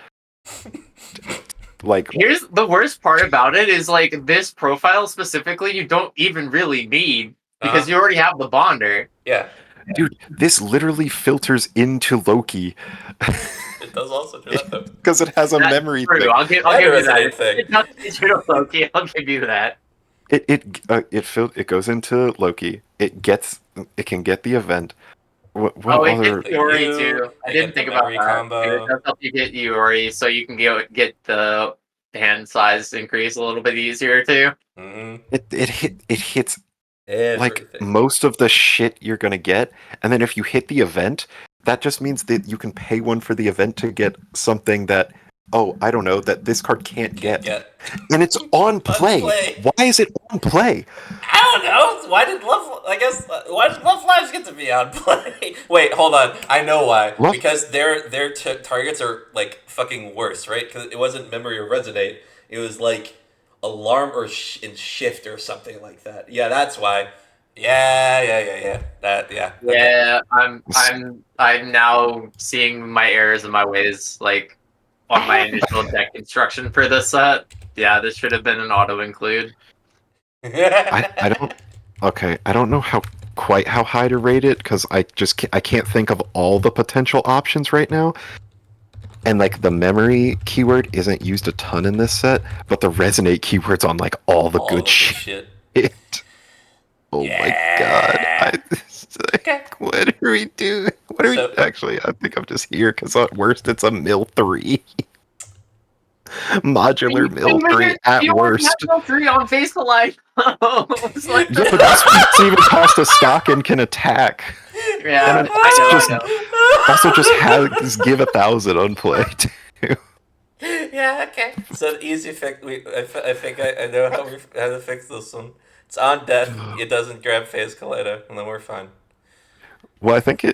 Like,
here's the worst part about it is like this profile specifically you don't even really need because you already have the bonder.
Yeah.
Dude, this literally filters into Loki.
It does also do that though.
Because it has a memory thing.
I'll give you that. It does digital Loki. I'll give you that.
It goes into Loki. It can get the event. What
it
other...
gets Iori too. I didn't think about that. Combo. It does help you get Iori, so you can get the hand size increase a little bit easier too.
Mm-hmm.
It hits
everything.
Like most of the shit you're gonna get, and then if you hit the event, that just means that you can pay one for the event to get something that I don't know, that this card can't get. And it's on play. Why is it on play?
I don't know. Why did Love Lives get to be on play? Wait, hold on. I know why. Because their targets are like fucking worse, right? Because it wasn't memory or resonate. It was like alarm or in shift or something like that. Yeah, that's why. Yeah.
Yeah, I'm now seeing my errors and my ways like on my initial deck construction for this set. Yeah, this should have been an auto include.
I don't know quite how high to rate it because I can't think of all the potential options right now. And like the memory keyword isn't used a ton in this set, but the resonate keyword's on like all the good shit. Oh my god! What are we doing? Actually, I think I'm just here because at worst it's a mill 3. Modular mill 3 at worst.
Mill 3 on face of life.
Yeah, but this even cost a stock and can attack.
Yeah, I know.
Also, just give 1,000 unplay too.
Yeah, okay. So the easy fix. I think I know how to fix this one. It's on death. It doesn't grab Phase Kaleido, and then we're fine.
Well, I think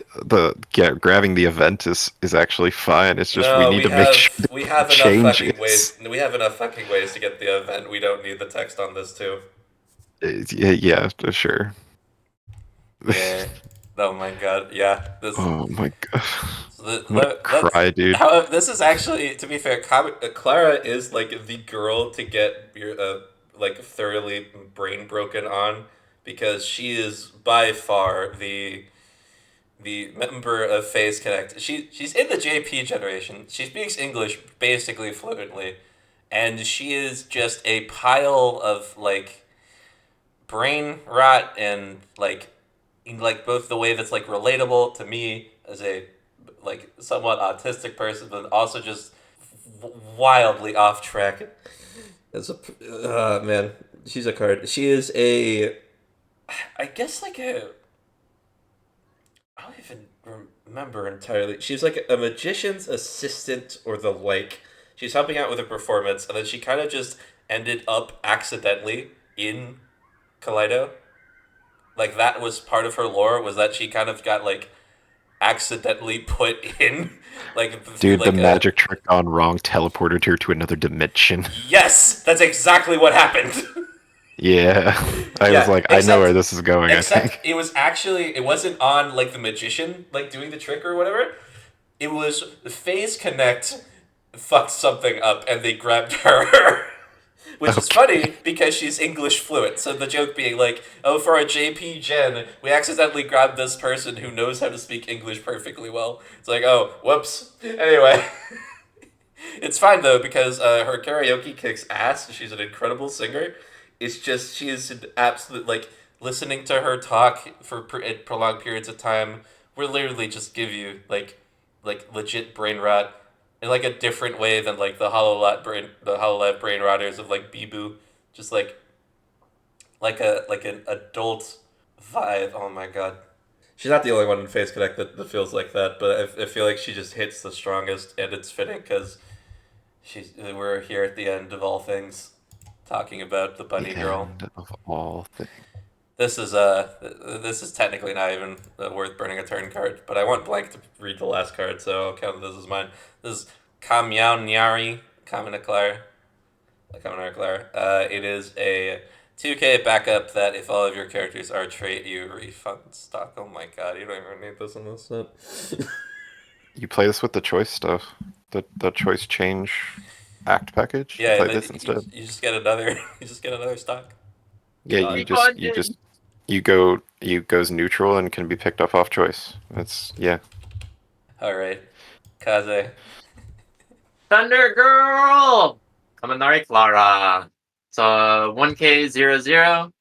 grabbing the event is actually fine. It's just we
No,
need to make sure
we
the
have enough fucking
changes.
ways. We have enough fucking ways to get the event. We don't need the text on this too.
Yeah, sure.
Yeah. Oh my god. Yeah. This.
Oh my god, I'm gonna
Let's.
cry, dude.
However, this is actually, to be fair, Clara is like the girl to get your like thoroughly brain broken on, because she is by far the member of Phase Connect. She's in the JP generation. She speaks English basically fluently, and she is just a pile of like brain rot and like in like both the way that's like relatable to me as a like somewhat autistic person, but also just wildly off track. As a man, she's a card. She is a, I guess like a, I don't even remember entirely. She's like a magician's assistant or the like. She's helping out with a performance, and then she kind of just ended up accidentally in Kaleido. Like that was part of her lore, was that she kind of got like accidentally put in through
Dude, the
like a,
magic trick gone wrong teleported her to another dimension.
yes, that's exactly what happened.
Yeah, I was
Yeah,
like, I know where this is going. I
except
think.
it was actually, it wasn't on like the magician like doing the trick or whatever. It was Phase Connect fucked something up and they grabbed her. Which is
Okay.
funny because she's English fluent. So the joke being like, oh, for a JP Gen, we accidentally grabbed this person who knows how to speak English perfectly well. It's like, oh, whoops. Anyway, it's fine though because her karaoke kicks ass. She's an incredible singer. It's just she is an absolute like, listening to her talk for prolonged periods of time will literally just give you like legit brain rot in like a different way than like the Hololive brain rotters of like Bibu, just like an adult vibe. Oh my god. She's not the only one in Face Connect that feels like that, but I feel like she just hits the strongest, and it's fitting because we're here at the end of all things, talking about the
The
bunny girl.
end of all things.
This is technically not even worth burning a turn card, but I want Blank to read the last card, so I'll count this as mine. This is Kamyaonyari Kaminari Clara. It is a 2K backup that if all of your characters are trait, you refund stock. Oh my god, you don't even need this in this set.
You play this with the choice stuff, the choice change act package. You
Yeah,
play this instead.
you just get another you just get another stock.
Yeah,
God.
you goes neutral and can be picked up off choice. That's yeah.
Alright. Kaze.
Thunder Girl! Kaminari Clara. It's 1K00.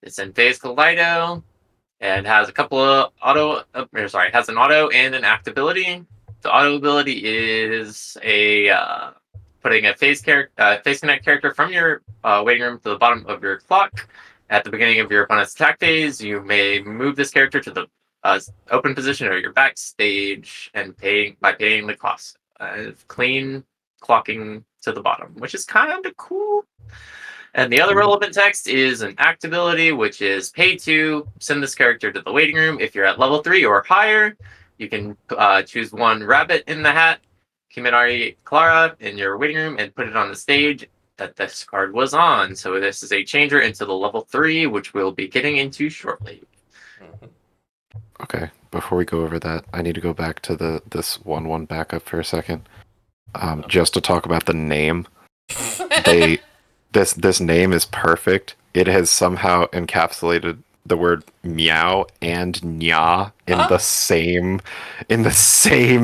It's in Phase Kaleido. And has a couple of has an auto and an act ability. The auto ability is putting a phase connect character from your waiting room to the bottom of your clock. At the beginning of your opponent's attack phase, you may move this character to the open position or your backstage and paying the cost. Clean clocking to the bottom, which is kind of cool. And the other relevant text is an act ability, which is pay to send this character to the waiting room. If you're at level 3 or higher, you can choose one rabbit in the hat, Kaminari Clara, in your waiting room and put it on the stage that this card was on. So this is a changer into the level 3, which we'll be getting into shortly.
Okay, before we go over that, I need to go back to this 1/1 backup for a second. Just to talk about the name. This name is perfect. It has somehow encapsulated the word meow and nya in the same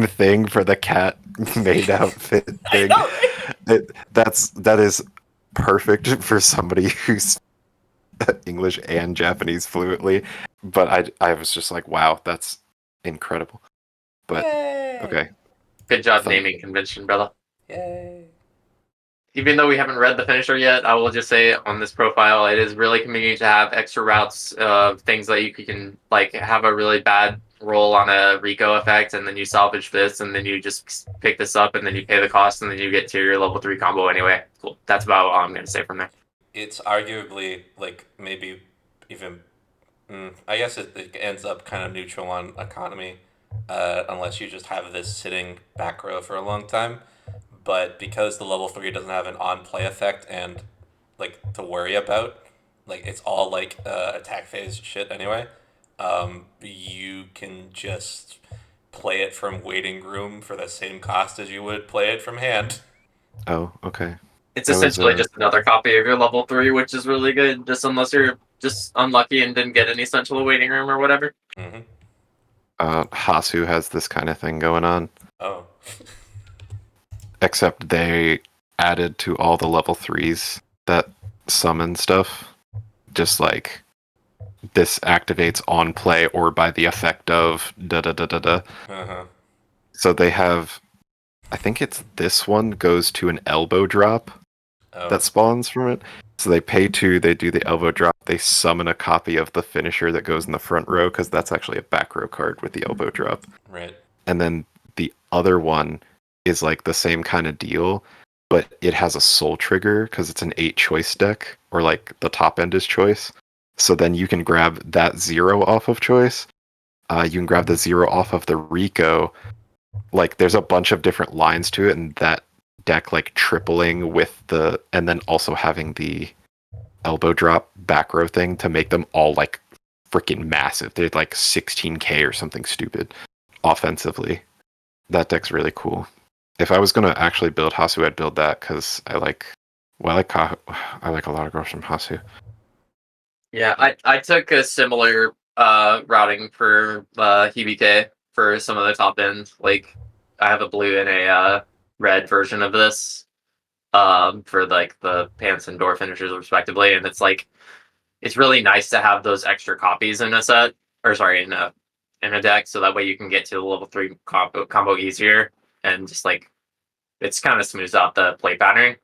thing for the cat made outfit thing.
I know, right?
That is perfect for somebody who's English and Japanese fluently. But I was just like, wow, that's incredible. But
Yay.
okay.
Good job naming convention, brother.
Yay.
Even though we haven't read the finisher yet, I will just say on this profile, it is really convenient to have extra routes of things that you can like have a really bad roll on a Rico effect, and then you salvage this, and then you just pick this up, and then you pay the cost, and then you get to your level 3 combo anyway. Cool. That's about all I'm going to say from there.
It's arguably like maybe even. I guess it ends up kind of neutral on economy, unless you just have this sitting back row for a long time. But because the level 3 doesn't have an on play effect and like to worry about, like it's all like attack phase shit anyway. You can just play it from waiting room for the same cost as you would play it from hand.
Oh, okay.
It's
There was
essentially
a-
just another copy of your level 3, which is really good, just unless you're just unlucky and didn't get any central waiting room or whatever.
Mm-hmm.
Hasu has this kind of thing going on,
Oh.
except they added to all the level 3s that summon stuff. Just like this activates on play or by the effect of da da da da da.
Uh-huh.
So they have, I think it's this one goes to an elbow drop
Oh.
that spawns from it. So they pay 2, they do the elbow drop, they summon a copy of the finisher that goes in the front row, because that's actually a back row card with the elbow drop.
Right.
And then the other one is like the same kind of deal, but it has a soul trigger because it's an 8 choice deck, or like the top end is choice. So then you can grab that 0 off of choice. You can grab the 0 off of the Rico. Like there's a bunch of different lines to it, and that deck like tripling with the, and then also having the elbow drop back row thing to make them all like freaking massive. They're like 16k or something stupid offensively. That deck's really cool. If I was gonna actually build Hasu, I'd build that because I like a lot of girls from Hasu.
Yeah, I took a similar routing for Hibike for some of the top ends. Like I have a blue and a red version of this for like the pants and door finishers respectively, and it's like it's really nice to have those extra copies in a set, or sorry, in a deck, so that way you can get to the level 3 combo easier, and just like it's kind of smooths out the play pattern.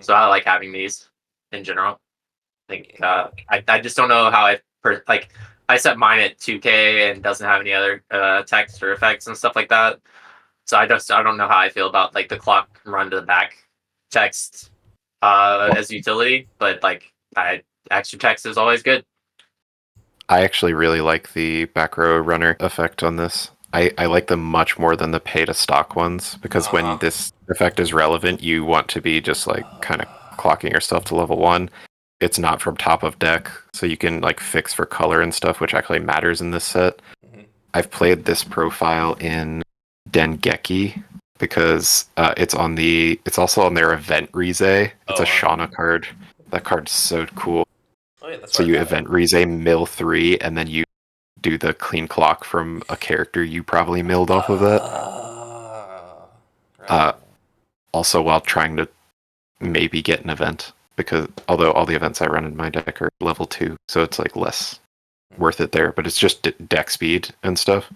So I like having these in general. Like I just don't know how like I set mine at 2K and doesn't have any other text or effects and stuff like that. So I don't know how I feel about like the clock run to the back text as utility, but like extra text is always good.
I actually really like the back row runner effect on this. I like them much more than the pay to stock ones, because when this effect is relevant, you want to be just like kind of clocking yourself to level 1. It's not from top of deck, so you can like fix for color and stuff, which actually matters in this set. I've played this profile in Dengeki because it's also on their event Rize. It's a Shauna card. That card's so cool.
Oh, yeah, that's
so you event Rize mill 3, and then you do the clean clock from a character you probably milled off of that.
Right.
Also, while trying to maybe get an event, because although all the events I run in my deck are level 2, so it's like less worth it there, but it's just deck speed and stuff.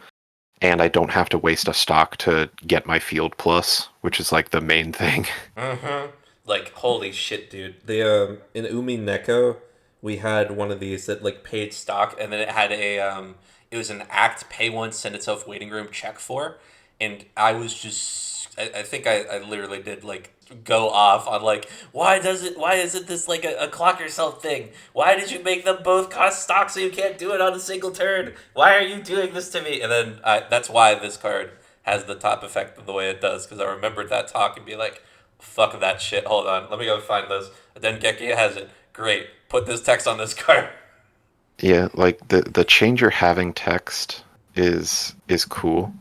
And I don't have to waste a stock to get my field plus, which is like the main thing.
Like, holy shit, dude. The in Umi Neko, we had one of these that like paid stock, and then it had it was an act pay once, send itself waiting room, check 4, and I was just I think I literally did like go off on like why isn't this like a clock yourself thing? Why did you make them both cost stock so you can't do it on a single turn? Why are you doing this to me? And then that's why this card has the top effect the way it does, because I remembered that talk and be like, fuck that shit. Hold on, let me go find this. Then Geki has it. Great. Put this text on this card.
Yeah, like the changer having text is cool,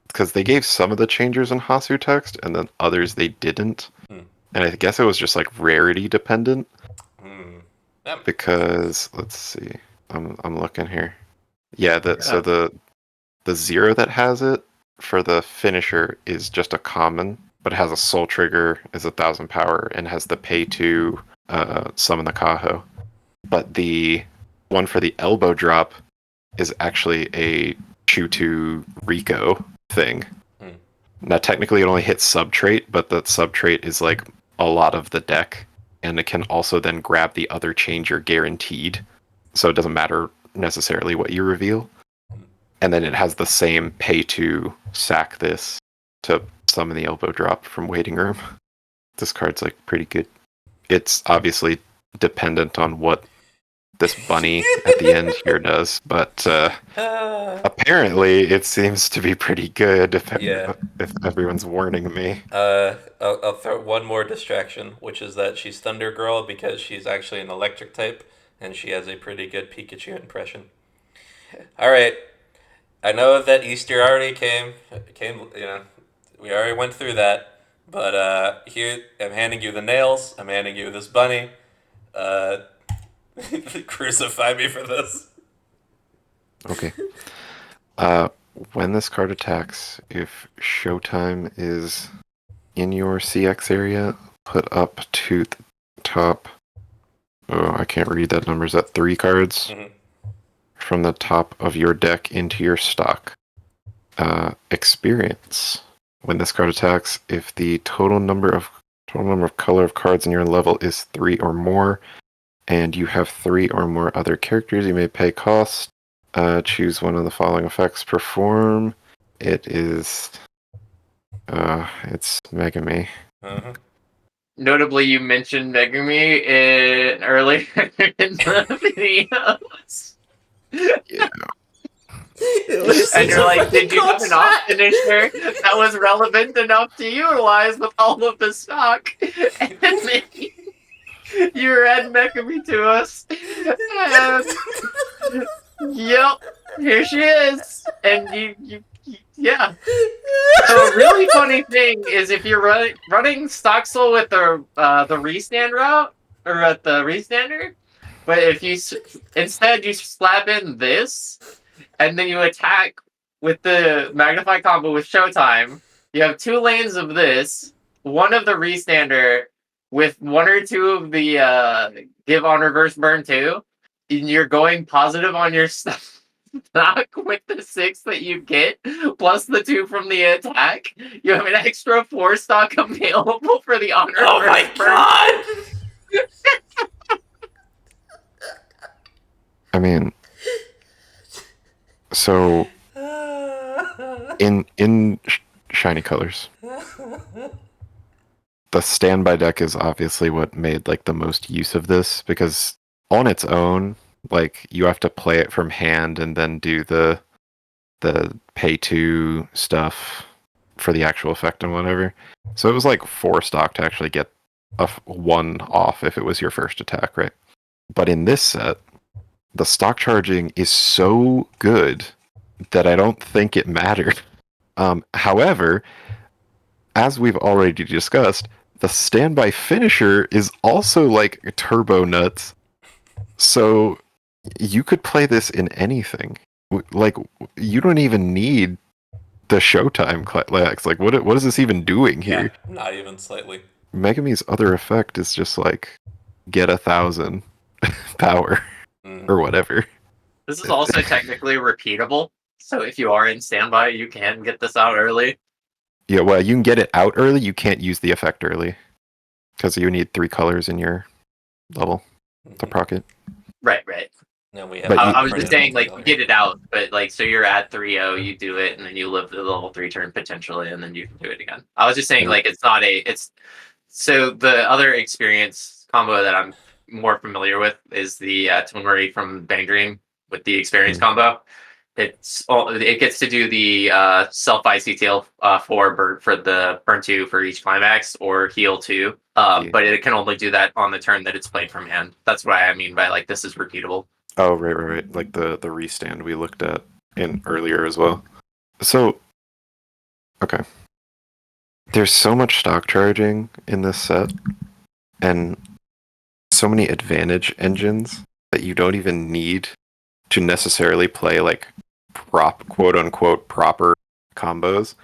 because they gave some of the changers in Hasu text, and then others they didn't. And I guess it was just like rarity dependent.
Yep.
Because let's see, I'm looking here. Yeah, so the 0 that has it for the finisher is just a common, but it has a soul trigger, is 1,000 power, and has the pay to summon the Kaho. But the one for the elbow drop is actually a Chutu Rico thing. Now, technically, it only hits sub trait, but the sub trait is like a lot of the deck, and it can also then grab the other changer guaranteed. So it doesn't matter necessarily what you reveal. And then it has the same pay to sack this to summon the elbow drop from waiting room. This card's like pretty good. It's obviously dependent on what this bunny at the end here does, but apparently it seems to be pretty good if everyone's warning me.
I'll throw one more distraction, which is that she's Thunder Girl because she's actually an electric type, and she has a pretty good Pikachu impression. All right, I know that Easter already came. We already went through that. But here, I'm handing you the nails. I'm handing you this bunny. Crucify me for this.
Okay. When this card attacks, if Showtime is in your CX area, put up to the top. Oh, I can't read that number. Is that 3 cards?
Mm-hmm.
From the top of your deck into your stock. Experience. When this card attacks, if the total number of color of cards in your level is 3 or more, and you have 3 or more other characters, you may pay cost. Choose one of the following effects. Perform. It is. It's Megami.
Uh-huh.
Notably, you mentioned Megami earlier in the videos.
Yeah.
And you're like, did you have an off finisher that was relevant enough to utilize with all of the stock? And then you read Megami to us. And, yep, here she is. And yeah. So a really funny thing is if you're running Stocksoul with the restand route, or at the restander, but if you instead you slap in this, and then you attack with the Magnify combo with Showtime, you have 2 lanes of this, 1 of the restander, with 1 or 2 of the give on reverse burn 2, and you're going positive on your stock with the 6 that you get, plus the 2 from the attack. You have an extra 4 stock available for the honor.
Oh my god!
I mean, so in shiny colors, the standby deck is obviously what made like the most use of this, because on its own, like you have to play it from hand and then do the pay to stuff for the actual effect and whatever. So it was like 4 stock to actually get a 1 off if it was your first attack, right? But in this set, the stock charging is so good that I don't think it mattered. However, as we've already discussed, the standby finisher is also like turbo nuts. So you could play this in anything. Like, you don't even need the Showtime class. Like, what is this even doing here?
Yeah, not even slightly.
Megami's other effect is just like, get 1,000 power. Or whatever.
This is also technically repeatable, so if you are in standby, you can get this out early.
Yeah, well, you can get it out early, you can't use the effect early. Because you need 3 colors in your level to proc it.
Right.
No,
I was just saying, like, you get it out, but, like, so you're at 3-0, you do it, and then you live the level 3 turn potentially, and then you can do it again. I was just saying, like, so the other experience combo that I'm more familiar with is the Tonari from Bang Dream with the experience combo. It gets to do the self ICTL for the burn 2 for each climax or heal 2. But it can only do that on the turn that it's played from hand. That's what I mean by like this is repeatable.
Oh, right. Like the restand we looked at in earlier as well. So, okay. There's so much stock charging in this set, and so many advantage engines that you don't even need to necessarily play like quote unquote proper combos.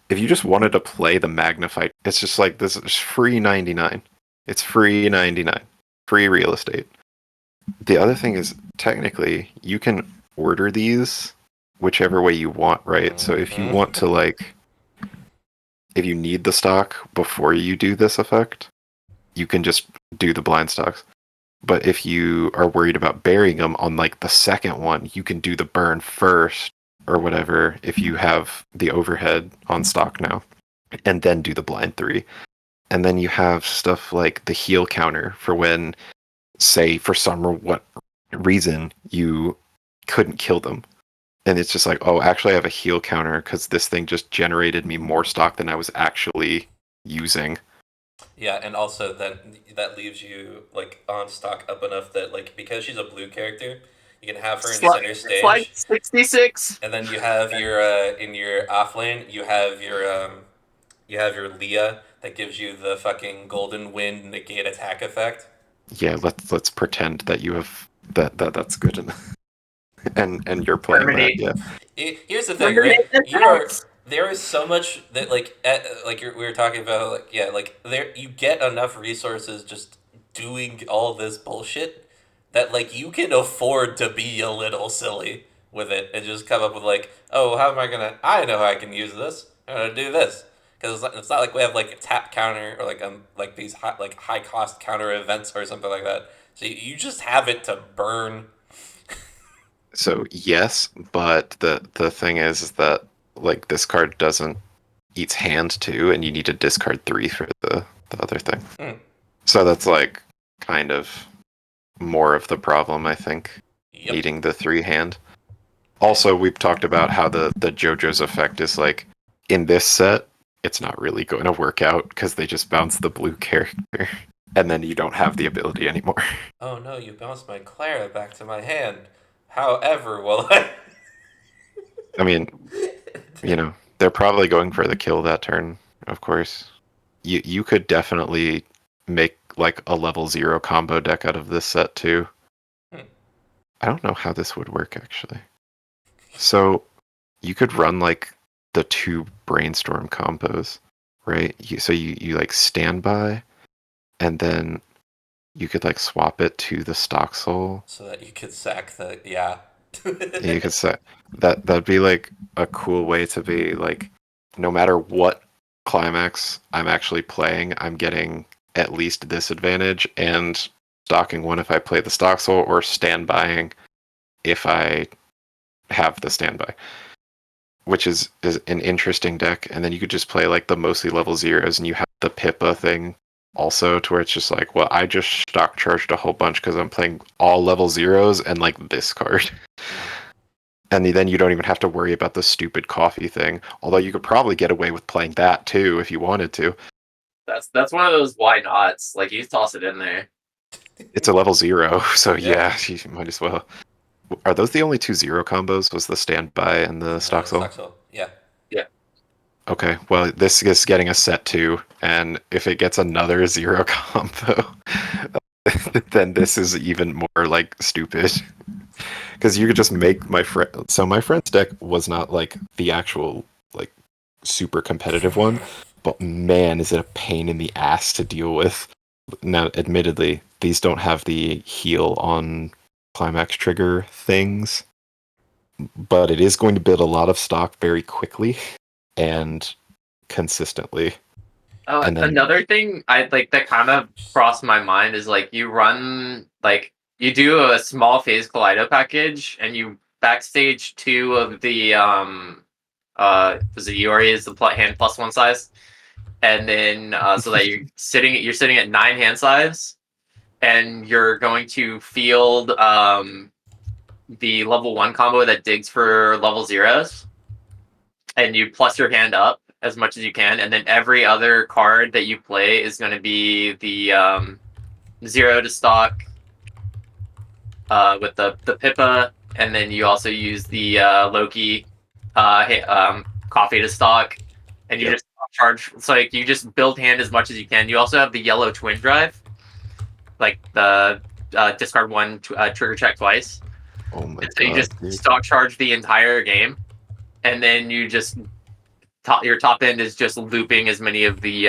If you just wanted to play the magnified, it's just like this is free 99. It's free 99. Free real estate. The other thing is technically you can order these whichever way you want, right? So if you want to if you need the stock before you do this effect, you can just do the blind stocks. But if you are worried about burying them on like the second one, you can do the burn first or whatever if you have the overhead on stock now, and then do the blind 3. And then you have stuff like the heal counter for when, say, for some what reason you couldn't kill them. And it's just like, oh, actually I have a heal counter because this thing just generated me more stock than I was actually using.
Yeah, and also that leaves you like on stock up enough that like because she's a blue character, you can have her in center
Slide
stage,
66.
and then you have your in your off lane you have your Leah that gives you the fucking golden wind negate attack effect.
Yeah, let's pretend that you have that's good enough. And you're playing that,
Terminate.
yeah.
Here's the thing, right?
Terminate the house.
There is so much that we were talking about, like, yeah, like there you get enough resources just doing all this bullshit that like you can afford to be a little silly with it and just come up with like, oh, how am I gonna? I know how I can use this. I'm gonna do this because it's not like we have like a tap counter or like these high cost counter events or something like that. So you just have it to burn.
So yes, but the thing is that like this card doesn't eats hand too, and you need to discard 3 for the other thing.
Hmm.
So that's like kind of more of the problem, I think.
Yep.
Needing the 3 hand. Also, we've talked about how the JoJo's effect is like in this set, it's not really going to work out because they just bounce the blue character, and then you don't have the ability anymore.
Oh no, you bounced my Clara back to my hand. However, will I?
I mean, they're probably going for the kill that turn, of course. You could definitely make like a level 0 combo deck out of this set too. I don't know how this would work actually. So you could run like the 2 brainstorm combos, right? You like standby, and then you could like swap it to the stock soul.
So that you could sack the yeah.
You could set that'd be like a cool way to be like, no matter what climax I'm actually playing, I'm getting at least this advantage, and stocking 1 if I play the stock soul, or standbying if I have the standby, which is an interesting deck. And then you could just play like the mostly level 0s, and you have the Pippa thing also, to where it's just like, well, I just stock charged a whole bunch because I'm playing all level 0s and like this card. And then you don't even have to worry about the stupid coffee thing. Although you could probably get away with playing that too if you wanted to.
That's one of those why nots. Like you toss it in there.
It's a level 0, so
Yeah.
yeah, you might as well. Are those the only 2 0 combos? Was the standby and the stock soul?
Stock soul. Yeah.
Yeah.
Okay, well, this is getting a set 2, and if it gets another 0 combo, then this is even more like stupid. Because you could just make my friend. So my friend's deck was not like the actual like super competitive one, but man, is it a pain in the ass to deal with. Now, admittedly, these don't have the heal on climax trigger things, but it is going to build a lot of stock very quickly and consistently.
Oh,
And then,
another thing I like that kind of crossed my mind is like you run like you do a small phase Kaleido package and you backstage 2 of the was it Iori is the hand +1 size, and then so that you're sitting at 9 hand size, and you're going to field the level 1 combo that digs for level 0s, and you plus your hand up as much as you can, and then every other card that you play is going to be the 0 to stock with the Pippa, and then you also use the Loki coffee to stock, and you just charge. So like you just build hand as much as you can. You also have the yellow twin drive, like the discard 1 trigger check twice.
oh my
And so
god,
you just
dude.
stock charge the entire game, and then you just your top end is just looping as many of the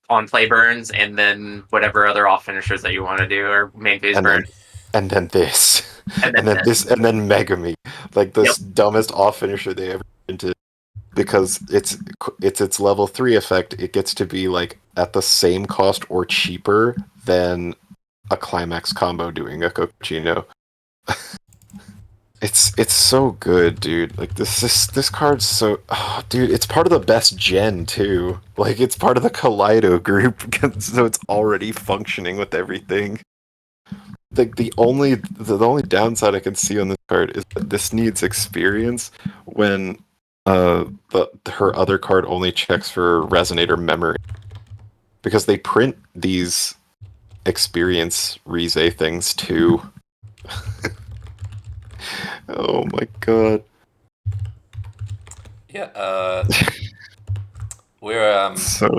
on play burns, and then whatever other off finishers that you want to do, or main phase burn.
And then this.
And
And
then
then this, and then Megami. Like this dumbest off finisher they ever into. Because it's its level 3 effect, it gets to be like at the same cost or cheaper than a climax combo doing a Kokuchino. It's so good, dude. Like this card's so, oh, dude. It's part of the best gen too. Like it's part of the Kaleido group, so it's already functioning with everything. Like the only downside I can see on this card is that this needs experience when her other card only checks for resonator memory, because they print these experience Rize things too. Oh my god.
Yeah. We're
So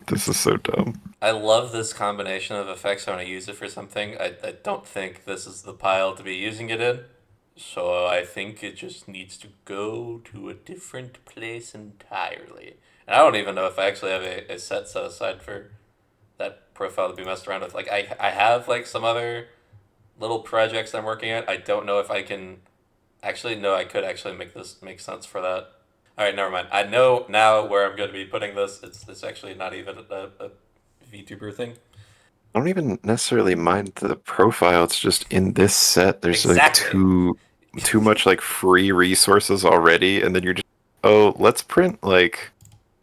this is so dumb.
I love this combination of effects when I use it for something. I don't think this is the pile to be using it in. So I think it just needs to go to a different place entirely. And I don't even know if I actually have a set aside for that profile to be messed around with. Like I have like some other little projects I'm working at. I don't know if I can actually no, I could actually make this make sense for that. All right, never mind. I know now where I'm going to be putting this. It's actually not even a VTuber thing.
I don't even necessarily mind the profile. It's just in this set, there's like
Exactly.
too much like free resources already, and then you're just, oh, let's print like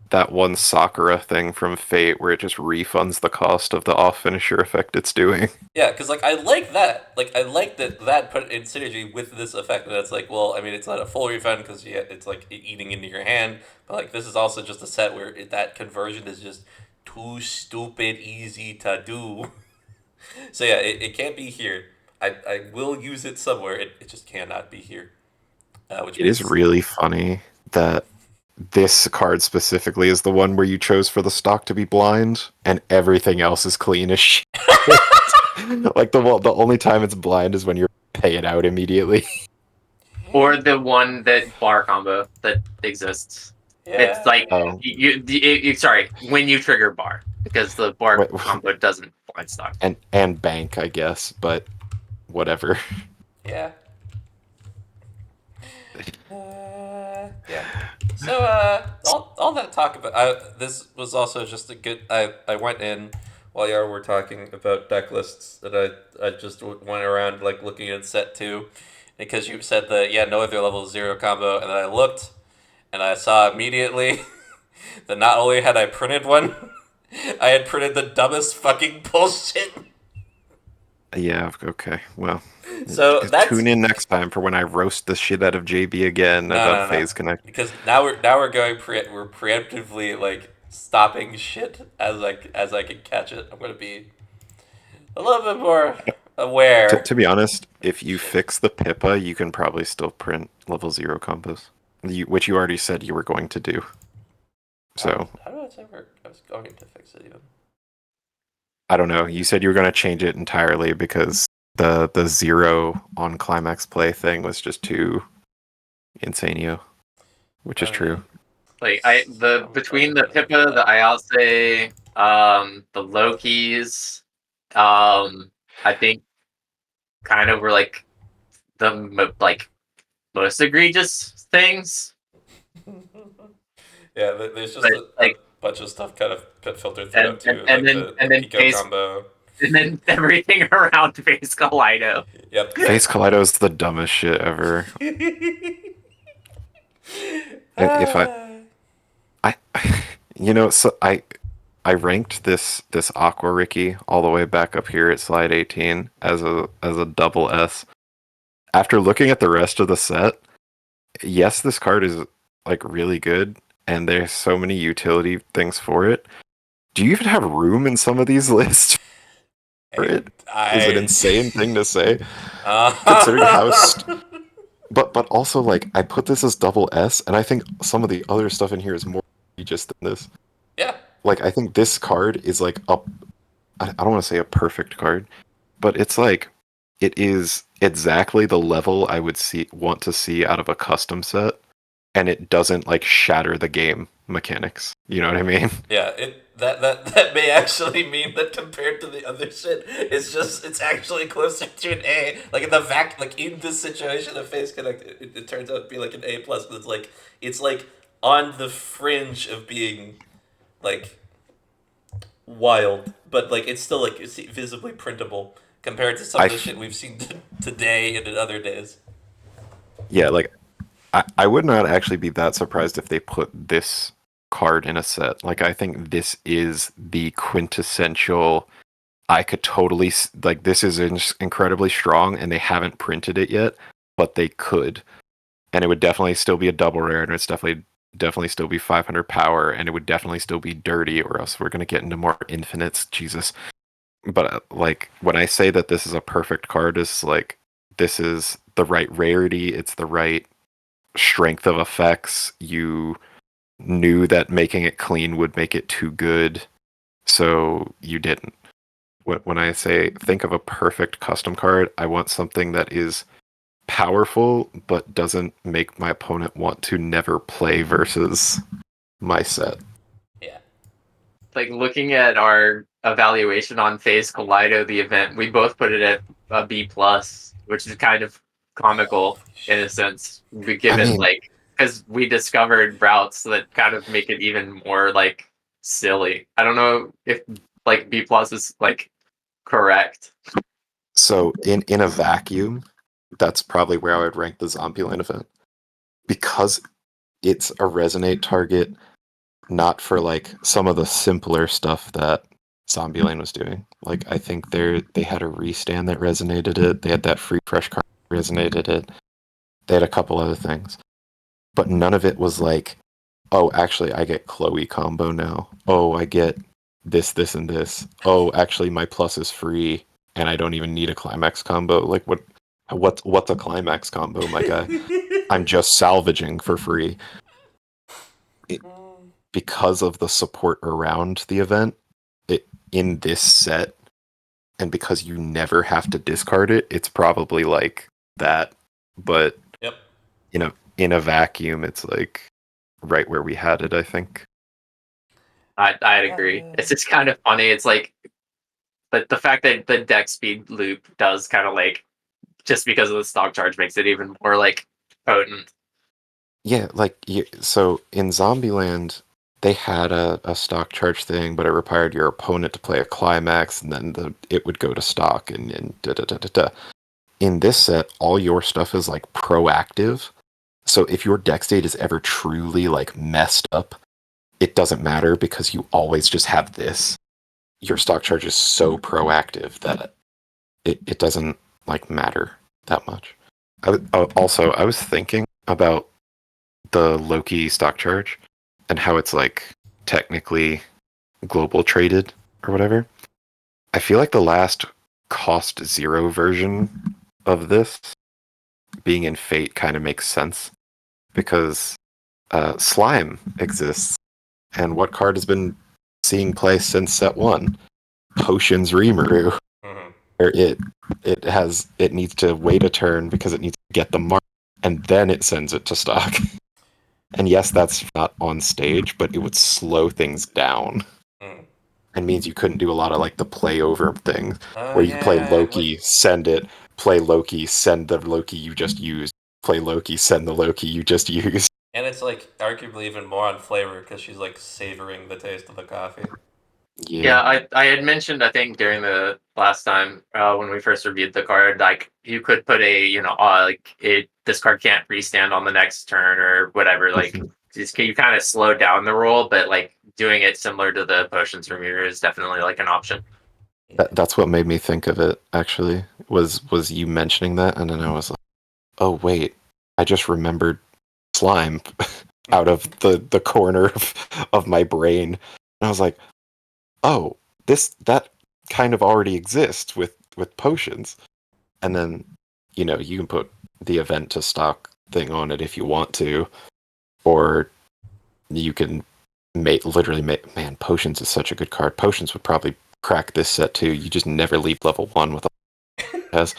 that one Sakura thing from Fate where it just refunds the cost of the off finisher effect it's doing.
Yeah, because like I like that. Like I like that put in synergy with this effect. And it's like, well, I mean, it's not a full refund because it's like eating into your hand. But like this is also just a set where that conversion is just too stupid easy to do. So yeah, it can't be here. I will use it somewhere. It just cannot be here. Which
It is
means
really funny that this card specifically is the one where you chose for the stock to be blind, and everything else is clean as shit. Like the only time it's blind is when you pay it out immediately.
Or the one that bar combo that exists. It's
yeah.
like sorry, when you trigger bar, because the bar
Wait,
combo doesn't blind stock.
and bank, I guess, but whatever.
Yeah. Yeah. So, all that talk about this was also just a good. I went in while y'all were talking about deck lists that I just went around like looking at set two, because you said that no other level 0 combo, and then I looked and I saw immediately that not only had I printed one, I had printed the dumbest fucking bullshit.
Yeah, okay. Well,
So that's
tune in next time for when I roast the shit out of JB again about
no.
Phase Connect.
Because now we're going we're preemptively like stopping shit as I can catch it. I'm gonna be a little bit more aware.
To be honest, if you
Shit.
fix the Pippa, you can probably still print level 0 combos, which you already said you were going to do. So,
How did I say I was going to fix it even?
I don't know. You said you were going to change it entirely because the 0 on climax play thing was just too insaneo, which is true.
Like between the Pippa, the Ayase, the Lokis, I think kind of were like the most egregious things.
Yeah, there's just
But
a bunch of stuff kind of filtered throughout too,
and
like
then
the Pico
face
combo.
and then everything around face Kaleido.
Yep.
Face Kaleido is the dumbest shit ever. If I so I ranked this Aqua Ricky all the way back up here at slide 18 as a double S. After looking at the rest of the set, yes, this card is like really good, and there's so many utility things for it. Do you even have room in some of these lists for it? Is an insane thing to say, considering how. But also, like, I put this as double S, and I think some of the other stuff in here is more egregious than this.
Yeah.
Like, I think this card is like I don't want to say a perfect card, but it's like it is exactly the level I would want to see out of a custom set, and it doesn't like shatter the game mechanics. You know what I mean?
Yeah, that may actually mean that compared to the other shit, it's actually closer to an A. Like in this situation of Face Connect, it turns out to be like an A plus, but it's like on the fringe of being like wild, but like it's still like it's visibly printable compared to some
I
of the shit we've seen today and in other days.
Yeah, like I would not actually be that surprised if they put this card in a set. Like I think this is the quintessential. I could totally like this is incredibly strong, and they haven't printed it yet, but they could, and it would definitely still be a double rare, and it's definitely still be 500 power, and it would definitely still be dirty, or else we're gonna get into more infinites. Jesus. But like when I say that this is a perfect card, is like this is the right rarity, it's the right strength of effects. You knew that making it clean would make it too good, so you didn't. When I say think of a perfect custom card, I want something that is powerful but doesn't make my opponent want to never play versus my set.
Yeah.
Like looking at our evaluation on Phase Kaleido, the event, we both put it at a B plus, which is kind of comical in a sense,
I
given
mean,
like because we discovered routes that kind of make it even more like silly. I don't know if like B plus is like correct.
so in a vacuum, that's probably where I would rank the Zombieland event because it's a resonate target, not for like some of the simpler stuff that Zombieland was doing. Like I think they had a restand that resonated it. They had that free fresh card that resonated it. They had a couple other things, but none of it was like, oh, actually, I get Chloe combo now. Oh, I get this, and this. Oh, actually, my plus is free, and I don't even need a climax combo. Like what? What's a climax combo, my guy? I'm just salvaging for free. It, because of the support around the event, it in this set, and because you never have to discard it, it's probably like that. But
Yep.
In a vacuum, it's like right where we had it, I think.
I'd agree. It's just kind of funny. It's like, but the fact that the deck speed loop does kind of like just because of the stock charge makes it even more like potent.
Yeah, like so in Zombieland, they had a stock charge thing, but it required your opponent to play a climax, and then it would go to stock, and da da da da da. In this set, all your stuff is like proactive. So if your deck state is ever truly like messed up, it doesn't matter because you always just have this. Your stock charge is so proactive that it doesn't like matter that much. Also, I was thinking about the Loki stock charge and how it's like technically global traded or whatever. I feel like the last cost zero version of this being in Fate kind of makes sense because Slime exists, and what card has been seeing play since set one? Potions Rimuru.
Mm-hmm.
Or it needs to wait a turn because it needs to get the mark, and then it sends it to stock. And yes, that's not on stage, but it would slow things down.
Mm.
And means you couldn't do a lot of like the play over things
Oh
where you play
yeah, like,
Loki, send it, play Loki, send the Loki you just used, play Loki, send the Loki you just used.
and it's like arguably even more on flavor because she's like savoring the taste of the coffee.
Yeah.
Yeah, I had mentioned I think during the last time when we first reviewed the card, like you could put a like it this card can't restand on the next turn or whatever. Like just you kind of slow down the roll, but like doing it similar to the potions remover is definitely like an option.
That's what made me think of it, actually, was you mentioning that, and then I was like, oh wait, I just remembered slime out of the corner of my brain. And I was like, oh, that kind of already exists with potions. And then, you can put the event to stock thing on it if you want to, or you can literally make, man, potions is such a good card. Potions would probably crack this set too. You just never leave level one with has.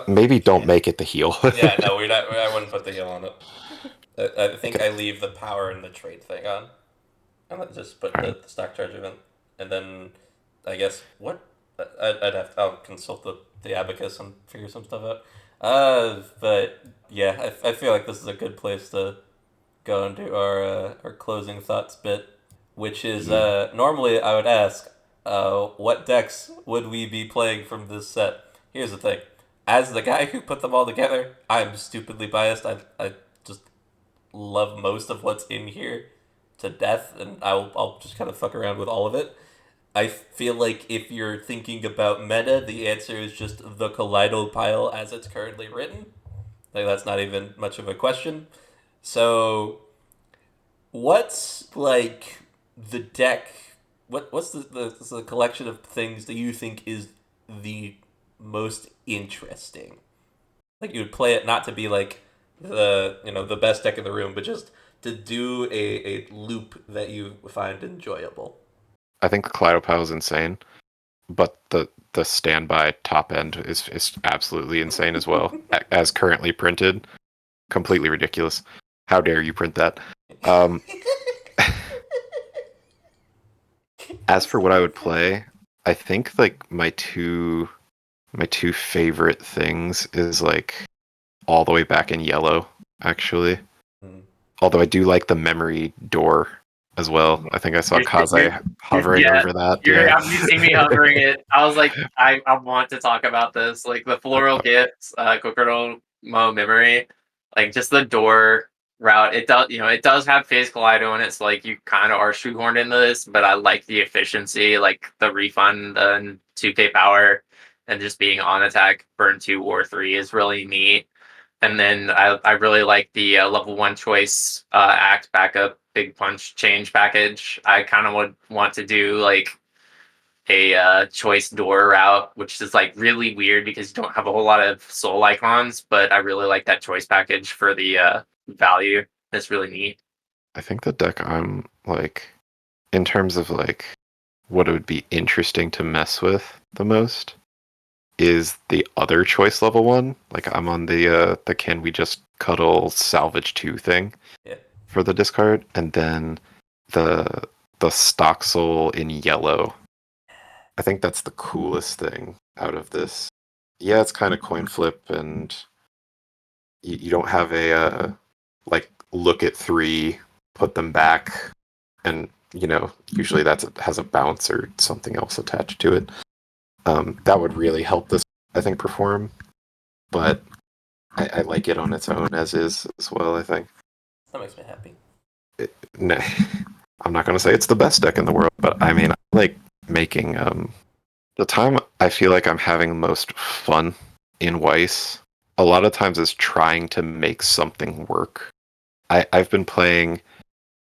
Maybe don't
Yeah.
make it the heal.
Yeah, no, we're not. I wouldn't put the heal on it. I think
Okay.
I leave the power and the trait thing on. I'm gonna just put
All
the,
right.
the stock charge event, and then I guess what I'll consult the abacus and figure some stuff out. But yeah, I feel like this is a good place to go into our closing thoughts bit, which is
Yeah.
normally I would ask, what decks would we be playing from this set? Here's the thing. as the guy who put them all together, I'm stupidly biased. I just love most of what's in here to death, and I'll just kind of fuck around with all of it. I feel like if you're thinking about meta, the answer is just the Kaleido pile as it's currently written. Like that's not even much of a question. So, what's like the deck? What's the collection of things that you think is the most interesting? Like you would play it not to be like the best deck in the room, but just to do a loop that you find enjoyable.
I think the Kaleidopile is insane, but the standby top end is absolutely insane as well. As currently printed, completely ridiculous. How dare you print that? Um, as for what I would play, I think like my two favorite things is like all the way back in yellow, actually.
Mm.
Although I do like the memory door as well. I think I saw Kaze hovering
Yeah,
over that. Yeah.
you see me hovering it. I was like, I want to talk about this. Like the floral gifts, Kokoro Mo memory, like just the door route. It does have phase Kaleido in it, so like you kind of are shoehorned into this, but I like the efficiency, like the refund and 2K power, and just being on attack, burn 2 or 3 is really neat. And then I really like the level 1 choice act backup big punch change package. I kind of would want to do like a choice door route, which is like really weird because you don't have a whole lot of soul icons, but I really like that choice package for the value. That's really neat.
I think the deck I'm like, in terms of like what it would be interesting to mess with the most is the other choice level one. Like I'm on the can we just cuddle salvage 2 thing
Yeah.
for the discard, and then the the stock soul in yellow. I think that's the coolest thing out of this. Yeah, it's kind of coin flip, and you don't have a like look at 3, put them back, and usually has a bounce or something else attached to it. That would really help this, I think, perform. But I like it on its own as is as well. I think.
That makes me happy.
No, I'm not going to say it's the best deck in the world, but I mean, I like making the time I feel like I'm having most fun in Weiss. A lot of times is trying to make something work. I've been playing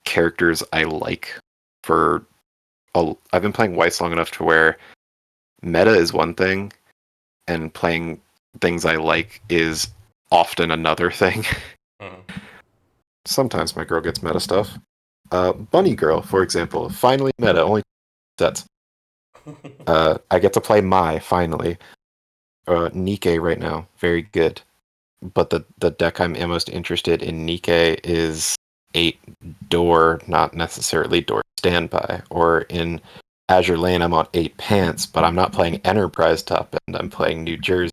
characters I like for I've been playing Weiss long enough to where meta is one thing, and playing things I like is often another thing.
Mm.
Sometimes my girl gets meta stuff. Bunny Girl, for example, finally meta, only sets. I get to play Mai, finally. Nikke right now, very good. But the deck I'm most interested in Nikke is 8 door, not necessarily door standby. Or in Azure Lane, I'm on 8 pants, but I'm not playing Enterprise top end, I'm playing New Jersey.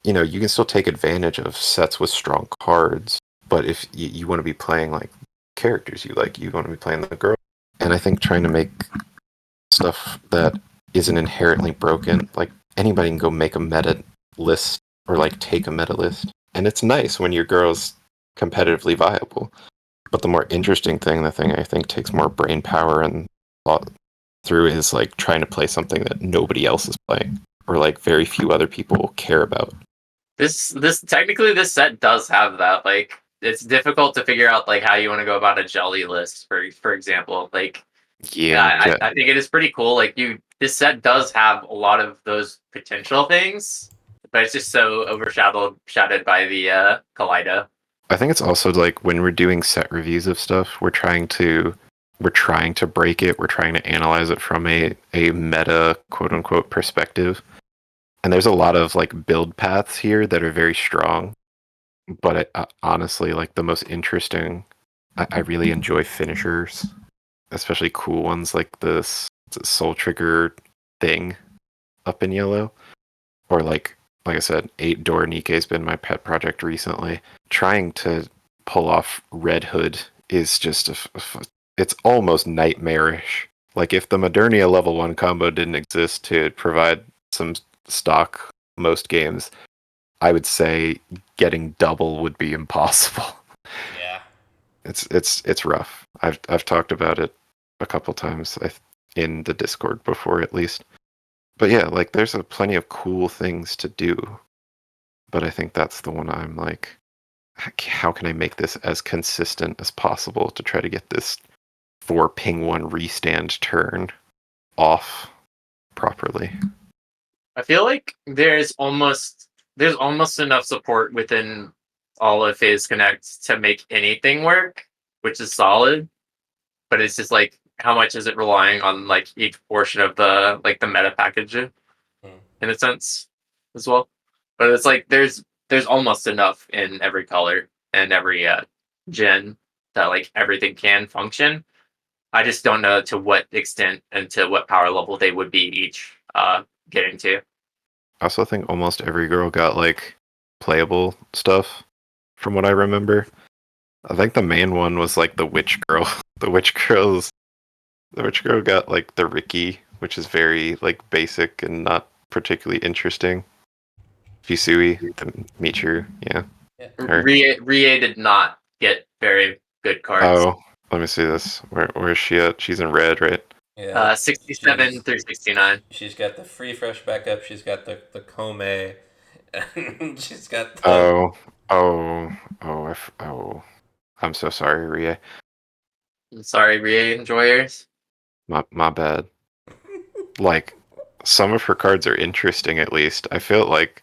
You can still take advantage of sets with strong cards, but if you want to be playing like characters you like, you want to be playing the girl. And I think trying to make stuff that isn't inherently broken, like anybody can go make a meta list or like take a meta list. And it's nice when your girl's competitively viable. But the more interesting thing, the thing I think takes more brain power and thought through is like trying to play something that nobody else is playing or like very few other people care about.
This technically this set does have that. Like it's difficult to figure out like how you want to go about a jelly list, for example. Like
Yeah,
I think it is pretty cool. Like this set does have a lot of those potential things, but it's just so shadowed by the Kaleido.
I think it's also like when we're doing set reviews of stuff, we're trying to break it. We're trying to analyze it from a meta quote unquote perspective. And there's a lot of like build paths here that are very strong. But honestly, like the most interesting, I really enjoy finishers, especially cool ones like this Soul Trigger thing up in yellow, or like I said, 8 door Nikke's been my pet project recently. Trying to pull off Red Hood is just it's almost nightmarish. Like if the Modernia level 1 combo didn't exist to provide some stock most games, I would say getting double would be impossible.
Yeah.
It's rough. I've talked about it a couple times in the Discord before, at least. But yeah, like there's plenty of cool things to do. But I think that's the one I'm like, how can I make this as consistent as possible to try to get this 4 ping 1 restand turn off properly?
I feel like there's almost enough support within all of his connects to make anything work, which is solid. But it's just like, how much is it relying on like each portion of the meta package in a sense as well? But it's like there's almost enough in every color and every gen that like everything can function. I just don't know to what extent and to what power level they would be each getting to.
I also think almost every girl got like playable stuff from what I remember. I think the main one was like the witch girl. The witch girl got like the Ricky, which is very like basic and not particularly interesting. Fisui, the Michiru, yeah.
Rie did not get very good cards.
Oh, let me see this. Where is she at? She's in red, right?
Yeah.
67 through 69.
She's got the free fresh backup. She's got the Kome. And she's got the.
Oh. I'm so sorry, Rie.
I'm sorry, Rie enjoyers.
My bad. Like, some of her cards are interesting, at least. I feel like,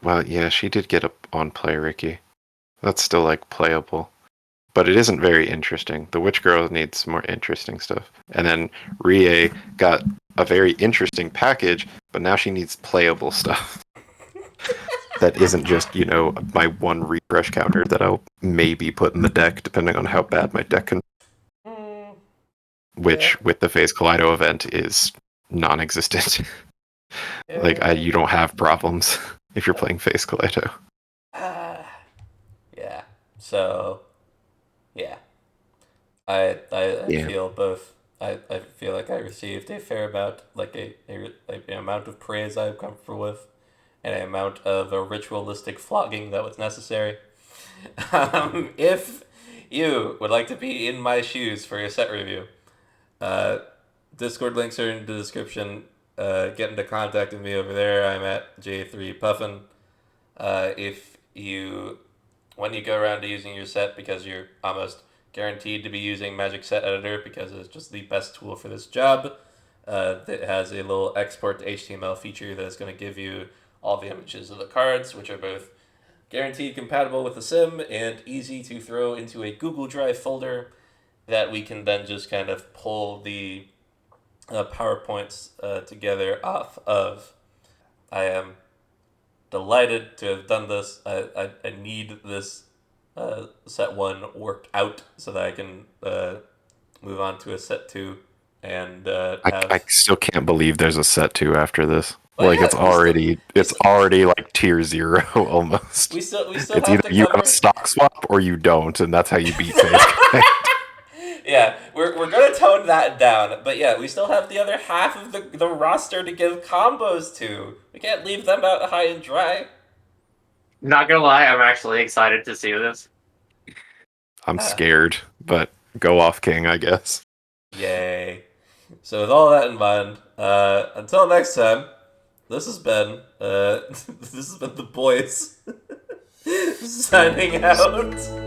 well, yeah, she did get on play Ricky. That's still like playable, but it isn't very interesting. The Witch Girl needs more interesting stuff, and then Rie got a very interesting package, but now she needs playable stuff. That isn't just, my one refresh counter that I'll maybe put in the deck, depending on how bad my deck can. Which, with the Phase Kaleido event, is non-existent. Like, you don't have problems if you're playing Phase Kaleido.
Yeah. So, yeah. I feel both. I feel like I received a fair amount, like an amount of praise I'm comfortable with, and an amount of a ritualistic flogging that was necessary. If you would like to be in my shoes for your set review, Discord links are in the description. Get into contact with me over there. I'm at J3Puffin. If you, when you go around to using your set, because you're almost guaranteed to be using Magic Set Editor because it's just the best tool for this job, that has a little export to HTML feature that is going to give you all the images of the cards, which are both guaranteed compatible with the sim and easy to throw into a Google Drive folder that we can then just kind of pull the PowerPoints together off of. I am delighted to have done this. I need this set 1 worked out so that I can move on to a set 2 and have.
I still can't believe there's a set 2 after this.
Well,
like,
yeah,
it's already like tier 0 almost.
We still
it's
have
either
to
you
cover.
have a stock swap or you don't, and that's how you beat Phase.
Yeah, we're gonna tone that down, but yeah, we still have the other half of the roster to give combos to. We can't leave them out high and dry.
Not gonna lie, I'm actually excited to see this.
I'm scared, but go off, King, I guess.
Yay. So with all that in mind, until next time, this has been the boys signing out.